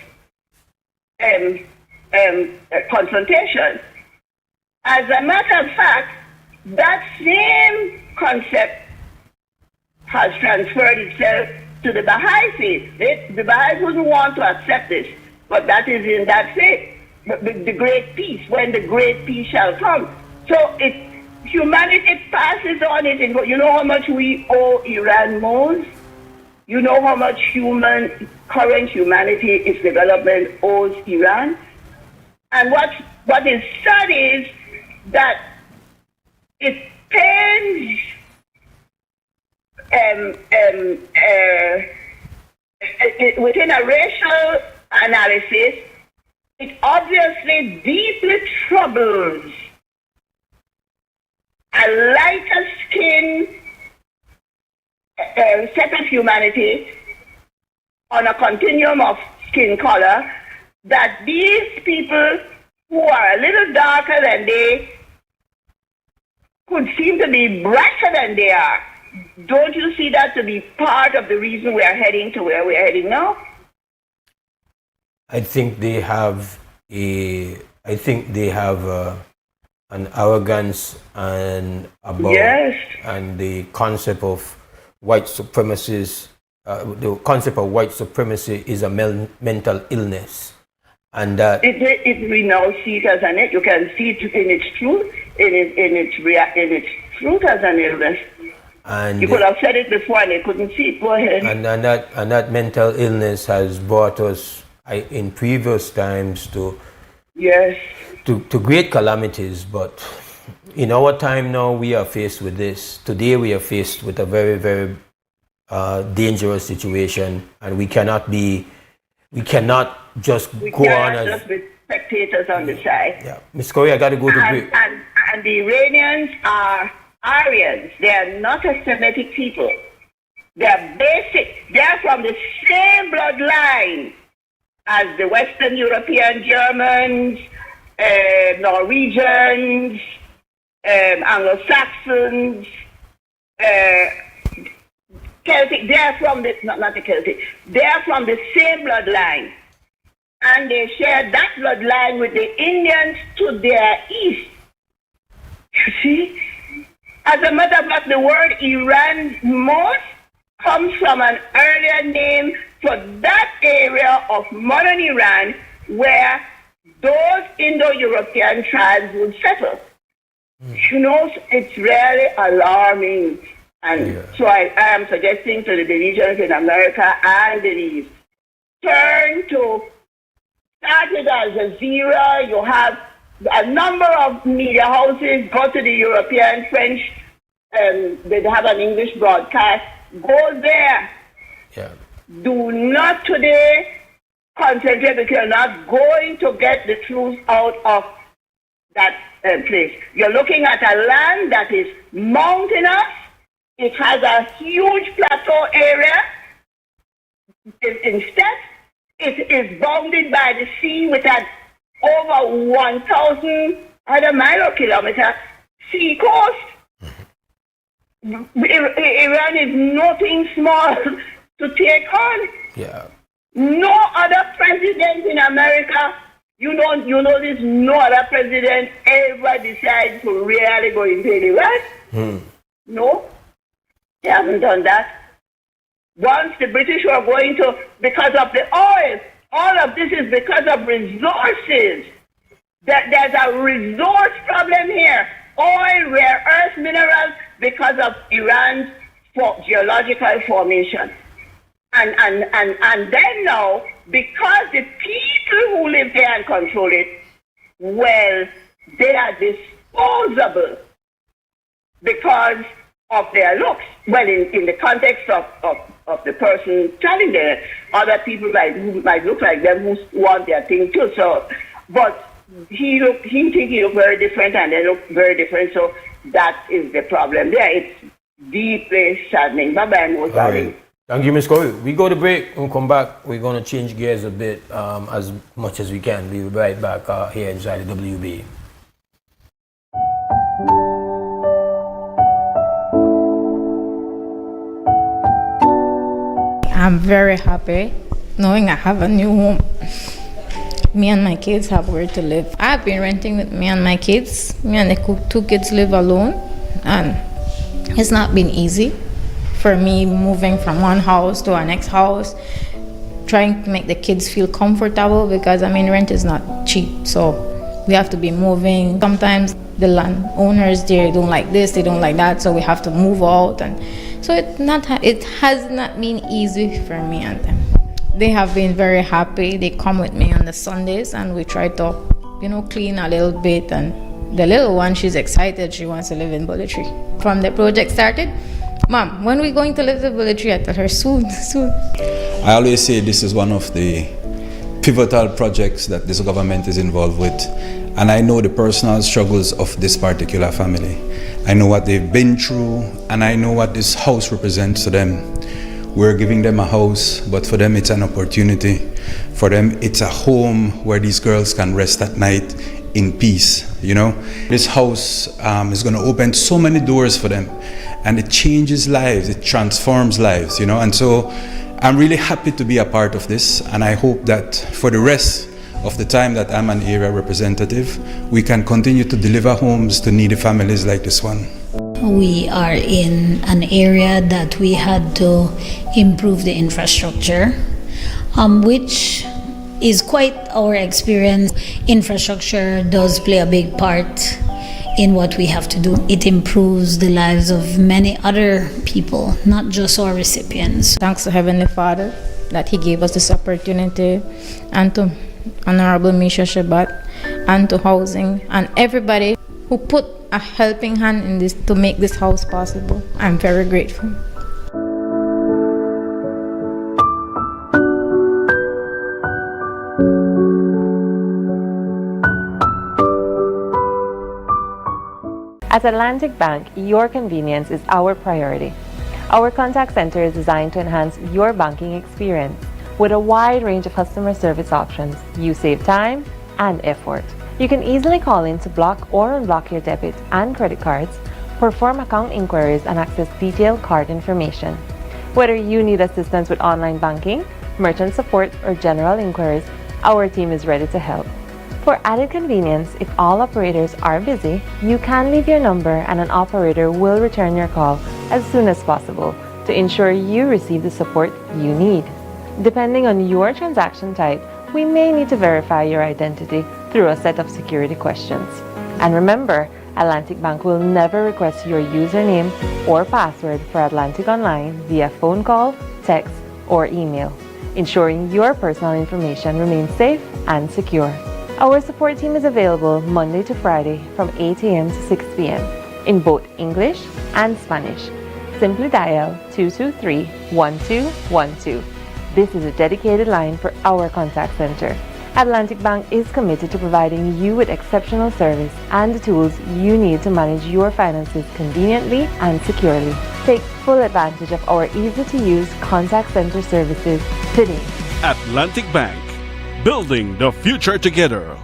confrontation. As a matter of fact, that same concept has transferred itself to the Baha'i faith. The Baha'is wouldn't want to accept this, but that is in that faith, the great peace, when the great peace shall come. So humanity passes on it. You know how much we owe Iran, Mose? You know how much current humanity, its development, owes Iran? And what is sad is that it pains within a racial analysis, it obviously deeply troubles a lighter skin set of humanity on a continuum of skin color, that these people who are a little darker than they could seem to be brighter than they are. don't you see that to be part of the reason we are heading to where we are heading now? I think they have an arrogance and about and the concept of white supremacists. The concept of white supremacy is a mental illness, and that we now see it as an you can see it in its truth, in its truth as an illness. And you could have said it before and they couldn't see it. Go ahead. And that mental illness has brought us in previous times to great calamities, but in our time now we are faced with this. Today we are faced with a very, very dangerous situation, and we cannot just go on as just be spectators on the side. Yeah, Ms. Corey, I got to go to break. And the Iranians are Aryans. They are not a Semitic people. They are basic. They are from the same bloodline as the Western European Germans, Norwegians, Anglo-Saxons, Celtic. They are from the not the Celtic. They are from the same bloodline, and they share that bloodline with the Indians to their east. You see, as a matter of fact, the word Iran, Mose, comes from an earlier name for that area of modern Iran where those Indo-European tribes would settle. You know, it's really alarming. And so I am suggesting to the Belizeans in America and the East, turn to, start with Al Jazeera. You have a number of media houses, go to the European, French, they have an English broadcast, go there. Yeah. Do not today concentrate because you're not going to get the truth out of that place. You're looking at a land that is mountainous. It has a huge plateau area. Instead, it is bounded by the sea with an over 1,000 mile or kilometer sea coast. Iran is nothing small to take on. Yeah. No other president in America, you know this, no other president ever decides to really go into Iran. No, they haven't done that. Once the British were going to, because of the oil, all of this is because of resources. There's a resource problem here. Oil, rare earth minerals, because of Iran's geological formation. And then now, because the people who live there and control it, well, they are disposable because of their looks. Well, in the context of the person telling them, other people might look like them who want their thing too. So, but he think he look very different and they look very different. So that is the problem there. It's deeply saddening. Bye-bye, Mose. All right. Thank you, Ms. Corey. We go to break and come back. We're going to change gears a bit as much as we can. We'll be right back here inside the WB. I'm very happy knowing I have a new home. Me and my kids have where to live. I've been renting with me and my kids. Me and the two kids live alone, and it's not been easy for me moving from one house to our next house, trying to make the kids feel comfortable because, rent is not cheap. So we have to be moving. Sometimes the landowners, they don't like this, they don't like that, so we have to move out. And so it has not been easy for me and them. They have been very happy. They come with me on the Sundays and we try to, clean a little bit. And the little one, she's excited. She wants to live in Bullet Tree. From the project started, Mom, when are we going to live in Bullet Tree? I tell her, soon. I always say this is one of the pivotal projects that this government is involved with. And I know the personal struggles of this particular family. I know what they've been through, and I know what this house represents to them. We're giving them a house, but for them it's an opportunity. For them it's a home where these girls can rest at night in peace, This house is going to open so many doors for them. and it changes lives, it transforms lives, and so I'm really happy to be a part of this, and I hope that for the rest of the time that I'm an area representative, we can continue to deliver homes to needy families like this one. We are in an area that we had to improve the infrastructure, which is quite our experience. Infrastructure does play a big part in what we have to do. It improves the lives of many other people, not just our recipients. Thanks to Heavenly Father that He gave us this opportunity, and to Honorable Misha Shabat, and to housing, and everybody who put a helping hand in this to make this house possible. I'm very grateful. At Atlantic Bank, your convenience is our priority. Our contact center is designed to enhance your banking experience. With a wide range of customer service options, you save time and effort. You can easily call in to block or unblock your debit and credit cards, perform account inquiries, and access detailed card information. Whether you need assistance with online banking, merchant support, or general inquiries, our team is ready to help. For added convenience, if all operators are busy, you can leave your number and an operator will return your call as soon as possible to ensure you receive the support you need. Depending on your transaction type, we may need to verify your identity through a set of security questions. And remember, Atlantic Bank will never request your username or password for Atlantic Online via phone call, text, or email, ensuring your personal information remains safe and secure. Our support team is available Monday to Friday from 8 a.m. to 6 p.m. in both English and Spanish. Simply dial 223-1212. This is a dedicated line for our contact center. Atlantic Bank is committed to providing you with exceptional service and the tools you need to manage your finances conveniently and securely. Take full advantage of our easy-to-use contact center services today. Atlantic Bank, building the future together.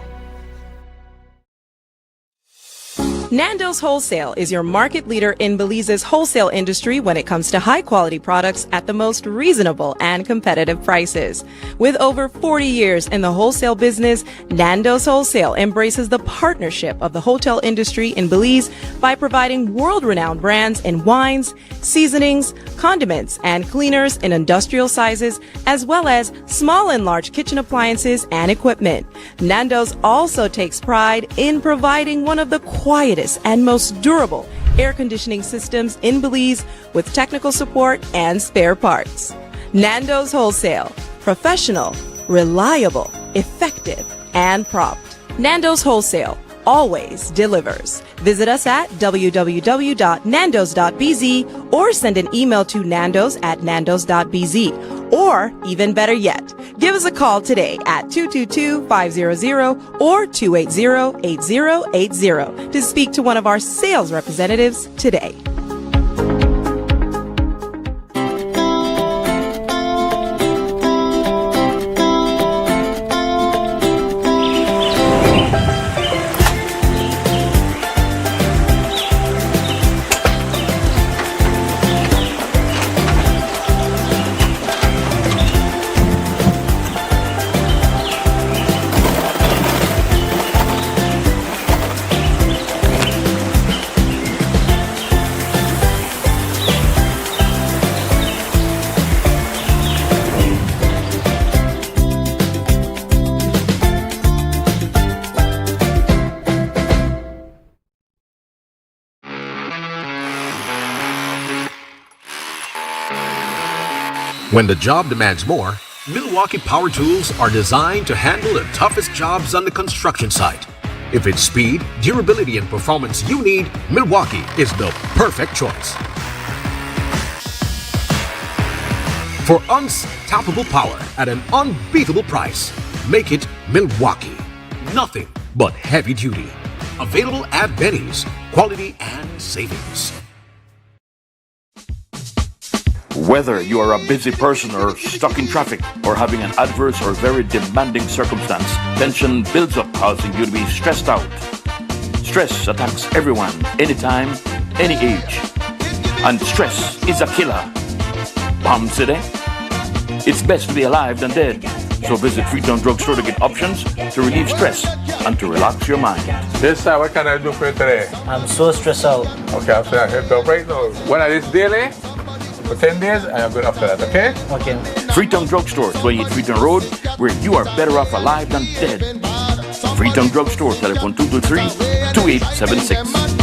Nando's Wholesale is your market leader in Belize's wholesale industry when it comes to high-quality products at the most reasonable and competitive prices. With over 40 years in the wholesale business, Nando's Wholesale embraces the partnership of the hotel industry in Belize by providing world-renowned brands in wines, seasonings, condiments, and cleaners in industrial sizes, as well as small and large kitchen appliances and equipment. Nando's also takes pride in providing one of the quietest and most durable air conditioning systems in Belize with technical support and spare parts. Nando's Wholesale. Professional, reliable, effective, and prompt. Nando's Wholesale always delivers. Visit us at www.nandos.bz or send an email to nandos@nandos.bz. Or, even better yet, give us a call today at 222-500 or 280-8080 to speak to one of our sales representatives today. When the job demands more, Milwaukee Power Tools are designed to handle the toughest jobs on the construction site. If it's speed, durability, and performance you need, Milwaukee is the perfect choice. For unstoppable power at an unbeatable price, make it Milwaukee. Nothing but heavy duty. Available at Benny's. Quality and savings. Whether you are a busy person or stuck in traffic or having an adverse or very demanding circumstance, tension builds up, causing you to be stressed out. Stress attacks everyone, anytime, any age. And stress is a killer. Palm City? It's best to be alive than dead. So visit Freetown Drugstore to get options to relieve stress and to relax your mind. Yes, sir. What can I do for you today? I'm so stressed out. Okay, I'm saying help you right now. When I this daily, for 10 days, I am good after that, okay? Okay. Freetown Drugstore, 28 Freetown Road, where you are better off alive than dead. Freetown Drugstore, telephone 223-2876.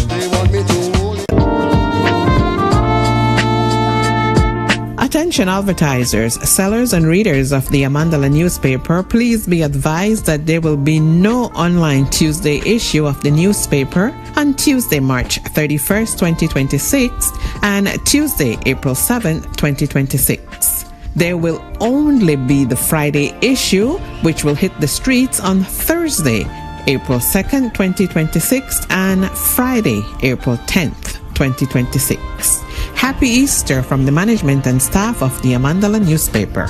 Attention advertisers, sellers and readers of the Amandala newspaper, please be advised that there will be no online Tuesday issue of the newspaper on Tuesday, March 31st, 2026 and Tuesday, April 7th, 2026. There will only be the Friday issue, which will hit the streets on Thursday, April 2nd, 2026 and Friday, April 10th, 2026. Happy Easter from the management and staff of the Amandala newspaper.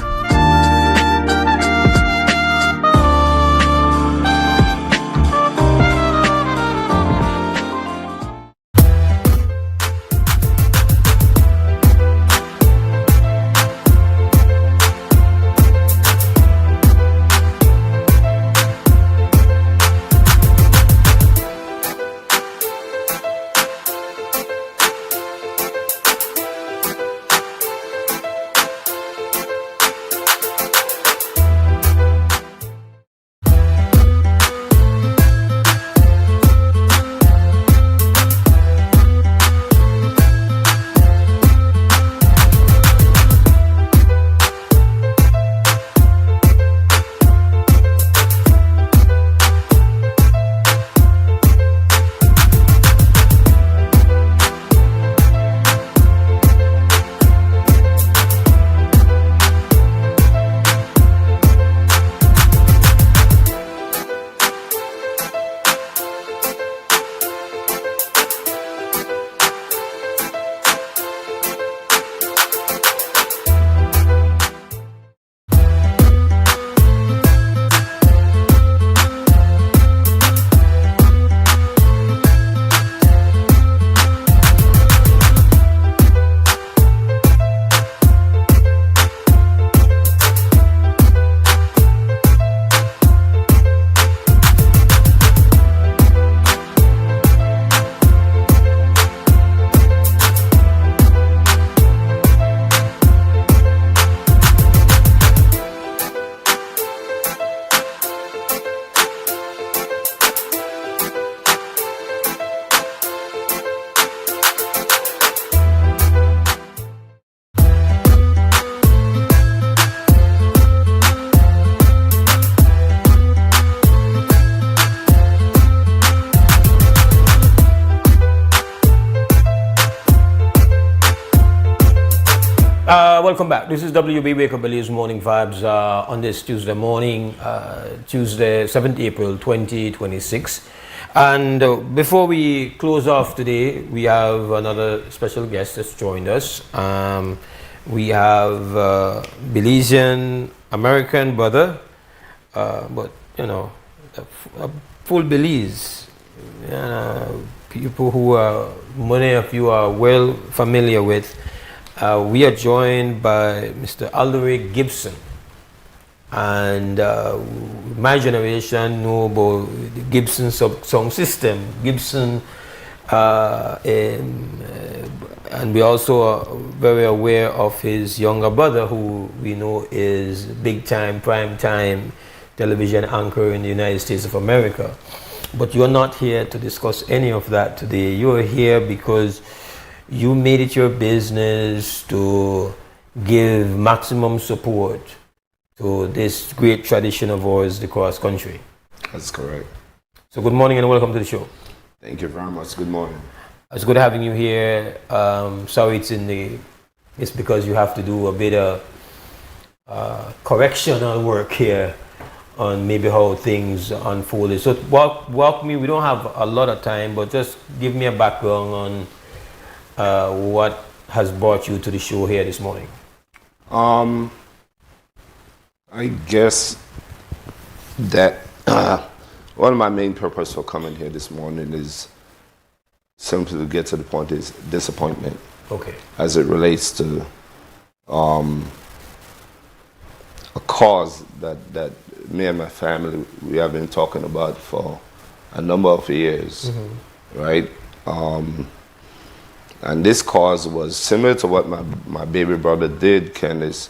Welcome back. This is WB Wake Up Belize Morning Vibes on this Tuesday morning, Tuesday, 7th April 2026. And before we close off today, we have another special guest that's joined us. We have Belizean American brother, but you know, a full Belize. People who many of you are well familiar with. We are joined by Mr. Alderic Gibson, and my generation know about the Gibson sound system, Gibson, and we also are very aware of his younger brother, who we know is big time, prime time television anchor in the United States of America. But you're not here to discuss any of that today. You're here because you made it your business to give maximum support to this great tradition of ours, the cross country. That's correct. So good morning and welcome to the show. Thank you very much. Good morning. It's good having you here. Sorry it's because you have to do a bit of correctional work here on maybe how things unfolded. So walk me, we don't have a lot of time, but just give me a background on what has brought you to the show here this morning? I guess that one of my main purpose for coming here this morning is simply to get to the point is disappointment. Okay. As it relates to a cause that me and my family, we have been talking about for a number of years, right? And this cause was similar to what my baby brother did, Kenneth,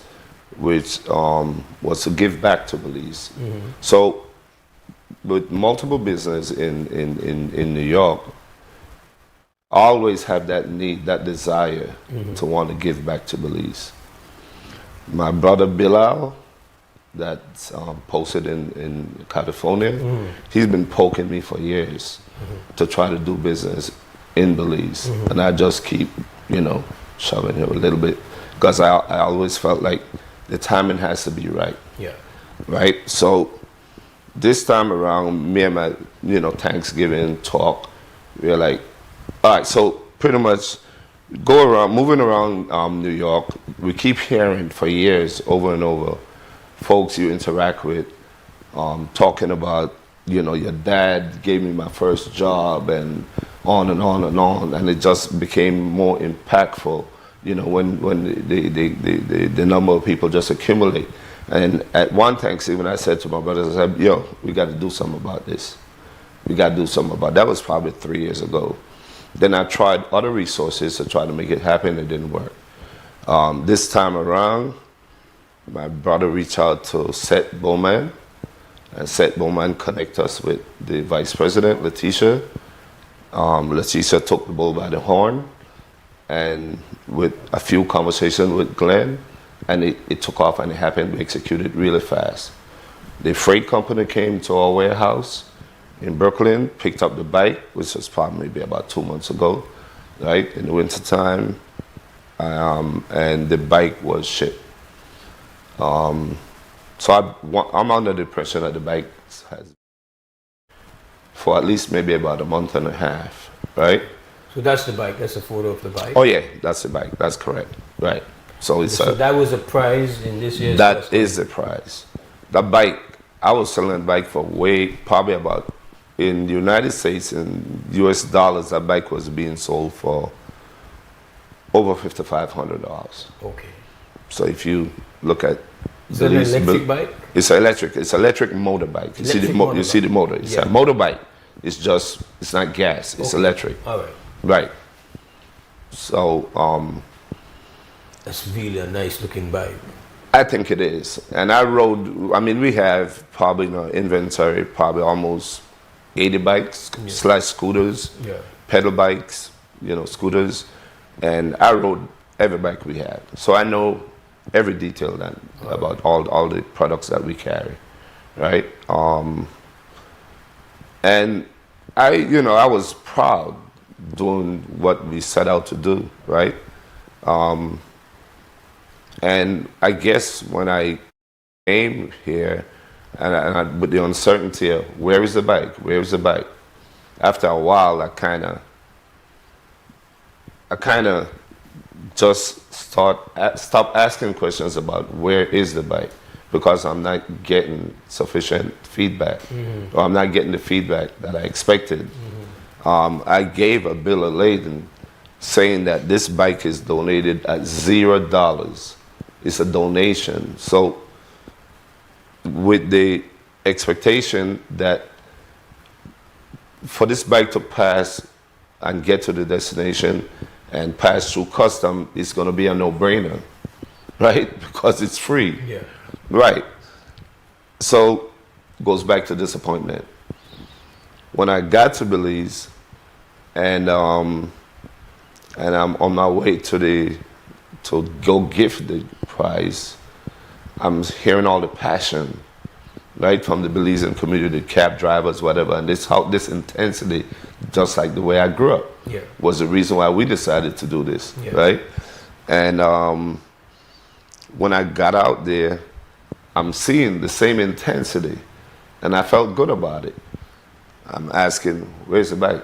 which was to give back to Belize. So with multiple business in New York, I always have that need, that desire to want to give back to Belize. My brother Bilal, that's posted in California, he's been poking me for years to try to do business in Belize. And I just keep, shoving him a little bit, because I always felt like the timing has to be right. Yeah. Right? So this time around, me and my, Thanksgiving talk, we're like, all right, so pretty much moving around New York, we keep hearing for years, over and over, folks you interact with, talking about, your dad gave me my first job, and on and on and on, and it just became more impactful, when the number of people just accumulate. And at one Thanksgiving, I said to my brothers, I said, yo, we got to do something about this. We got to do something about it. That was probably 3 years ago. Then I tried other resources to try to make it happen. It didn't work. This time around, my brother reached out to Seth Bowman, and Seth Bowman connected us with the vice president, Letitia. Letitia took the bull by the horn, and with a few conversations with Glenn, and it took off and it happened. We executed really fast. The freight company came to our warehouse in Brooklyn, picked up the bike, which was probably maybe about 2 months ago, right, in the wintertime, and the bike was shipped. So I'm under the impression that the bike has for at least maybe about a month and a half, right? So that's the bike, that's a photo of the bike? Oh yeah, that's the bike, that's correct, right. So that was a prize in this year's That festival. is the prize. The bike, I was selling the bike for probably about, in the United States, in US dollars, that bike was being sold for over $5,500. Okay. So if you look at Is it an electric bike? It's electric. It's electric motorbike. You see the motor. It's a motorbike. It's not gas. It's electric. All right. Right. So that's really a nice looking bike. I think it is. And we have probably in our inventory almost 80 bikes / scooters, pedal bikes, scooters. And I rode every bike we had. So I know every detail about all the products that we carry, right? And I was proud doing what we set out to do, right? And I guess when I came here, and with the uncertainty of where is the bike? After a while, I kind of just stop asking questions about where is the bike, because I'm not getting sufficient feedback, or I'm not getting the feedback that I expected. I gave a bill of lading saying that this bike is donated at $0. It's a donation. So with the expectation that for this bike to pass and get to the destination and pass through custom, it's going to be a no-brainer, right? Because it's free. Yeah. Right. So goes back to disappointment. When I got to Belize, and I'm on my way to go give the prize, I'm hearing all the passion, right, from the Belizean community, cab drivers, whatever, and this intensity, just like the way I grew up, was the reason why we decided to do this, right? And when I got out there, I'm seeing the same intensity, and I felt good about it. I'm asking, where's the bike?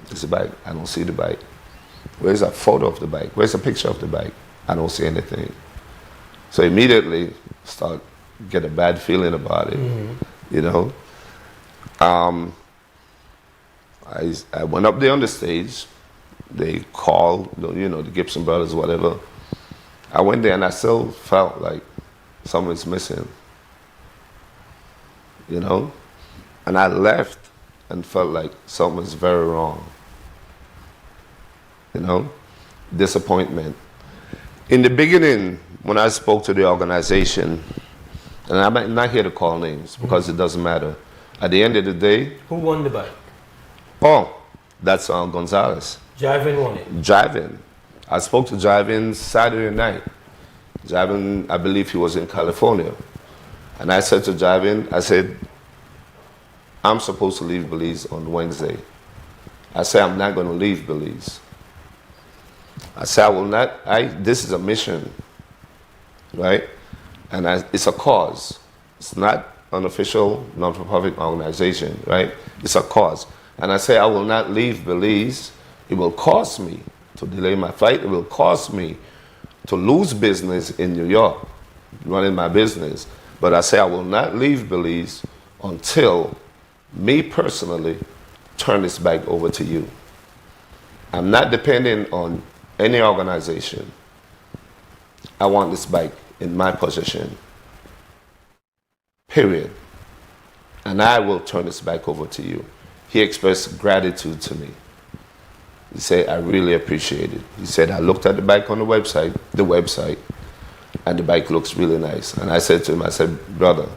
Where's the bike? I don't see the bike. Where's a photo of the bike? Where's a picture of the bike? I don't see anything. So immediately get a bad feeling about it, I went up there on the stage, they called, the Gibson brothers, whatever. I went there and I still felt like something's missing, And I left and felt like something's very wrong, Disappointment. In the beginning, when I spoke to the organization, and I'm not here to call names because it doesn't matter. At the end of the day... Who won the bike? Oh, that's Gonzalez. Jivin won it? Jivin. I spoke to Jivin Saturday night. Jivin, I believe he was in California. And I said to Jivin, I said, I'm supposed to leave Belize on Wednesday. I said, I'm not going to leave Belize. I said, I will not, this is a mission, right? And it's a cause. It's not an official non-profit organization, right? It's a cause. And I say I will not leave Belize. It will cost me to delay my flight. It will cost me to lose business in New York, running my business. But I say I will not leave Belize until me personally turn this back over to you. I'm not depending on any organization. I want this bike in my possession, period. And I will turn this back over to you. He expressed gratitude to me. He said, I really appreciate it. He said, I looked at the bike on the website, and the bike looks really nice. And I said to him, I said, brother,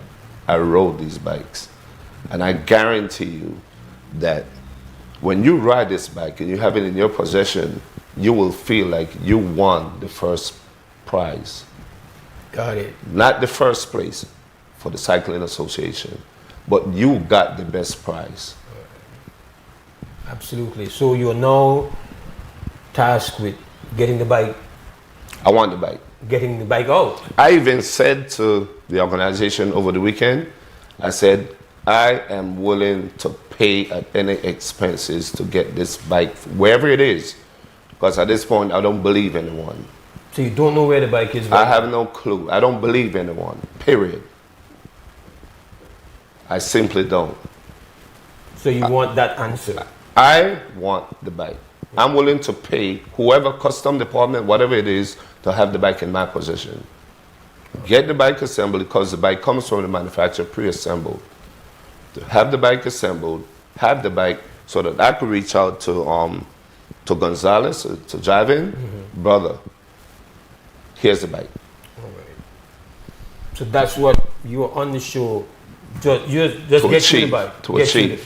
I rode these bikes. And I guarantee you that when you ride this bike and you have it in your possession, you will feel like you won the first prize. Got it. Not the first place for the Cycling Association, but you got the best prize. Absolutely. So you're now tasked with getting the bike. I want the bike. Getting the bike out. I even said to the organization over the weekend, I said, I am willing to pay at any expenses to get this bike, wherever it is. Because at this point, I don't believe anyone. So you don't know where the bike is? I have no clue. I don't believe anyone, period. I simply don't. So you want that answer? I want the bike. I'm willing to pay whoever, custom department, whatever it is, to have the bike in my possession. Get the bike assembled because the bike comes from the manufacturer pre-assembled. To have the bike assembled, have the bike so that I could reach out to Gonzalez, to Jivin, brother, here's the bike. All right. So that's what you are on the show. Just get you the bike.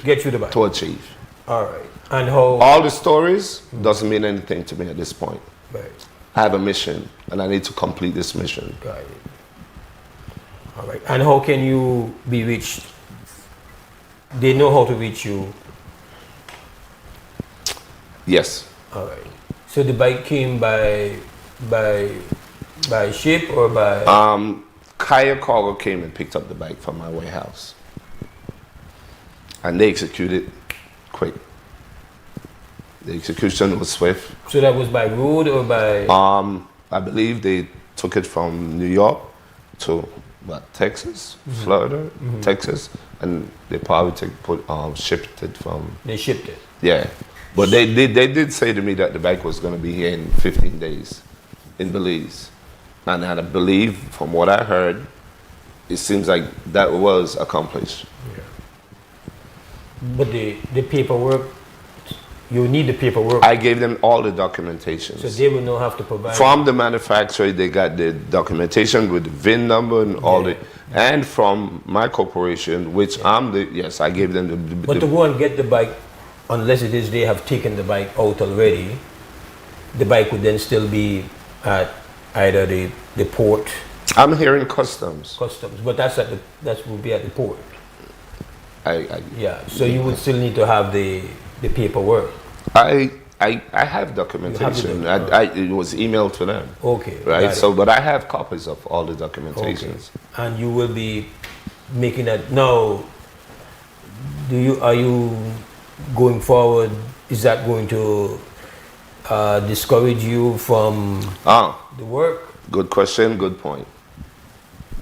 Get you the bike. To achieve. All right. And how? All the stories doesn't mean anything to me at this point. Right. I have a mission, and I need to complete this mission. Got it. All right. And how can you be reached? They know how to reach you. Yes. All right. So the bike came by ship or by? Kaya Cargo came and picked up the bike from my warehouse, and they executed quick. The execution was swift. So that was by road or by? I believe they took it from New York to Texas, Florida, Texas, and they probably shipped it from. They shipped it. Yeah, but they did say to me that the bike was going to be here in 15 days, in Belize, and I believe from what I heard, it seems like that was accomplished. Yeah. But the paperwork. You need the paperwork. I gave them all the documentation. So they will not have to provide. From the manufacturer, they got the documentation with the VIN number and all and from my corporation, which I gave them the. But to go and get the bike, unless it is they have taken the bike out already, the bike would then still be at either the port. I'm hearing customs. Customs, but that would be at the port. Yeah. So you would still need to have the paperwork. I have documentation. It was emailed to them. Okay. Right. So, but I have copies of all the documentations. Okay. And you will be making that now. Are you going forward? Is that going to discourage you from the work? Good question. Good point.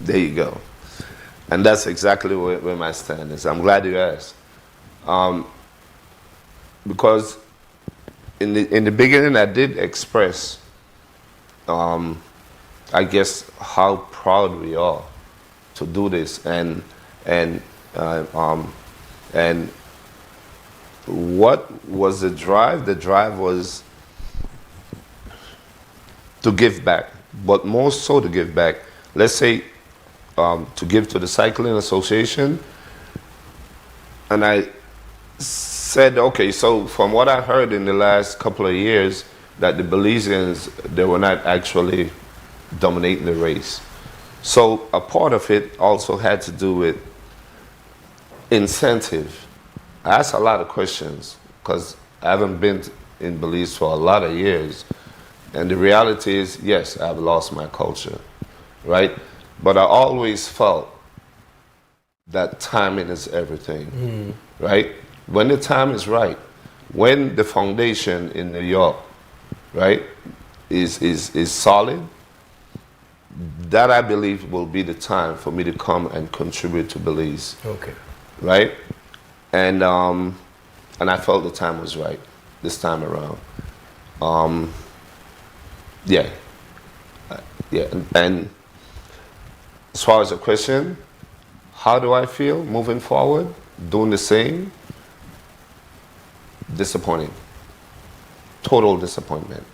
There you go. And that's exactly where my stand is. I'm glad you asked. Because in the beginning, I did express, I guess, how proud we are to do this, and what was the drive? The drive was to give back, but more so to give back. Let's say to give to the Cycling Association, and I said, okay, so from what I heard in the last couple of years, that the Belizeans, they were not actually dominating the race. So a part of it also had to do with incentive. I asked a lot of questions because I haven't been in Belize for a lot of years. And the reality is, yes, I've lost my culture, right? But I always felt that timing is everything, right? When the time is right, when the foundation in New York, right, is solid, that I believe will be the time for me to come and contribute to Belize. Okay. Right? And I felt the time was right this time around. Yeah. And as far as the question, how do I feel moving forward, doing the same? Disappointing. Total disappointment.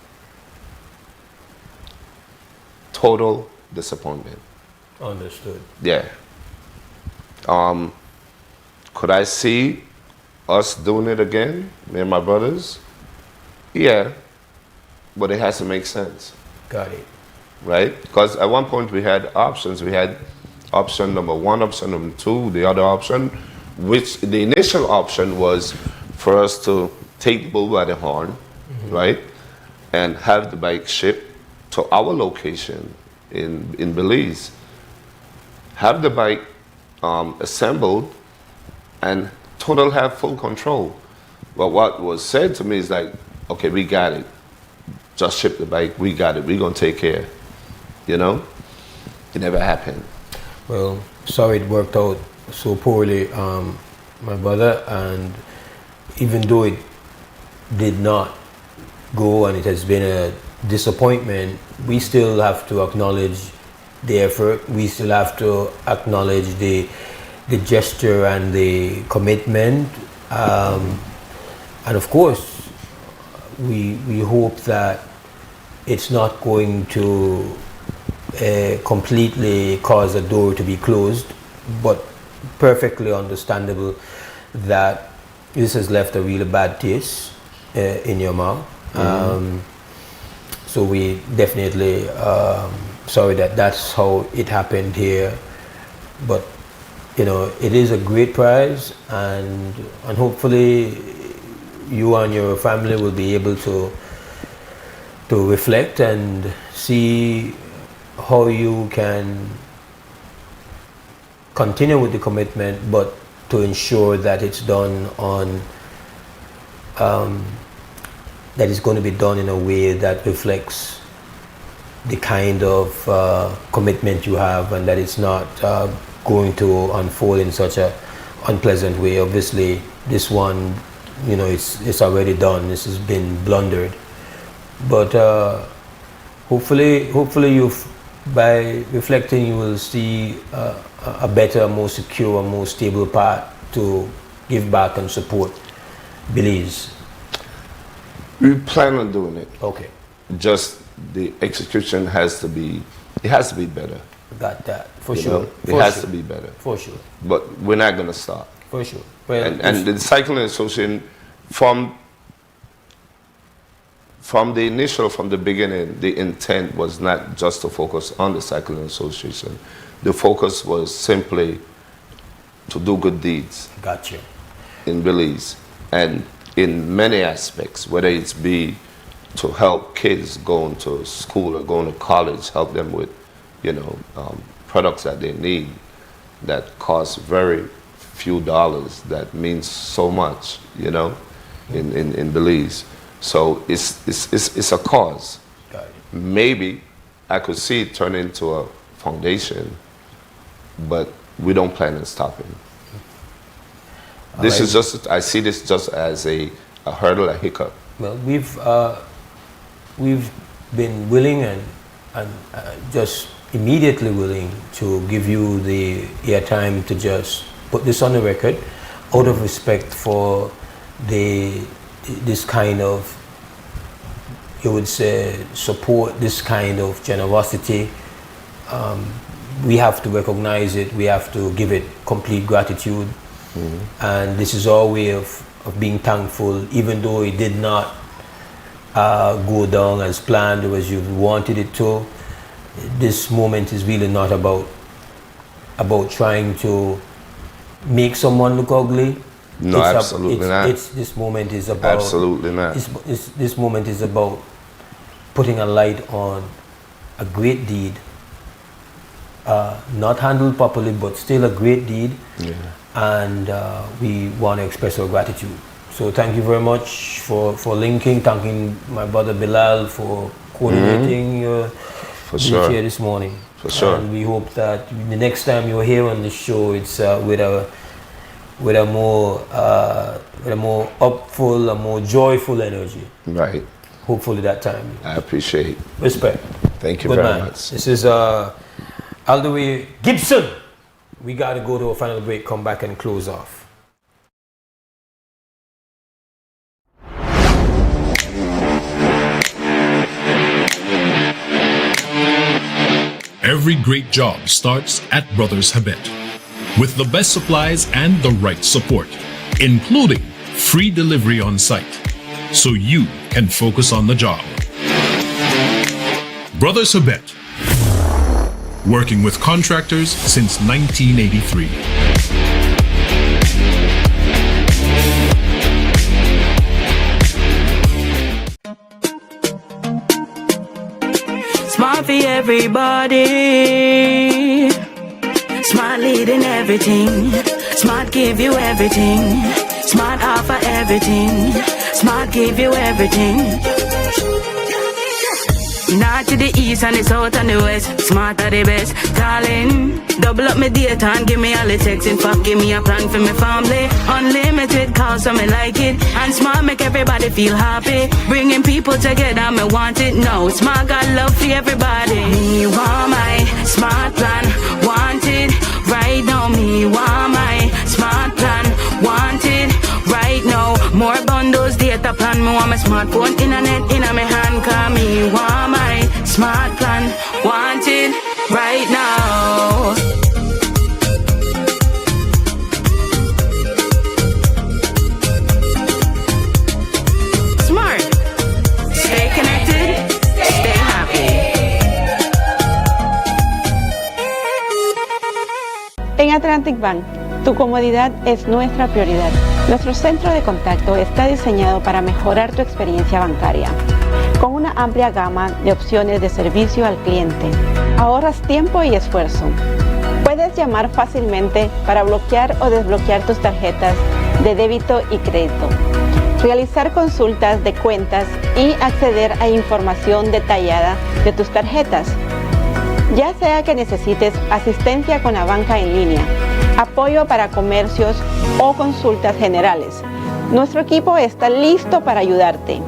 Total disappointment. Understood. Yeah. Could I see us doing it again, me and my brothers? Yeah, but it has to make sense. Got it. Right? Because at one point we had options. We had option number 1, option number 2, the other option, which the initial option was for us to take the bull by the horn, right? And have the bike shipped to our location in Belize. Have the bike assembled and total have full control. But what was said to me is like, okay, we got it. Just ship the bike, we got it, we're gonna take care. You know? It never happened. Well, sorry it worked out so poorly, my brother, and even though it did not go and it has been a disappointment, we still have to acknowledge the effort, we still have to acknowledge the gesture and the commitment, and of course we hope that it's not going to completely cause a door to be closed, but perfectly understandable that this has left a really bad taste in your mouth. So we definitely sorry that that's how it happened here, but you know, it is a great prize, and hopefully you and your family will be able to reflect and see how you can continue with the commitment, but to ensure that it's done on that is going to be done in a way that reflects the kind of commitment you have, and that it's not going to unfold in such a unpleasant way. Obviously, this one, you know, it's already done. This has been blundered, but hopefully you, by reflecting, you will see a better, more secure, more stable path to give back and support Belize. We plan on doing it. Okay. Just the execution has to be better. Got that, for You sure. know, it has to be better. For sure. But we're not gonna stop. For sure. Well, and the Cycling Association, from the beginning, the intent was not just to focus on the Cycling Association. The focus was simply to do good deeds. Got you. In Belize, and in many aspects, whether it's be to help kids going to school or going to college, help them with, you know, products that they need that cost very few dollars, that means so much, you know, in Belize. So it's a cause. Maybe I could see it turn into a foundation, but we don't plan on stopping. This is just, I see this just as a hurdle, a hiccup. Well, we've been willing and just immediately willing to give you the airtime to just put this on the record out of respect for this kind of, you would say, support, this kind of generosity. We have to recognize it, we have to give it complete gratitude. And this is our way of being thankful, even though it did not go down as planned or as you wanted it to. This moment is really not about trying to make someone look ugly. No, absolutely not. This moment is about absolutely not. This moment is about putting a light on a great deed, not handled properly, but still a great deed. Yeah. And we want to express our gratitude. So thank you very much for linking. Thanking my brother Bilal for coordinating for sure. here this morning. For sure. And we hope that the next time you're here on the show, it's with a more upful, a more joyful energy. Right. Hopefully that time. I appreciate it. Respect. Thank you Good very man. much. This is Aldewey Gibson. We got to go to a final break, come back and close off. Every great job starts at Brothers Habet with the best supplies and the right support, including free delivery on site, so you can focus on the job. Brothers Habet, working with contractors since 1983. Smart for everybody. Smart leading everything. Smart give you everything. Smart offer everything. Smart give you everything. North to the east and the south and the west. Smart are the best. Darling, double up my data and give me all the text. In fact, give me a plan for my family. Unlimited calls, so me like it. And Smart make everybody feel happy. Bringing people together, me want it. No, Smart got love for everybody. Me want my Smart plan. Want it right now. Me want my Smart plan. Want it right now. More bundles, data plan. Me want my smartphone, internet in my hand. Call me want my Smart plan. Want it right now. Smart. Stay connected. Stay happy. En Atlantic Bank, tu comodidad es nuestra prioridad. Nuestro centro de contacto está diseñado para mejorar tu experiencia bancaria. Con una amplia gama de opciones de servicio al cliente, ahorras tiempo y esfuerzo. Puedes llamar fácilmente para bloquear o desbloquear tus tarjetas de débito y crédito, realizar consultas de cuentas y acceder a información detallada de tus tarjetas. Ya sea que necesites asistencia con la banca en línea, apoyo para comercios o consultas generales, nuestro equipo está listo para ayudarte.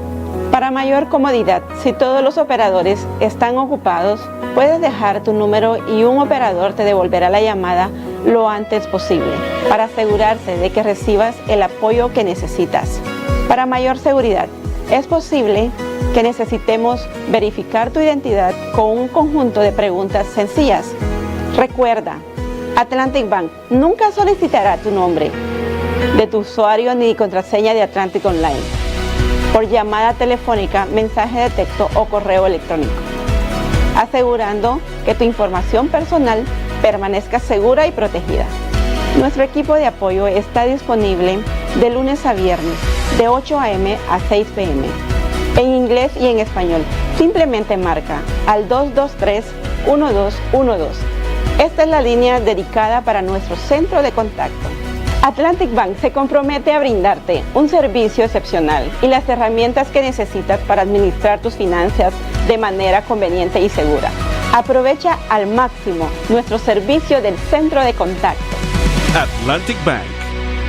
Para mayor comodidad, si todos los operadores están ocupados, puedes dejar tu número y un operador te devolverá la llamada lo antes posible para asegurarse de que recibas el apoyo que necesitas. Para mayor seguridad, es posible que necesitemos verificar tu identidad con un conjunto de preguntas sencillas. Recuerda, Atlantic Bank nunca solicitará tu nombre de tu usuario ni contraseña de Atlantic Online por llamada telefónica, mensaje de texto o correo electrónico, asegurando que tu información personal permanezca segura y protegida. Nuestro equipo de apoyo está disponible de lunes a viernes, de 8 a.m. a 6 p.m. en inglés y en español. Simplemente marca al 223-1212. Esta es la línea dedicada para nuestro centro de contacto. Atlantic Bank se compromete a brindarte un servicio excepcional y las herramientas que necesitas para administrar tus finanzas de manera conveniente y segura. Aprovecha al máximo nuestro servicio del centro de contacto. Atlantic Bank,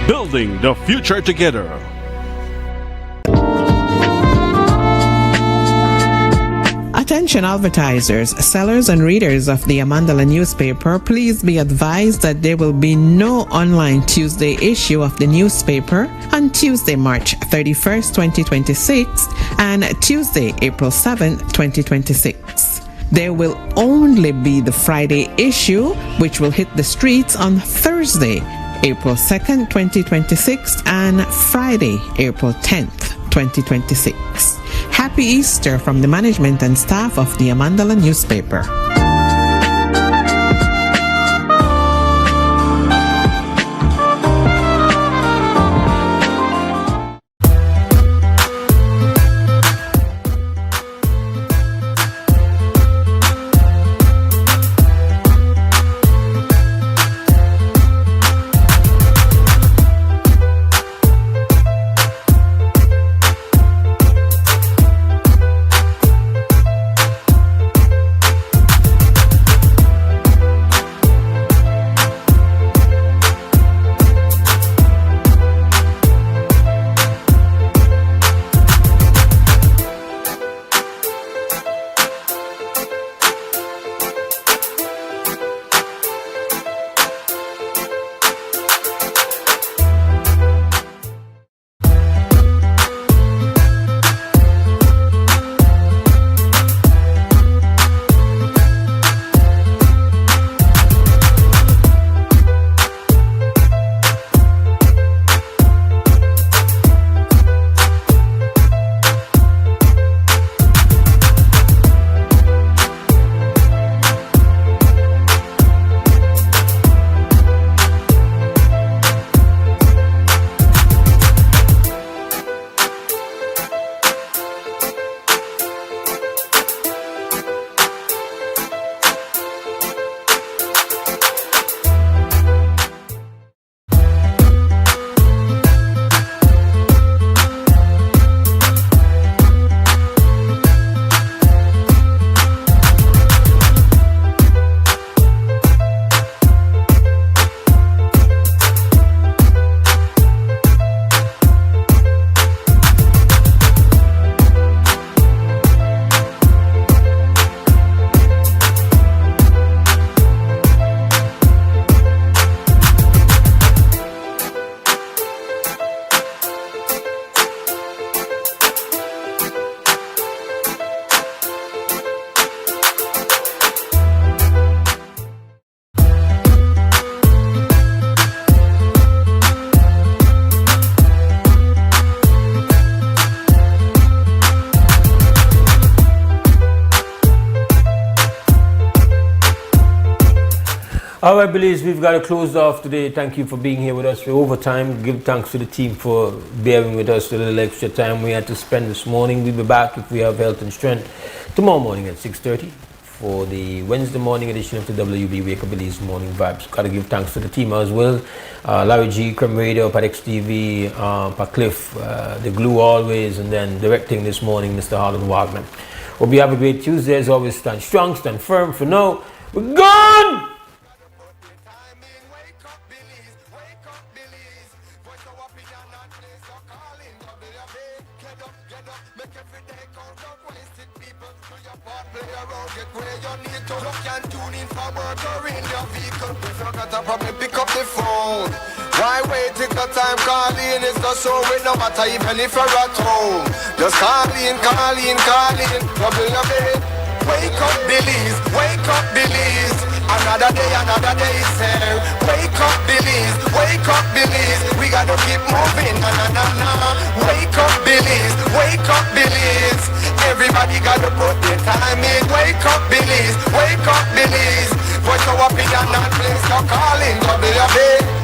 building the future together. Attention advertisers, sellers and readers of the Amandala newspaper, please be advised that there will be no online Tuesday issue of the newspaper on Tuesday, March 31st, 2026 and Tuesday, April 7th, 2026. There will only be the Friday issue, which will hit the streets on Thursday, April 2nd, 2026 and Friday, April 10th, 2026. Happy Easter from the management and staff of the Amandala newspaper. All right, Belize, we've got to close off today. Thank you for being here with us for overtime. Give thanks to the team for bearing with us a little extra time we had to spend this morning. We'll be back if we have health and strength tomorrow morning at 6:30 for the Wednesday morning edition of the WB Wake Up Belize Morning Vibes. Got to give thanks to the team as well. Larry G, Creme Radio, Pat XTV, Pat Cliff, the glue always, and then directing this morning, Mr. Harlan Wagner. Hope you have a great Tuesday. As always, stand strong, stand firm. For now, we're gone! Pick up the phone. Why wait till the time calling? It's not so it no matter even if you're at home. Just call in. Trouble your bed. Wake up, Belize. Wake up, Belize. Another day is here. Wake up, Belize. Wake up, Belize. We gotta keep moving. Na. Wake up, Belize. Wake up, Belize. Everybody gotta put their time in. Wake up, Belize. Wake up, Belize. Voice of opinion, not place, no calling, WB.